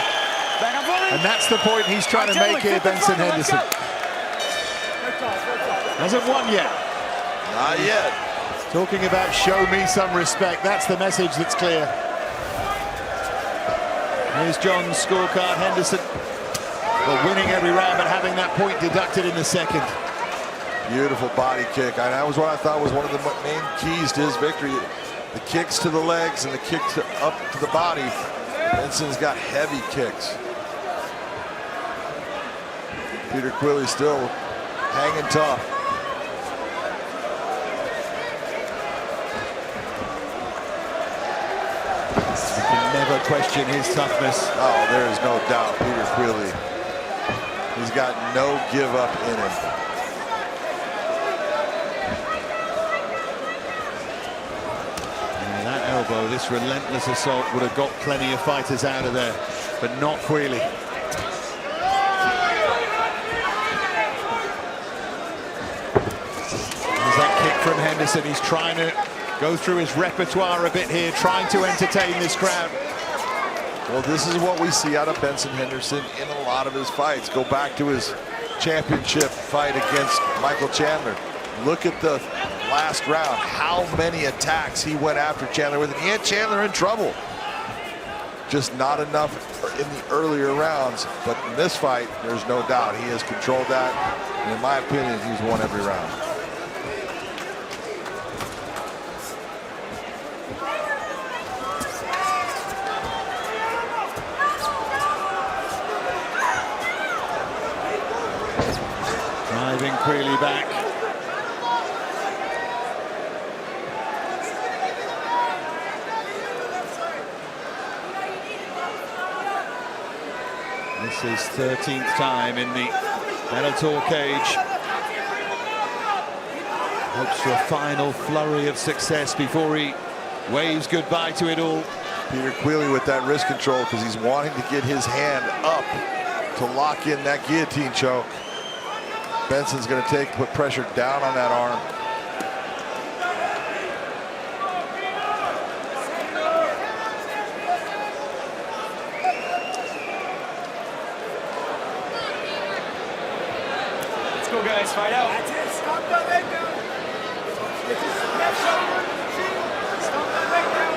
And that's the point he's trying to make here, Benson Henderson. Hasn't won yet. Not yet. Talking about show me some respect. That's the message that's clear. Here's John's scorecard. Henderson, well, winning every round, but having that point deducted in the second. Beautiful body kick. And that was what I thought was one of the main keys to his victory. The kicks to the legs and the kicks up to the body. Benson's got heavy kicks. Peter Quilley still hanging tough. You can never question his toughness. Oh, there is no doubt. Peter Quilley, he's got no give up in him. And that elbow, this relentless assault would have got plenty of fighters out of there, but not Quilley. from Henderson. He's trying to go through his repertoire a bit here, trying to entertain this crowd. Well, this is what we see out of Benson Henderson in a lot of his fights. Go back to his championship fight against Michael Chandler. Look at the last round, how many attacks he went after Chandler with. And he had Chandler in trouble. Just not enough in the earlier rounds. But in this fight, there's no doubt he has controlled that. And in my opinion, he's won every round. Driving Queally back. This is 13th time in the Bellator cage. Hopes for a final flurry of success before he waves goodbye to it all. Peter Queally with that wrist control because he's wanting to get his hand up to lock in that guillotine choke. Benson's going to put pressure down on that arm. Let's go, guys. Fight out. That's it. Stop that leg down. Get your left shoulder. Stop that leg down.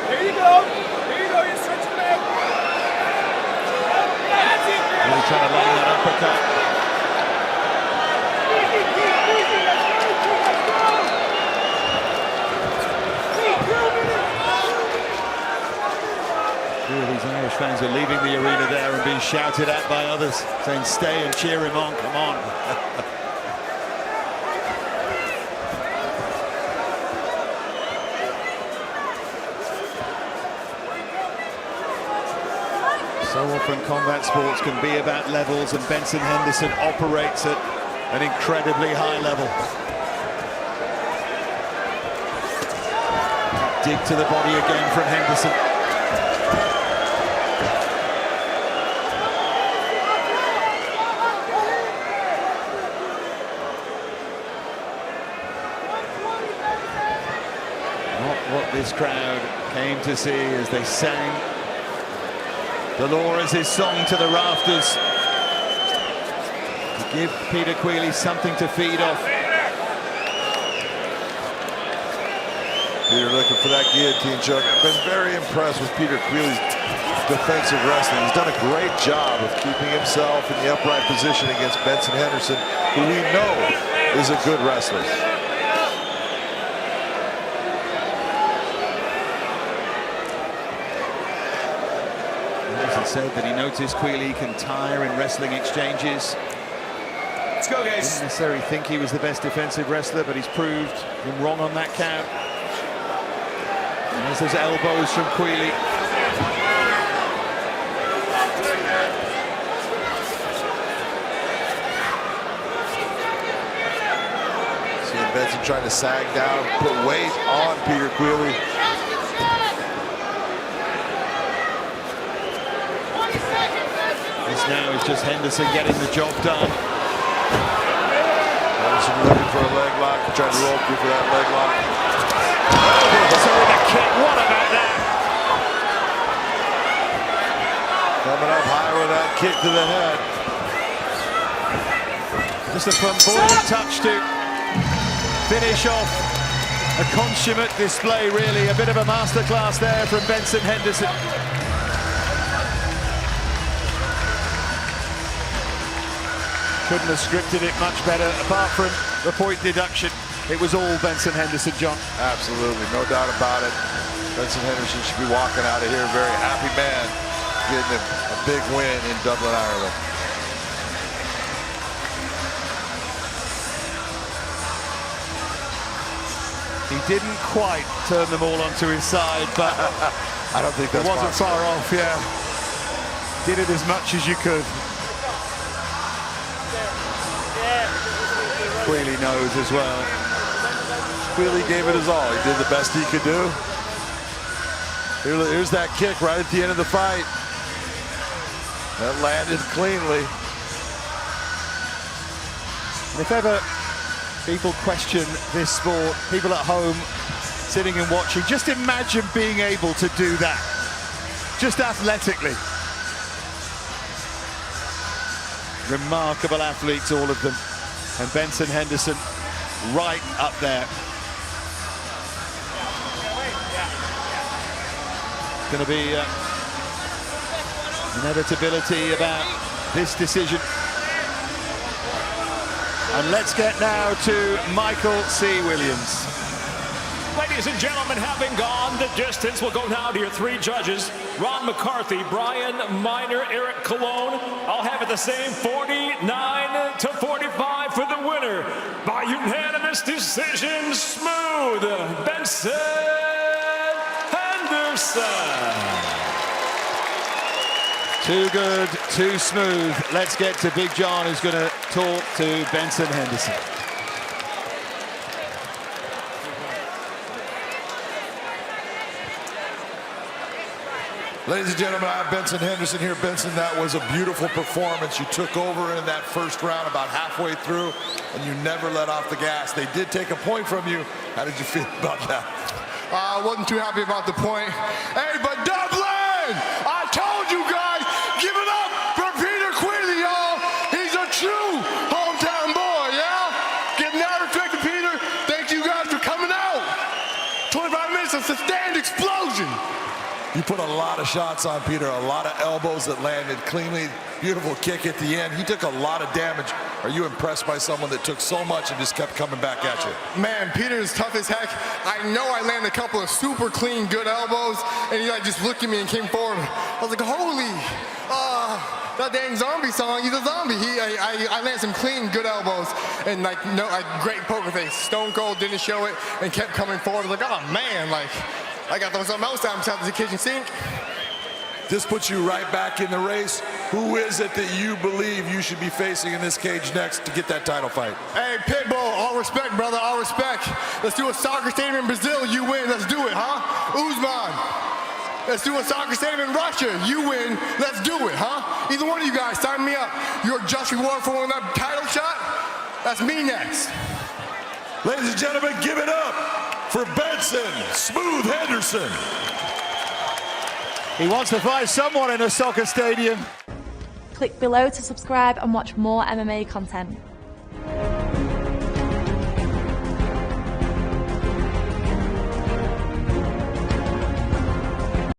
There you go. There you go. You're stretching the leg. That's it. Really trying to line that uppercut. These Irish fans are leaving the arena there and being shouted at by others, saying stay and cheer him on, come on. So often combat sports can be about levels, and Benson Henderson operates at an incredibly high level. Dig to the body again from Henderson. What this crowd came to see as they sang Dolores' song to the rafters to give Peter Queally something to feed off. Peter looking for that guillotine choke. I've been very impressed with Peter Queally's defensive wrestling. He's done a great job of keeping himself in the upright position against Benson Henderson, who we know is a good wrestler. Said that he noticed Queally can tire in wrestling exchanges. Let's go, guys. Didn't necessarily think he was the best defensive wrestler, but he's proved him wrong on that count. And there's those elbows from Queally. Seeing Benson trying to sag down, put weight on Peter Queally. This now is just Henderson getting the job done. Henderson looking for a leg lock, trying to roll through for that leg lock. Henderson with a kick, what about that? Coming up high with that kick to the head. Just a flamboyant touch to finish off a consummate display, really. A bit of a masterclass there from Benson Henderson. Couldn't have scripted it much better, apart from the point deduction. It was all Benson Henderson, John. Absolutely, no doubt about it. Benson Henderson should be walking out of here a very happy man, getting a big win in Dublin, Ireland. He didn't quite turn them all onto his side, but I don't think that's it wasn't possible. far off, yeah. Did it as much as you could. Queally knows as well. Queally gave it his all. He did the best he could do. Here's that kick right at the end of the fight. That landed cleanly. If ever People question this sport. People at home sitting and watching. Just imagine being able to do that. Just athletically. Remarkable athletes, all of them. And Benson Henderson right up there. Going to be inevitability about this decision. And let's get now to Michael C. Williams. Ladies and gentlemen, having gone the distance, we'll go now to your three judges. Ron McCarthy, Brian Miner, Eric Colon. I'll have it the same, 49-45 for the winner. By unanimous decision, smooth, Benson Henderson. Too good, too smooth. Let's get to Big John, who's going to talk to Benson Henderson. Ladies and gentlemen, I have Benson Henderson here. Benson, that was a beautiful performance. You took over in that first round about halfway through, and you never let off the gas. They did take a point from you. How did you feel about that? I wasn't too happy about the point. Hey, but Dublin! I told you guys, give it up for Peter Quigley, y'all. He's a true hometown boy, yeah? Give that respect to Peter. Thank you guys for coming out. 25 minutes of sustained explosion. You put a lot of shots on Peter, a lot of elbows that landed cleanly. Beautiful kick at the end. He took a lot of damage. Are you impressed by someone that took so much and just kept coming back at you? Man, Peter is tough as heck. I know I landed a couple of super clean, good elbows, and he like just looked at me and came forward. I was like, holy, that dang zombie song, he's a zombie. I landed some clean, good elbows, and like, no, like great poker face. Stone Cold didn't show it and kept coming forward. I was like, oh man, like, I got to throw something else down besides the kitchen sink. This puts you right back in the race. Who is it that you believe you should be facing in this cage next to get that title fight? Hey, Pitbull, all respect, brother, all respect. Let's do a soccer stadium in Brazil, you win, let's do it, huh? Usman. Let's do a soccer stadium in Russia, you win, let's do it, huh? Either one of you guys, sign me up. Your just reward for winning that title shot, that's me next. Ladies and gentlemen, give it up for Benson Smooth Henderson. He wants to fight someone in a soccer stadium. Click below to subscribe and watch more MMA content.